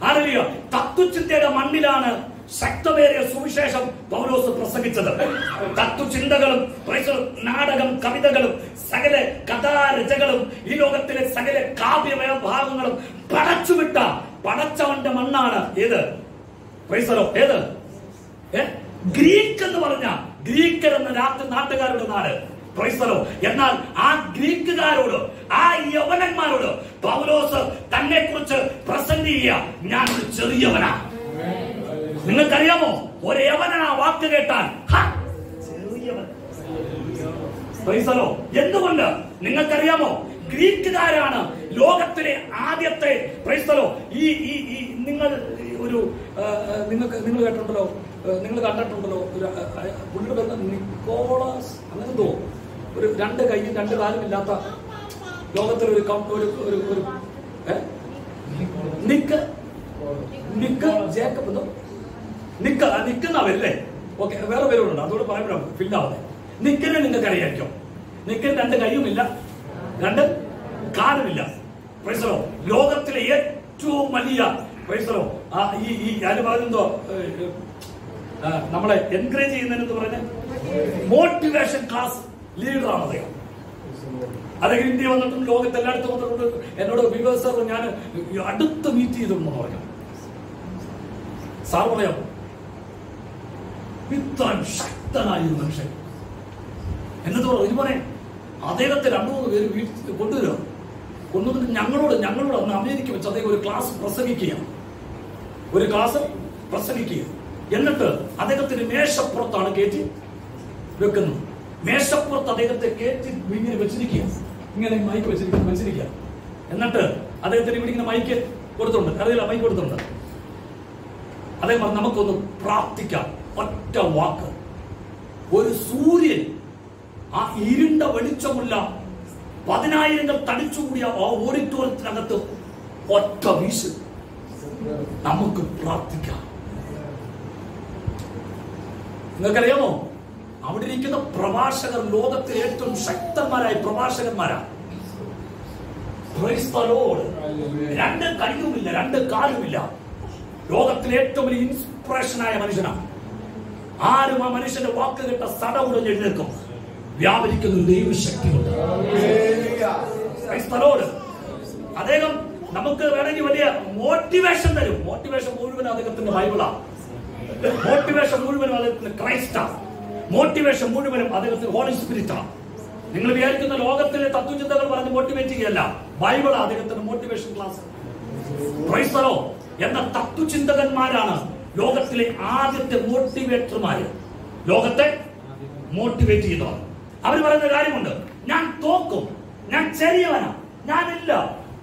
അറിയോ, തത്വചിന്തയുടെ മണ്ണിലാണ് ശക്തമേറിയ സുവിശേഷം പൗലോസ് പ്രസംഗിച്ചത്. തത്വചിന്തകളും നാടകം, കവിതകളും സകല കഥാരചകളും ഈ ലോകത്തിലെ സകല കാവ്യഭാഗങ്ങളും പടച്ചുവിട്ട പടച്ചവന്റെ മണ്ണാണ് ഏത്? ഏത്? ഗ്രീക്ക് എന്ന് പറഞ്ഞ ഗ്രീക്കർ എന്ന നാട്ടുകാരുടെ നാട്. എന്നാൽ ആ ഗ്രീക്കുകാരോട്, ആ യവനന്മാരോട് പൗലോസ് തന്നെ കുറിച്ച് പ്രസന്റ് ചെയ്യുക, ഞാനൊരു ചെറിയവനാ. നിങ്ങൾക്കറിയാമോ, ഒരു യവനാ വാക്ക് കേട്ടാൽ ചെറിയവൻ. എന്തുകൊണ്ട് നിങ്ങൾക്കറിയാമോ? ഗ്രീക്കുകാരാണ് ലോകത്തിലെ ആദ്യത്തെ ഈ നിങ്ങൾ ഒരു നിങ്ങൾ കേട്ടിട്ടുണ്ടല്ലോ, നിങ്ങൾ കണ്ടിട്ടുണ്ടല്ലോ, പുള്ളിയുടെ പേര് നിക്കോളാസ് അങ്ങനെ എന്തോ, ഒരു 2 കൈയും 2 കാലും ഇല്ലാത്ത ലോകത്തിലൊരു നിക്ക് ജേക്കബ് എന്തോ നിക്കുന്നവരല്ലേ? ഓക്കെ, വേറെ പേരുണ്ട്, അതോട് പറയുമ്പോഴാണ് ഫില്ലാവുന്നത്. നിക്കിനെ നിങ്ങൾക്ക് അറിയായിരിക്കും. നിക്കിന് 2 കൈയുമില്ല, 2 കാലുമില്ല. ലോകത്തിലെ ഏറ്റവും വലിയ ഈ ഞാൻ പറയുന്നതോ നമ്മളെ എൻകറേജ് ചെയ്യുന്നതിന് പറഞ്ഞ മോട്ടിവേഷൻ ക്ലാസ് ലീഡറാണ് അദ്ദേഹം. അദ്ദേഹം ഇന്ത്യ വന്നിട്ടും ലോകത്ത് എല്ലായിടത്തും വന്നിട്ടുണ്ട്. എന്നോട് വിവേക് സാർ ഞാൻ അടുത്ത് മീറ്റ് ചെയ്തിട്ടുണ്ടെന്ന് പറഞ്ഞു. സാർ പറയാം, ഇത്രയും ശക്തനായ ഒരു മനുഷ്യൻ എന്നിട്ട് ഇതുപോലെ അദ്ദേഹത്തെ 2-3 പേര് വീട്ടിൽ കൊണ്ടുവന്നിട്ട് ഞങ്ങളോട് അന്ന് അമേരിക്ക വെച്ച് അദ്ദേഹം ഒരു ക്ലാസ് പ്രസംഗിക്കുക. എന്നിട്ട് അദ്ദേഹത്തിന് മേശപ്പുറത്താണ് കയറ്റി വെക്കുന്നത്. മേശപ്പുറത്ത് അദ്ദേഹത്തെ കയറ്റി ഇങ്ങനെ വെച്ചിരിക്കുക, ഇങ്ങനെ മൈക്ക് വെച്ചിരിക്കുക. എന്നിട്ട് അദ്ദേഹത്തിന് ഇവിടെ ഇങ്ങനെ മൈക്ക് കൊടുത്തിട്ടുണ്ട്, അറിയില്ല, മൈക്ക് കൊടുത്തിട്ടുണ്ട്. അദ്ദേഹം പറഞ്ഞു നമുക്കൊന്ന് പ്രാർത്ഥിക്കാം. ഒറ്റ വാക്ക്, ഒരു സൂര്യൻ ആ ഇരുണ്ട വെളിച്ചമുള്ള 10,000 തടിച്ചുകൂടിയ ആ ഓഡിറ്റോറിയത്തിനകത്ത് ഒറ്റ വീശ് നമുക്ക് പ്രാർത്ഥിക്കാം. നിങ്ങൾക്കറിയാമോ, അവിടെ ഇരിക്കുന്ന പ്രഭാഷകർ ലോകത്തിലെ ഏറ്റവും ശക്തന്മാരായ പ്രഭാഷകന്മാരാണ്. രണ്ട് കൈയുമില്ല, രണ്ട് കാലുമില്ല, ലോകത്തിലെ ഏറ്റവും വലിയ ഇൻസ്പിറേഷനായ മനുഷ്യനാണ്. ആരും ആ മനുഷ്യന്റെ വാക്ക് കേട്ട സടവുടഞ്ഞ് എഴുന്നേൽക്കും. വ്യാപരിക്കുന്ന ഒരു ദൈവശക്തിയുണ്ട്. അദ്ദേഹം നമുക്ക് വേണമെങ്കിൽ വലിയ മോട്ടിവേഷൻ തരും. മോട്ടിവേഷൻ മുഴുവൻ അദ്ദേഹത്തിന്റെ ബൈബിളാണ്. മോട്ടിവേഷൻ മുഴുവനും അദ്ദേഹത്തിന് ക്രൈസ്റ്റാണ്. മോട്ടിവേഷൻ മുഴുവനും അദ്ദേഹത്തിന് ഹോളി സ്പിരിറ്റാണ്. നിങ്ങൾ വിചാരിക്കുന്ന ലോകത്തിലെ തത്വചിന്തകൾ പറഞ്ഞ് മോട്ടിവേറ്റ് ചെയ്യല്ല, ബൈബിളാണ് അദ്ദേഹത്തിന്റെ മോട്ടിവേഷൻ ക്ലാസ്. ക്രൈസ്തവോ എന്ന തത്വചിന്തകന്മാരാണ് ലോകത്തിലെ ആദ്യത്തെ മോട്ടിവേറ്റർമാര്, ലോകത്തെ മോട്ടിവേറ്റ് ചെയ്തവർ. അവർ പറയുന്ന കാര്യമുണ്ട്, ഞാൻ തോക്കും, ഞാൻ ചെറിയവനാ, ഞാനില്ല,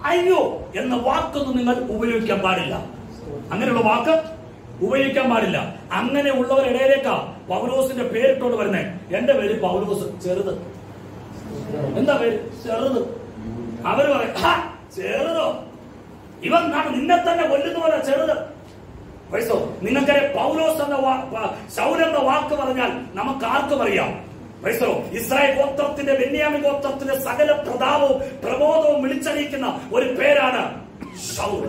അയ്യോ എന്ന വാക്കൊന്നും നിങ്ങൾ ഉപയോഗിക്കാൻ പാടില്ല. അങ്ങനെയുള്ള വാക്ക് ഉപയോഗിക്കാൻ പാടില്ല. അങ്ങനെ ഉള്ളവരിടയിലേക്കാ പൗലോസിന്റെ പേരിട്ടോണ്ട് വരുന്നേ. എന്റെ പേര് പൗലോസ് ചെറുത്. എന്താ പേര്? ചെറുത്. അവര് പറയും ചെറുതോ, ഇവൻ നിന്നെ തന്നെ കൊല്ലുന്ന പോലെ ചെറുത്. വയസ്സോ നിങ്ങൾക്കറിയാം, പൗലോസ് എന്ന ശൗൽ എന്ന വാക്ക് പറഞ്ഞാൽ നമുക്ക് ആർക്കും അറിയാം. വയസ്സോ ഇസ്രായേൽ ഗോത്രത്തിന്റെ, ബെന്യാമിൻ ഗോത്രത്തിന്റെ സകല പ്രതാപവും പ്രബോധവും വിളിച്ചറിയിക്കുന്ന ഒരു പേരാണ് ശൗൽ.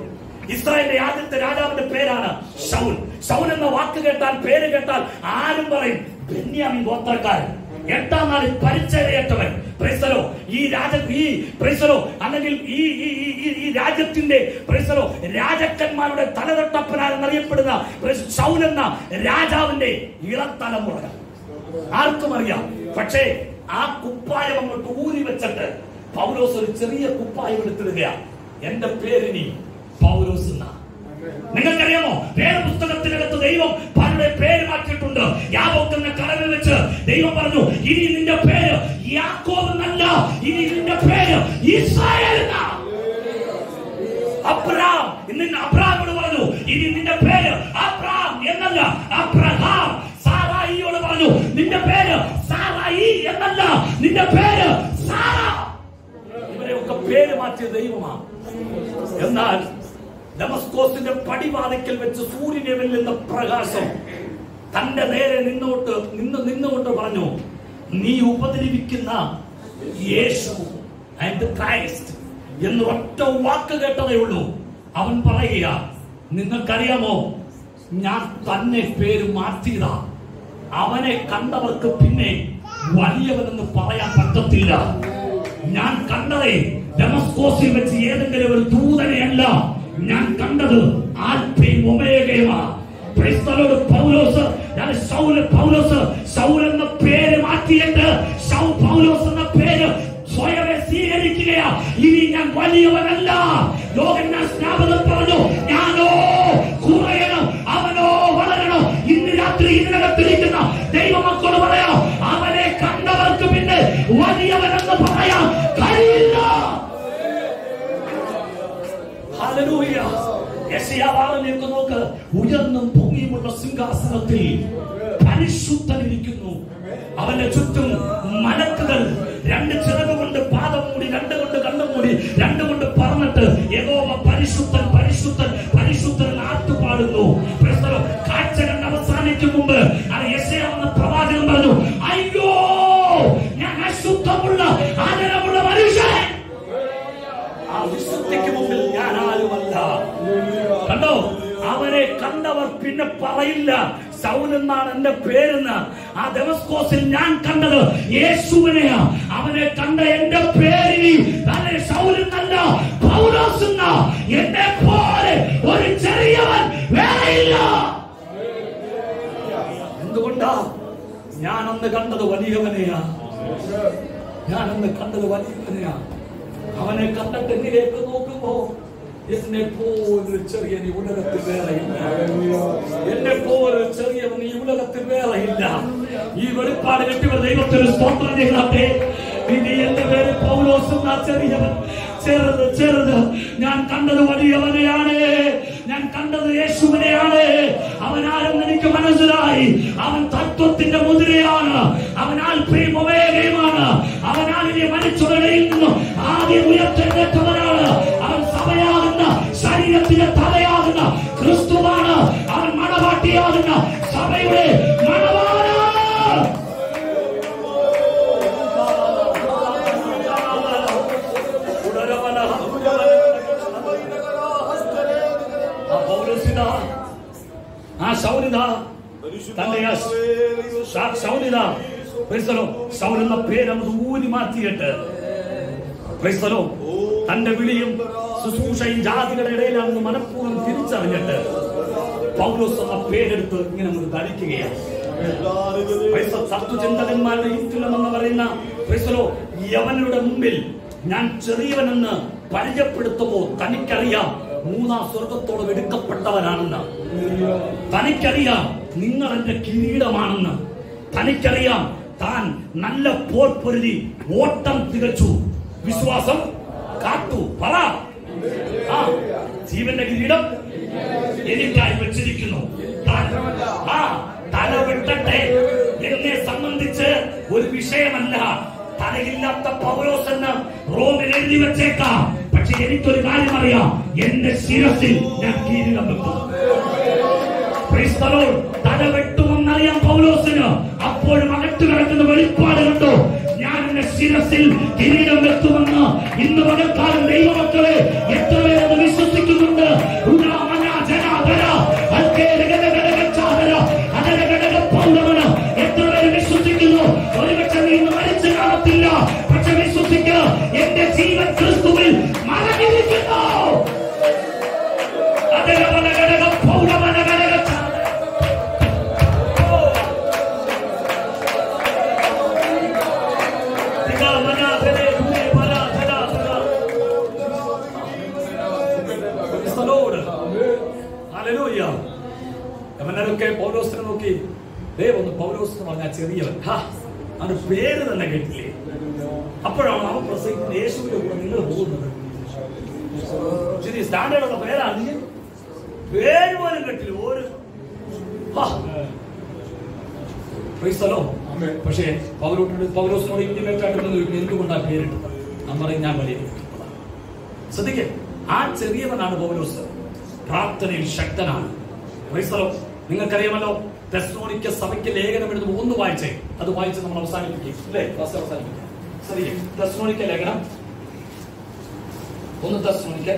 ഇസ്രായേലിന്റെ ആദ്യത്തെ രാജാവിന്റെ പേരാണ് ശൗൽ. ശൗൽ എന്ന വാക്ക് കേട്ടാൽ, പേര് കേട്ടാൽ ആരും പറയും ബെന്യാമിൻ ഗോത്രക്കാരൻ, 8-ാം നാളിൽ പരിചയപ്പെട്ടവൻ. പ്രൈസലോ ഈ പ്രൈസലോ അല്ലെങ്കിൽ ഈ രാജ്യത്തിന്റെ പ്രൈസലോ രാജാക്കന്മാരുടെ തലതൊട്ടപ്പനാരെന്നറിയപ്പെടുന്ന ശൗൽ എന്ന രാജാവിന്റെ ഇളത്തലമുറ ആർക്കും അറിയാം. പക്ഷേ ആ കുപ്പായം അങ്ങോട്ട് ഊരി വെച്ചിട്ട് പൗലോസ് ഒരു ചെറിയ കുപ്പായം എടുത്തിടുകയാണ്. എന്റെ പേരിനി പൗലോസ് എന്നാ. നിങ്ങൾക്കറിയാമോ, വേദപുസ്തകത്തിനകത്ത് ദൈവം പലരുടെ പേര് മാറ്റിയിട്ടുണ്ട്. യാക്കോബ് എന്ന കടലിൽ വെച്ച് ദൈവം പറഞ്ഞു, ഇനി നിന്റെ പേര് യാക്കോബ് എന്നല്ല, ഇനി നിന്റെ പേര് ഇസ്രായേൽ എന്നാ. അബ്രഹാം, ഇന്ന് അബ്രഹാമിനോട് പറഞ്ഞു, ഇനി നിന്റെ പേര് അബ്രഹാം എന്നല്ല, അബ്രഹാം. സാറായിയോട് പറഞ്ഞു, നിന്റെ പേര് സാറായി എന്നല്ല, നിന്റെ പേര് സാറ. ഇവരെയൊക്കെ പേര് മാറ്റിയ ദൈവമാണ്. എന്നാൽ ദമസ്കോസിന്റെ പടിവാതിക്കൽ വെച്ച് സൂര്യനെ വെല്ലുന്ന പ്രകാശം തന്റെ നേരെ നിന്നുകൊണ്ട് പറഞ്ഞു, നീ ഉപദ്രവിക്കുന്ന യേശു ആൻഡ് ക്രൈസ്റ്റ് എന്ന് ഒറ്റ വാക്ക് കേട്ടതേ ഉള്ളൂ. അവൻ പറയുക, നിങ്ങൾക്കറിയാമോ, ഞാൻ തന്നെ പേര് മാറ്റിയതാ. അവനെ കണ്ടവർക്ക് പിന്നെ വലിയവനെന്ന് പറയാൻ പറ്റത്തില്ല. ഞാൻ കണ്ടതേ ദമസ്കോസിൽ വെച്ച് ഏതെങ്കിലും ഒരു ദൂതനെയല്ല, ഞാൻ കണ്ടത് ആൽഫയും ഒമേഗയുമാണ്. ശൗൽ എന്ന പേര് മാറ്റിയിട്ട് പൗലോസ് എന്ന പേര് സ്വയമേ സ്വീകരിക്കുകയാ. ഇനി ഞാൻ വലിയവനല്ല. ലോകൻ ഞാൻ സ്നാപനം പറഞ്ഞു, ഞാനോ കുറയണം, അവനോ വളരണം. ഇന്ന് രാത്രി ഇതിനകത്തിരിക്കുന്ന ദൈവമക്കളോട് പറയാം, അവനെ കണ്ടവർക്ക് പിന്നെ വലിയവനെന്ന് പറയാൻ കഴിയില്ല. ഹല്ലേലൂയ. യെശയ്യാവിലേക്ക് നോക്ക്, ഉയർന്നും പൊങ്ങിയുമുള്ള സിംഹാസനത്തിൽ പരിശുദ്ധനിരിക്കുന്നു. അവന്റെ ചുറ്റും മലക്കുകൾ 2 ചിറകുകൊണ്ട് പാദം മൂടി, 2 കൊണ്ട് കണ്ണും മൂടി, 2 കൊണ്ട് പറന്നിട്ട് യഹോവ പരിശുദ്ധൻ പരിശുദ്ധൻ പരിശുദ്ധൻ ആർത്തുപാടുന്നു. കാഴ്ച കണ്ട് അവസാനിക്കും മുമ്പ് യെശയ്യാവ് പ്രവാചകൻ പറഞ്ഞു, അയ്യോ ഞാൻ അശുദ്ധമുള്ള ആദരമുള്ള മനുഷ്യൻ, ആ വിശുദ്ധിക്ക് മുമ്പിൽ ഞാൻ ആരുമല്ല. കണ്ടോ, അവരെ കണ്ടവർ പിന്നെ പറയില്ല ശൗൽ എന്നാണ് എന്റെ പേരെന്ന്. ആ ദമസ്കോസിൽ ഞാൻ കണ്ടത് യേശുവിനെയാ. അവനെ കണ്ട എന്റെ പേരിൽ ശൗൽ എന്നല്ല, പൗലോസ് എന്നാ. എന്നെ പോലെ ഒരു ചെറിയവൻ വേറെയില്ല. എന്തുകൊണ്ടാ? ഞാനന്ന് കണ്ടത് വലിയവനെയാ. ഞാനന്ന് കണ്ടത് വലിയവനെയാ. അവനെ കണ്ടിട്ട് എന്നിലേക്ക് നോക്കുമ്പോ എന്നെ പോലൊരു ചെറിയ ഈ ഉലകത്തിൽ വേറെയില്ല. എന്നെ പോലൊരു ചെറിയവൻ ഈ ഉലകത്തിൽ വേറെയില്ല. ഈ വെളിപ്പാട് കെട്ടിവർ ദൈവത്തിന് സ്തോത്രം ചെയ്യട്ടെ. ഇനി എന്റെ പേര് പൗലോസ് എന്നാ. ചെറിയവൻ ചെറുത് ഞാൻ കണ്ടത് വലിയവനെയാണ്, ഞാൻ കണ്ടത് യേശുവിനെയാണ്. അവനാരെന്ന് എനിക്ക് മനസ്സിലായി. അവൻ തത്വത്തിന്റെ മുദ്രയാണ്, അവൻ ആൽഫയും ഒമേഗയുമാണ്, അവനാണ് ഇനി മരിച്ചവരിൽ നിന്നും ആദ്യം ഉയർത്തെഴുന്നേറ്റവനാണ്. അവൻ സഭയാകുന്ന ശരീരത്തിന്റെ തലയാകുന്ന ക്രിസ്തുവാണ്. അവൻ മണവാട്ടിയാകുന്ന സഭയുടെ മണവാളാണ്. ആ ശൗരിത തന്റെ ശൗരിത ശൗരെന്ന പേര് നമുക്ക് ഊരി മാറ്റിയിട്ട് തന്റെ വിളിയും ശുശ്രൂഷയും ജാതികളുടെ ഇടയിലാണെന്ന് മനഃപൂർവ്വം തിരിച്ചറിഞ്ഞിട്ട് പൗലോസ് എന്ന പേരെടുത്ത് ഇങ്ങനെ നമുക്ക് ധരിക്കുകയാണ്. തത്വചിന്തകന്മാരുടെ ഇൻഫിലമെന്ന് പറയുന്ന യവനുടെ മുമ്പിൽ ഞാൻ ചെറിയവനെന്ന് പരിചയപ്പെടുത്തുമ്പോ തനിക്കറിയാം മൂന്നാം സ്വർഗത്തോളം എടുക്കപ്പെട്ടവനാണെന്ന്. തനിക്കറിയാം നിങ്ങൾ എന്റെ കിരീടമാണെന്ന്. തനിക്കറിയാം താൻ നല്ല പോർപ്പൊരുതി ഓട്ടം തികച്ചു, വിശ്വാസം കാത്തു. പറ, ജീവന്റെ കിരീടം എനിക്കായി വെച്ചിരിക്കുന്നു. തല വെട്ടട്ടെ എന്നെ സംബന്ധിച്ച് ഒരു വിഷയമല്ല. തലയില്ലാത്ത പൗലോസ് എന്ന് റോമിൽ എഴുതി വെച്ചേക്കാം. പക്ഷെ എനിക്കൊരു കാര്യം അറിയാം, എന്റെ ശിരസിൽ ഞാൻ കിരീടം വെക്കും. തല വെട്ടുമെന്നറിയാം പൗലോസിന്. അപ്പോഴും അകത്തു കിടക്കുന്ന വെളിപ്പാട് കണ്ടു. ഞാൻ എന്റെ ശിരസിൽ കിരീടം വെക്കുമെന്ന്. ഇന്ന് പകൽക്കാലം ദൈവമക്കളെ എത്ര പേരത് വിശ്വസിക്കുന്നുണ്ട്? എത്ര പേര് വിശ്വസിക്കുന്നു? ഒരുപക്ഷെ നീ ഇന്ന് മരിച്ചു കാണത്തില്ല, പക്ഷെ വിശ്വസിക്കുക, എന്റെ ജീവൻ ക്രിസ്തുവിൽ മറഞ്ഞിരിക്കുന്നു. അവനൊക്കെ പൗലോസിനെ നോക്കി, ഒന്ന് പൗലോസ് എന്ന് പറഞ്ഞാൽ ചെറിയവൻ, അവന്റെ പേര് തന്നെ കേട്ടില്ലേ? അപ്പോഴാണ് അവൻ പ്രസംഗിക്കുന്ന യേശുവിന്റെ കൂടെ നിങ്ങൾ പോകുന്നത്. ശരി, സ്റ്റാൻഡേർഡുള്ള പേരാണ്, പേര് പോലും കേട്ടില്ല. ഒരു പക്ഷേ പൗലോസിനോട് ഇന്റിമേറ്റ് ആയിട്ട് എന്തുകൊണ്ടാണ് പേരിട്ടത്? ഞാൻ പറയും, ഞാൻ വലിയ ശ്രദ്ധിക്കേ, ആ ചെറിയവനാണ് പൗലോസ്, പ്രാർത്ഥനയിൽ ശക്തനാണ്. നിങ്ങൾക്കറിയാമല്ലോ, തെസ്സലോനിക്ക സഭയ്ക്ക് ലേഖനം എഴുതുന്ന 1 വായിച്ചേ, അത് വായിച്ച് നമ്മൾ അവസാനിപ്പിക്കും അല്ലേ? അവസാനിപ്പിക്കും. ശരി, തെസ്സലോനിക്ക ലേഖനം 1 തെസ്സലോനിക്ക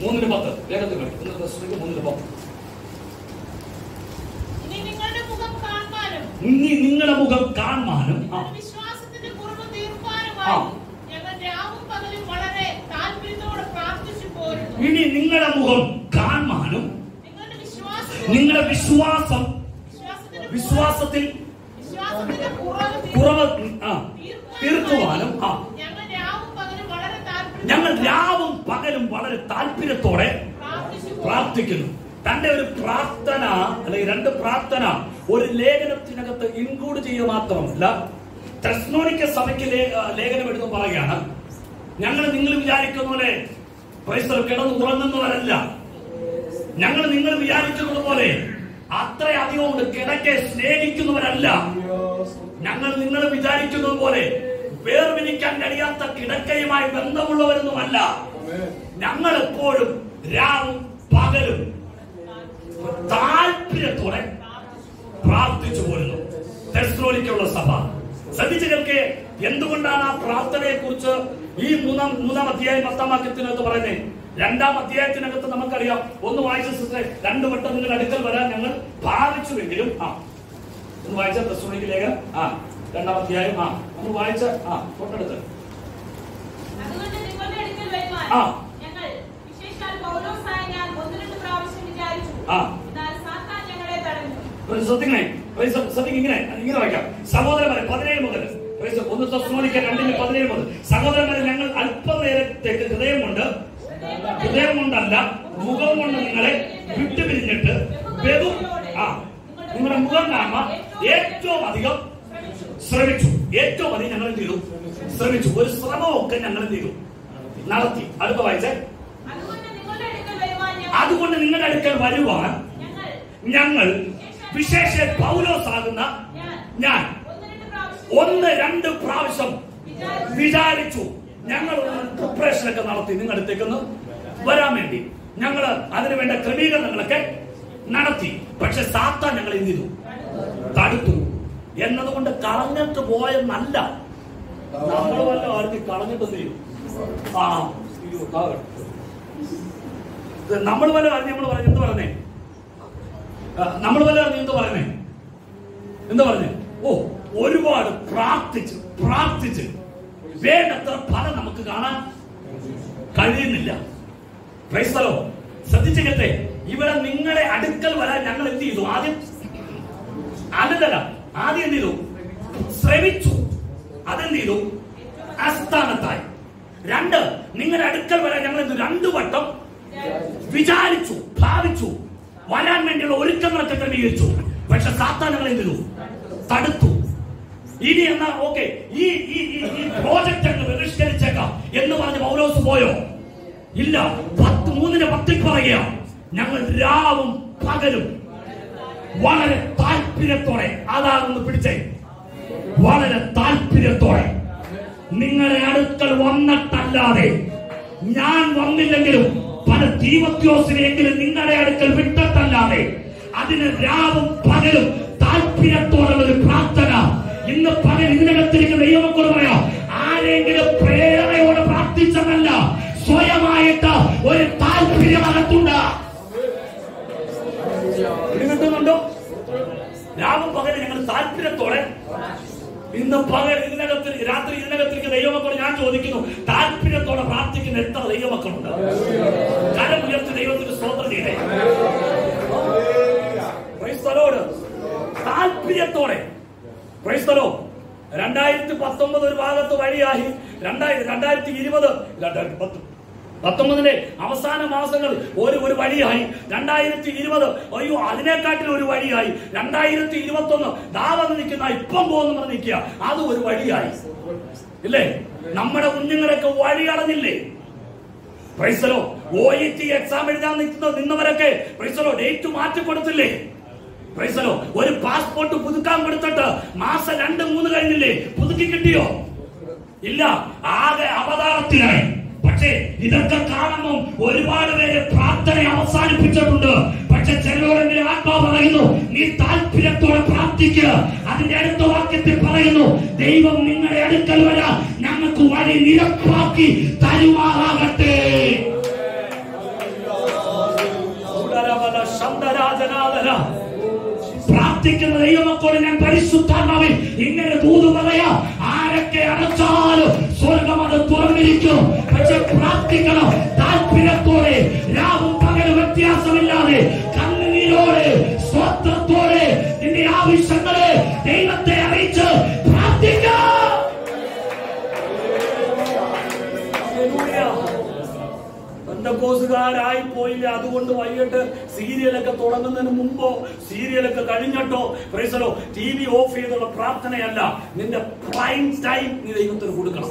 3:10 വേഗത്തിൽ 1 തെസ്സലോനിക്ക 3:10. ഇനി നിങ്ങളുടെ മുഖം കാണാനും വിശ്വാസത്തിന്റെ കുറവ് തീർക്കാനുമായി ഞങ്ങൾ രാവും പകലും വളരെ താല്പര്യത്തോടെ പ്രാർത്ഥിച്ചു പോരുന്നു. ഇനി നിങ്ങളുടെ മുഖം കാണാനും നിങ്ങളുടെ വിശ്വാസത്തിൽ കുറവ് തീർക്കുവാനും ഞങ്ങൾ രാവും പകലും വളരെ താല്പര്യത്തോടെ പ്രാർത്ഥിക്കുന്നു. തന്റെ ഒരു പ്രാർത്ഥന അല്ലെങ്കിൽ 2 പ്രാർത്ഥന ഒരു ലേഖനത്തിനകത്ത് ഇൻക്ലൂഡ് ചെയ്യുക മാത്രമല്ല, തെസ്സലോനിക്ക സഭയ്ക്ക് ലേഖനം എഴുതും പറയുകയാണ്, ഞങ്ങൾ നിങ്ങൾ വിചാരിക്കുന്ന പോലെ കിടന്ന് ഉറങ്ങുന്നവരല്ല. ഞങ്ങൾ നിങ്ങൾ വിചാരിക്കുന്നത് പോലെ അത്രയധികം കൊണ്ട് കിടക്കെ സ്നേഹിക്കുന്നവരല്ല. ഞങ്ങൾ നിങ്ങൾ വിചാരിക്കുന്നത് പോലെ വേർപിരിക്കാൻ കഴിയാത്ത കിടക്കയുമായി ബന്ധമുള്ളവരൊന്നുമല്ല. ഞങ്ങൾ എപ്പോഴും രാവും പകലും താല്പര്യത്തോടെ പ്രാർത്ഥിച്ചു പോരുന്നു. തെസ്സലോനിക്കയുള്ള സഭ ശ്രദ്ധിച്ചു കേൾക്കെ. എന്തുകൊണ്ടാണ് ആ പ്രാർത്ഥനയെ കുറിച്ച് ഈ മൂന്നാം അധ്യായം 10-ാം വാക്യത്തിനകത്ത് പറയുന്നത്? 2-ാം അധ്യായത്തിനകത്ത് നമുക്കറിയാം, 1 വായിച്ച സിസ്റ്ററെ, 2 വട്ടം നിങ്ങളുടെ അടുക്കൽ വരാൻ ഞങ്ങൾ ഭാവിച്ചുവെങ്കിലും ഒന്ന് വായിച്ച തെസ്സലോനിക്ക ലേഖനം 2-ാം അധ്യായം നമ്മൾ വായിച്ച തൊട്ടടുത്ത് ഇങ്ങനെ വായിക്കാം. സഹോദരന്മാരെ 17 മുതൽ 1 തെസ്സലോനിക്ക 2:17 മുതൽ, സഹോദരന്മാരെ, ഞങ്ങൾ അല്പനേരത്തേക്ക് ഹൃദയം കൊണ്ടല്ല മുഖം കൊണ്ട് നിങ്ങളെ വിട്ടുപിരിഞ്ഞിട്ട് നിങ്ങളുടെ മുഖം കാണാൻ ഏറ്റവും അധികം ശ്രമിച്ചു. ഏറ്റവും അധികം ഞങ്ങൾ എന്ത് ചെയ്തു? ശ്രമിച്ചു. ഒരു ശ്രമമൊക്കെ ഞങ്ങൾ എന്ത് ചെയ്തു? നടത്തി. അടുത്ത വായിച്ചേ. അതുകൊണ്ട് നിങ്ങളുടെ അടുക്കൽ വരുവാൻ ഞങ്ങൾ വിശേഷ പൗലോസാകുന്ന ഞാൻ 1-2 പ്രാവശ്യം വിചാരിച്ചു. ഞങ്ങൾ പ്രിപ്പറേഷൻ ഒക്കെ നടത്തി നിങ്ങളുടെ അടുത്തേക്കൊന്ന് വരാൻ വേണ്ടി ഞങ്ങൾ അതിനു വേണ്ട ക്രമീകരണങ്ങളൊക്കെ നടത്തി. പക്ഷെ സാത്താൻ ഞങ്ങൾ എന്ത് ചെയ്തു? തടുത്തു. എന്നതുകൊണ്ട് കളഞ്ഞിട്ട് പോയെന്നല്ല, നമ്മൾ വല്ല ആരും കളഞ്ഞിട്ട് ചെയ്യും. നമ്മൾ വല്ല അറിഞ്ഞ് നമ്മൾ പറഞ്ഞു എന്ത് പറഞ്ഞേ? നമ്മൾ വല്ല അറിഞ്ഞ് എന്ത് പറഞ്ഞേ? ഓ, ഒരുപാട് പ്രാർത്ഥിച്ച് വേണ്ടത്ര ഫലം നമുക്ക് കാണാൻ കഴിയുന്നില്ല. Price the Lord. ശ്രദ്ധിച്ചിട്ടെ, ഇവിടെ നിങ്ങളെ അടുക്കൽ വരാൻ ഞങ്ങൾ എന്ത് ചെയ്തു? ആദ്യം എന്ത് ചെയ്തു? ശ്രമിച്ചു. അതെന്ത് ചെയ്തു? അസ്ഥാനത്തായി. 2, നിങ്ങളുടെ അടുക്കൽ വരാൻ ഞങ്ങൾ 2 വട്ടം വിചാരിച്ചു, ഭാവിച്ചു, വരാൻ വേണ്ടിയുള്ള ഒരുക്കങ്ങളൊക്കെ ക്രമീകരിച്ചു. പക്ഷെ സാത്താൻ ഞങ്ങൾ എന്ത് ചെയ്തു? തടുത്തു. ഇനി എന്നാ ഓക്കെ, ഈ പ്രോജക്റ്റ് അങ്ങ് ബഹിഷ്കരിച്ചേക്കാം എന്ന് പറഞ്ഞ് പൗലോസ് പോയോ? ഇല്ല. 3:10 പറയുക, ഞങ്ങൾ രാവും പകലും വളരെ താല്പര്യത്തോടെ, അതാണെന്ന് പിടിച്ചേ, വളരെ താല്പര്യത്തോടെ നിങ്ങളെ അടുക്കൽ വന്നിട്ടല്ലാതെ, ഞാൻ വന്നില്ലെങ്കിലും പല തീമോഥെയോസിനെയെങ്കിലും നിങ്ങളുടെ അടുക്കൽ വിട്ടിട്ടല്ലാതെ, അതിന് രാവും പകലും താല്പര്യത്തോടുള്ള ഒരു പ്രാർത്ഥന. ഇന്ന് പകൽ ഇതിനകത്തിരിക്കുന്ന ദൈവമക്കൾ പറയാം, ആരെങ്കിലും പ്രേരണയോടെ പ്രാർത്ഥിച്ചതല്ല, സ്വയമായിട്ട് ഒരു താല്പര്യം അകത്തുണ്ട്. കിട്ടുന്നുണ്ടോ? രാവും പകൽ ഞങ്ങൾ താല്പര്യത്തോടെ, ഇന്ന് പകൽ രാത്രി ഇതിനകത്തിരിക്കുന്ന ദൈവമക്കൾ ഞാൻ ചോദിക്കുന്നു, താല്പര്യത്തോടെ പ്രാർത്ഥിക്കുന്ന എത്ര ദൈവമക്കളുണ്ട്? കരം ഉയർത്തി ദൈവത്തിന് സ്തോത്രം ചെയ്യട്ടെ. Praise the Lord. താല്പര്യത്തോടെ. Praise the Lord. 2019 ഒരു ഭാഗത്ത് വഴിയായി, 2019 അവസാന മാസങ്ങൾ ഒരു വഴിയായി, 2020 അയ്യോ അതിനെക്കാട്ടിലും ഒരു വഴിയായി, 2021 ദാവന്ന് നിൽക്കുന്ന ഇപ്പം പോകുന്ന പറഞ്ഞ് നിൽക്കുക, അത് ഒരു വഴിയായി ഇല്ലേ? നമ്മുടെ കുഞ്ഞുങ്ങളൊക്കെ വഴി അടഞ്ഞില്ലേ? Praise the Lord. OET exam എഴുതാൻ നിന്നവരൊക്കെ പ്രൈസ് ദി ലോർഡ് ഡേറ്റ് മാറ്റി കൊടുത്തില്ലേ? Praise the Lord. ഒരു പാസ്പോർട്ട് പുതുക്കാൻ കൊടുത്തിട്ട് മാസം 2-3 കഴിഞ്ഞില്ലേ? പുതുക്കി കിട്ടിയോ? ഇല്ല. ആകെ അവതാരത്തിലായി. പക്ഷേ ഇതൊക്കെ കാണുമ്പോൾ ഒരുപാട് പേര് പ്രാർത്ഥന അവസാനിപ്പിച്ചിട്ടുണ്ട്. പക്ഷെ ചിലരോടെങ്കിലും ആത്മാവ് പറയുന്നു, നീ താല്പര്യത്തോടെ പ്രാർത്ഥിക്കുക. അതിന്റെ അടുത്ത വാക്യത്തിൽ പറയുന്നു, ദൈവം നിങ്ങളുടെ അടുക്കൽ വരാൻ ഞങ്ങൾക്ക് വഴി നിരപ്പാക്കി തരുമാറാകട്ടെ. പ്രാർത്ഥിക്കുന്ന ദൈവമക്കളോട് ഞാൻ പരിശുദ്ധാത്മാവിൽ ഇങ്ങനെ ദൂത് പറയാം, ആരൊക്കെ അടച്ചാലും സ്വർഗം അത് തുറന്നിരിക്കും. പക്ഷെ പ്രാർത്ഥിക്കണം താല്പര്യത്തോടെ, രാവും പകലും വ്യത്യാസമില്ലാതെ, കണ്ണുനീരോടെ, സ്വത്വത്തോടെ നിന്റെ ആവശ്യങ്ങളെ ദൈവത്തെ അറിയിച്ച് പ്രാർത്ഥിക്കാം. കോസുകാരായി പോയില്ല. അതുകൊണ്ട് വൈകിട്ട് സീരിയലൊക്കെ തുടങ്ങുന്നതിന് മുമ്പോ സീരിയലൊക്കെ കഴിഞ്ഞിട്ടോ price the Lord TV of ചെയ്തുള്ള പ്രാർത്ഥനയല്ല, നിന്റെ പ്രൈം ടൈം നീ ദൈവത്തിന് കൊടുക്കണം.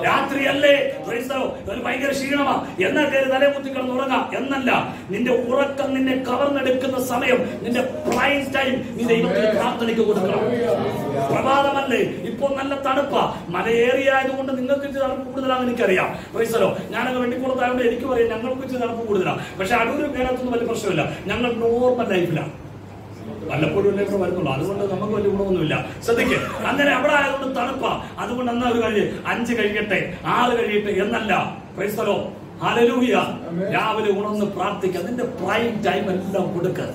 രാത്രിയല്ലേ പ്രൈസ് ദി ലോർഡ് ഒരു ഭയങ്കര ക്ഷീണമാ എന്നാ കയറി തലേ കുത്തി കിടന്ന് ഉറങ്ങാം എന്നല്ല, നിന്റെ ഉറക്കം നിന്നെ കവർന്നെടുക്കുന്ന സമയം, നിന്റെ പ്രൈം ടൈം നീ ദൈവത്തിന് പ്രാർത്ഥനയ്ക്ക് കൊടുക്കണം. പ്രഭാതമല്ലേ, ഇപ്പൊ നല്ല തണുപ്പാ, മലയേറിയായതുകൊണ്ട് നിങ്ങൾക്ക് ഇച്ചിരി തണുപ്പ് കൂടുതലാണെന്ന് എനിക്കറിയാം. Price the Lord. ഞാനൊക്കെ വെട്ടിക്കുളത്തായതുകൊണ്ട് എനിക്കും അറിയാം ഞങ്ങൾക്ക് ഇച്ചിരി തണുപ്പ് കൂടുതലാണ്. പക്ഷെ അടൂരും കേരളത്തൊന്നും വലിയ പ്രശ്നമില്ല, ഞങ്ങൾ നോർമൽ ലൈഫിലാണ്. വല്ലപ്പോഴും ലൈഫ് വരുന്നുള്ളൂ, അതുകൊണ്ട് നമുക്ക് വലിയ ഗുണമൊന്നുമില്ല. ശ്രദ്ധിക്ക്, അങ്ങനെ അവിടെ ആയതുകൊണ്ട് തണുപ്പാ, അതുകൊണ്ട് എന്നാ ഒരു കഴിഞ്ഞ് 5 കഴിയട്ടെ 6 കഴിയട്ടെ എന്നല്ല. Price the Lord. ഹല്ലേലൂയ. രാവിലെ ഉണർന്ന് പ്രാർത്ഥിക്കുക, അതിന്റെ പ്രൈം ടൈം എല്ലാം കൊടുക്കുക.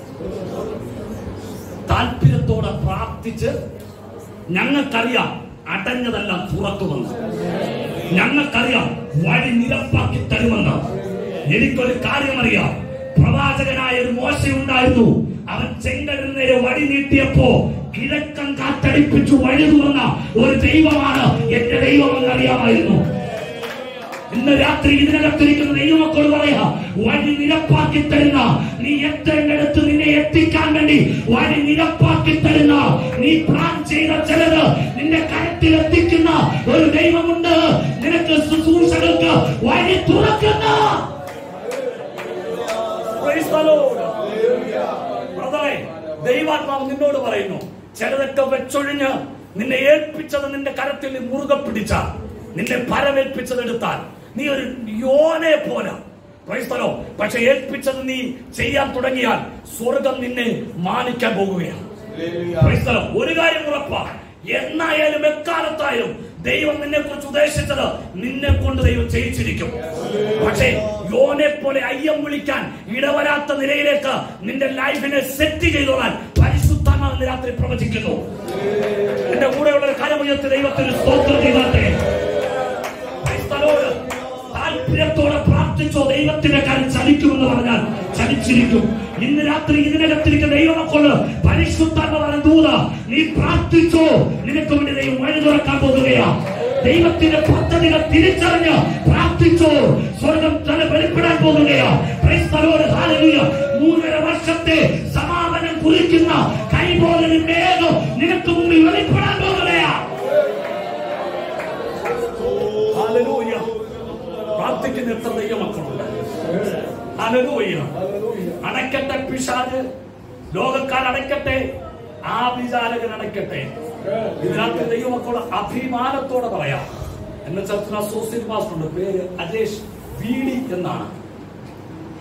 താല്പര്യത്തോടെ പ്രാർത്ഥിച്ച് ഞങ്ങൾക്കറിയാം അടഞ്ഞതെല്ലാം തുറക്കുമെന്ന്, ഞങ്ങൾക്കറിയാം വഴി നിരപ്പാക്കി തരുമെന്ന്. എനിക്കൊരു കാര്യം അറിയാം, പ്രവാചകനായ ഒരു മോശ ഉണ്ടായിരുന്നു. അവൻ ചെങ്കടലിന് നേരെ വഴി നീട്ടിയപ്പോ കിഴക്കൻ കാറ്റടിപ്പിച്ചു വഴി തുറന്ന ഒരു ദൈവമാണ് എന്റെ ദൈവമെന്ന് അറിയാമായിരുന്നു. ഇന്ന് രാത്രി ഇതിനകത്തിരിക്കുന്ന ദൈവമക്കൾ പറയാ, വഴി നിരപ്പാക്കി തരുന്ന, നീ എത്തേണ്ടടുത്ത് നിന്നെ എത്തിക്കാൻ വേണ്ടി വഴി നിരപ്പാക്കി തരുന്ന, നീ പ്ലാൻ ചെയ്ത ചിലത് നിന്റെ കരത്തിൽ എത്തിക്കുന്ന ഒരു ദൈവമുണ്ട്. നിനക്ക് ശുശ്രൂഷകൾക്ക് വഴി തുറക്കുന്ന. ദൈവാത്മാവ് നിന്നോട് പറയുന്നു, ചിലതൊക്കെ വെച്ചൊഴിഞ്ഞ് നിന്നെ ഏൽപ്പിച്ചത് നിന്റെ കരത്തിൽ മുറുകെ പിടിച്ച, നിന്നെ പരമേൽപ്പിച്ചതെടുത്താൽ നീ ഒരു യോനെ പോലെ. പക്ഷെ ഏൽപ്പിച്ചത് നീ ചെയ്യാൻ തുടങ്ങിയാൽ സ്വർഗം നിന്നെ മാനിക്കാൻ പോകുകയാണ്. ഒരു കാര്യം ഉറപ്പാ, എന്നായാലും എക്കാലത്തായാലും ദൈവം നിന്നെ കുറിച്ച് ഉദ്ദേശിച്ചത് നിന്നെ കൊണ്ട് ദൈവം ചെയ്യിച്ചിരിക്കും. പക്ഷേ യോനെ പോലെ അയ്യം വിളിക്കാൻ ഇടവരാത്ത നിലയിലേക്ക് നിന്റെ ലൈഫിനെ സെറ്റ് ചെയ്തോളാൻ പരിശുദ്ധാത്മാവ് രാത്രി പ്രവചിക്കുന്നു. എന്റെ കൂടെയുള്ള ഒരു കരമുയർത്തി ദൈവത്തിന് സ്തോത്രം ചെയ്താട്ടെ. താല്പര്യത്തോടെ പ്രാർത്ഥിച്ചോ, ദൈവത്തിന്റെ കാര്യം ചലിക്കുമെന്ന് പറഞ്ഞാൽ ചലിച്ചിരിക്കും. ഇന്ന് രാത്രി ഇതിനകത്തിരിക്കുന്ന ദൈവമക്കള് പരിശുദ്ധാത്മാവാണ് ദൂത, നീ പ്രാർത്ഥിച്ചോ, നിനക്ക് വേണ്ടി ദൈവം വഴി തുറക്കാൻ പോകുകയാ. ദൈവത്തിന്റെ പദ്ധതികൾ തിരിച്ചറിഞ്ഞ് പ്രാർത്ഥിച്ചോ, സ്വർഗം തന്നെ വെളിപ്പെടാൻ പോകുകയാ. 3.5 വർഷത്തെ സമാപനം കുറിക്കുന്ന കൈപോലെ മേഘം നിനക്ക് മുമ്പിൽ വെളിപ്പെടാൻ പോകുകയാ. പ്രാർത്ഥിക്കുന്ന എത്ര ദൈവമക്കളുണ്ട്. അടയ്ക്കട്ടെ പിശാച്, ലോകക്കാർ അടയ്ക്കട്ടെ, ആഭിചാരകൻ അടയ്ക്കട്ടെ. ഇതിനകത്ത് ദൈവമക്കളോട് അഭിമാനത്തോടെ പറയാം. എന്റെ ചർച്ചിൽ അസോസിയേറ്റ് പാസ്റ്ററുണ്ട്, പേര് അജേഷ് വീടി എന്നാണ്.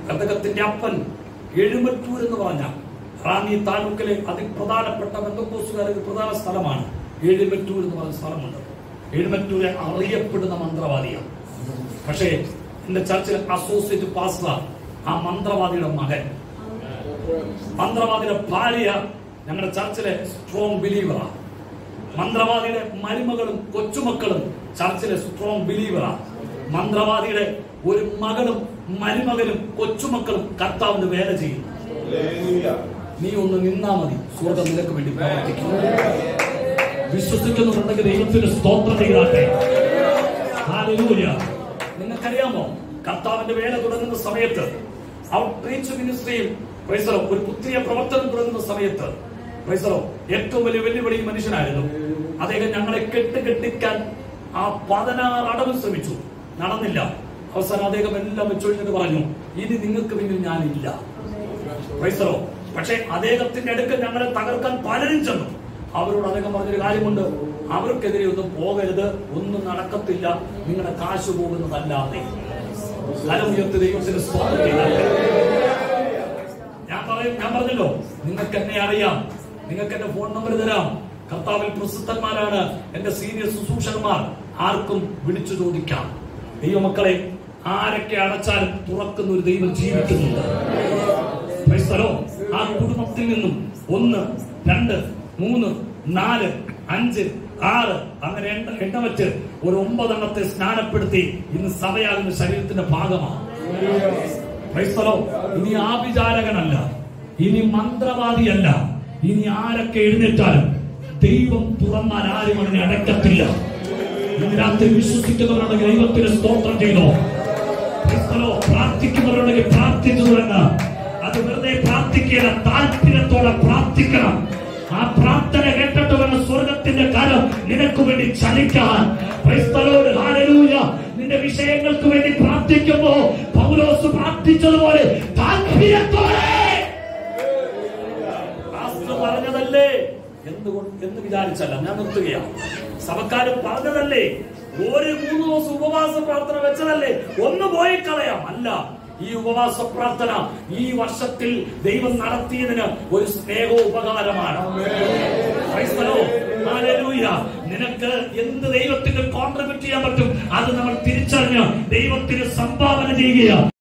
കർത്തകത്തിന്റെ അപ്പൻ എഴുമറ്റൂർ എന്ന് പറഞ്ഞ റാന്നി താലൂക്കിലെ അതിപ്രധാനപ്പെട്ട ബന്ധക്കോസുകാരുടെ പ്രധാന സ്ഥലമാണ് എഴുമറ്റൂർ എന്ന് പറഞ്ഞ സ്ഥലമുണ്ട്. എഴുമറ്റൂരെ അറിയപ്പെടുന്ന മന്ത്രവാദിയാണ്. പക്ഷേ എന്റെ ചർച്ചിലെ അസോസിയേറ്റ് പാസ്റ്റർ ആ മന്ത്രവാദിയുടെ മകൻ, മന്ത്രവാദിയുടെ ഭാര്യ ഞങ്ങളുടെ ചർച്ചിലെ സ്ട്രോങ് ബിലീവറാണ്. മന്ത്രവാദിയുടെ മരുമകളും കൊച്ചുമക്കളും ചർച്ചിലെ സ്ട്രോങ് ബിലീവറാണ്. മന്ത്രവാദിയുടെ ഒരു മകളും മരുമകനും കൊച്ചുമക്കളും കർത്താവിന്റെ വേല ചെയ്യുന്നു. നീ ഒന്ന് നിന്നാ മതി, സ്വർഗം നിനക്ക് വേണ്ടി പ്രവർത്തിക്കും. വിശ്വസിക്കുന്നുണ്ടെങ്കിൽ ദൈവത്തിന് സ്തോത്രം ചെയ്താട്ടെ. ഹല്ലേലൂയ. നിങ്ങൾക്കറിയാമോ, കർത്താവിന്റെ വേല തുടങ്ങുന്ന സമയത്ത്, ഔട്ട്റീച്ച് മിനിസ്ട്രിയിൽ ഒരു പുതിയ പ്രവർത്തനം തുടങ്ങുന്ന സമയത്ത് ഏറ്റവും വലിയ വെല്ലുവിളി മനുഷ്യനായിരുന്നു. അദ്ദേഹം ഞങ്ങളെ കെട്ടിക്കാൻ ആ 16 അടവ് ശ്രമിച്ചു, നടന്നില്ല. അവസാനം അദ്ദേഹം എല്ലാം വെച്ചൊഴിഞ്ഞിട്ട് പറഞ്ഞു, ഇനി നിങ്ങൾക്ക് പിന്നിൽ ഞാനില്ല. പക്ഷെ അദ്ദേഹത്തിന്റെ അടുക്കൽ ഞങ്ങളെ തകർക്കാൻ പലരും ചെന്നു. അവരോട് അദ്ദേഹം പറഞ്ഞൊരു കാര്യമുണ്ട്, അവർക്കെതിരെ ഒന്നും പോകരുത്, ഒന്നും നടക്കത്തില്ല, നിങ്ങളുടെ കാശ് പോകുന്നതല്ലാതെ. ഞാൻ പറഞ്ഞല്ലോ, നിങ്ങൾക്ക് എന്നെ അറിയാം, നിങ്ങൾക്ക് എന്റെ ഫോൺ നമ്പർ തരാം. കർത്താവിൽ പ്രസിദ്ധന്മാരാണ് എന്റെ സീനിയർ ശുശ്രൂഷകന്മാർ, ആർക്കും വിളിച്ചു ചോദിക്കാം. ദൈവമക്കളെ, ആരൊക്കെ അടച്ചാലും തുറക്കുന്ന ഒരു ദൈവം ജീവിക്കുന്നുണ്ട്. ആ കുടുംബത്തിൽ നിന്നും 1, 2, 3, 4, 5, 6 അങ്ങനെ എണ്ണം വെച്ച് ഒരു 9 എണ്ണത്തെ സ്നാനപ്പെടുത്തി ഇന്ന് സഭയാകുന്ന ശരീരത്തിന്റെ ഭാഗമാണ്. ഇനി ആഭിചാരകനല്ല, ഇനി മന്ത്രവാദിയല്ല, ഇനി ആരൊക്കെ എഴുന്നേറ്റാലും ദൈവം തുറന്നാൽ ആരും അതിനെ അടക്കത്തില്ല. ഇന്ന് രാത്രി വിശ്വസിക്കുന്നവരുണ്ടെങ്കിൽ ദൈവത്തിന് സ്തോത്രം ചെയ്തോ. പ്രാർത്ഥിക്കുന്നവരുണ്ടെങ്കിൽ പ്രാർത്ഥിച്ചു തുടങ്ങുക. അത് വെറുതെ പ്രാർത്ഥിക്കുക, താല്പര്യത്തോടെ പ്രാർത്ഥിക്കണം. ആ പ്രാർത്ഥന കേട്ടിട്ട് വേണം സ്വർഗത്തിന്റെ കരം നിനക്ക് വേണ്ടി ചലിക്കാൻ. നിന്റെ വിഷയങ്ങൾക്ക് വേണ്ടി പ്രാർത്ഥിക്കുമ്പോ പൗലോസ് പ്രാർത്ഥിച്ചതുപോലെ താല്പര്യത്തോടെ പറഞ്ഞതല്ലേ എന്ന് വിചാരിച്ചല്ല, ഞാൻ നിർത്തുകയാണ്. സഭക്കാരും പറഞ്ഞതല്ലേ, ഒരു 3 ദിവസം ഉപവാസ പ്രാർത്ഥന വെച്ചതല്ലേ, ഒന്ന് പോയി കളയാം. അല്ല, ഈ ഉപവാസ പ്രാർത്ഥന ഈ വർഷത്തിൽ ദൈവം നടത്തിയതിന് ഒരു സ്നേഹോപകാരമാണ്. നിനക്ക് എന്ത് ദൈവത്തിന് കോൺട്രിബ്യൂട്ട് ചെയ്യാൻ പറ്റും, അത് നമ്മൾ തിരിച്ചറിഞ്ഞ് ദൈവത്തിന് സംഭാവന ചെയ്യുക.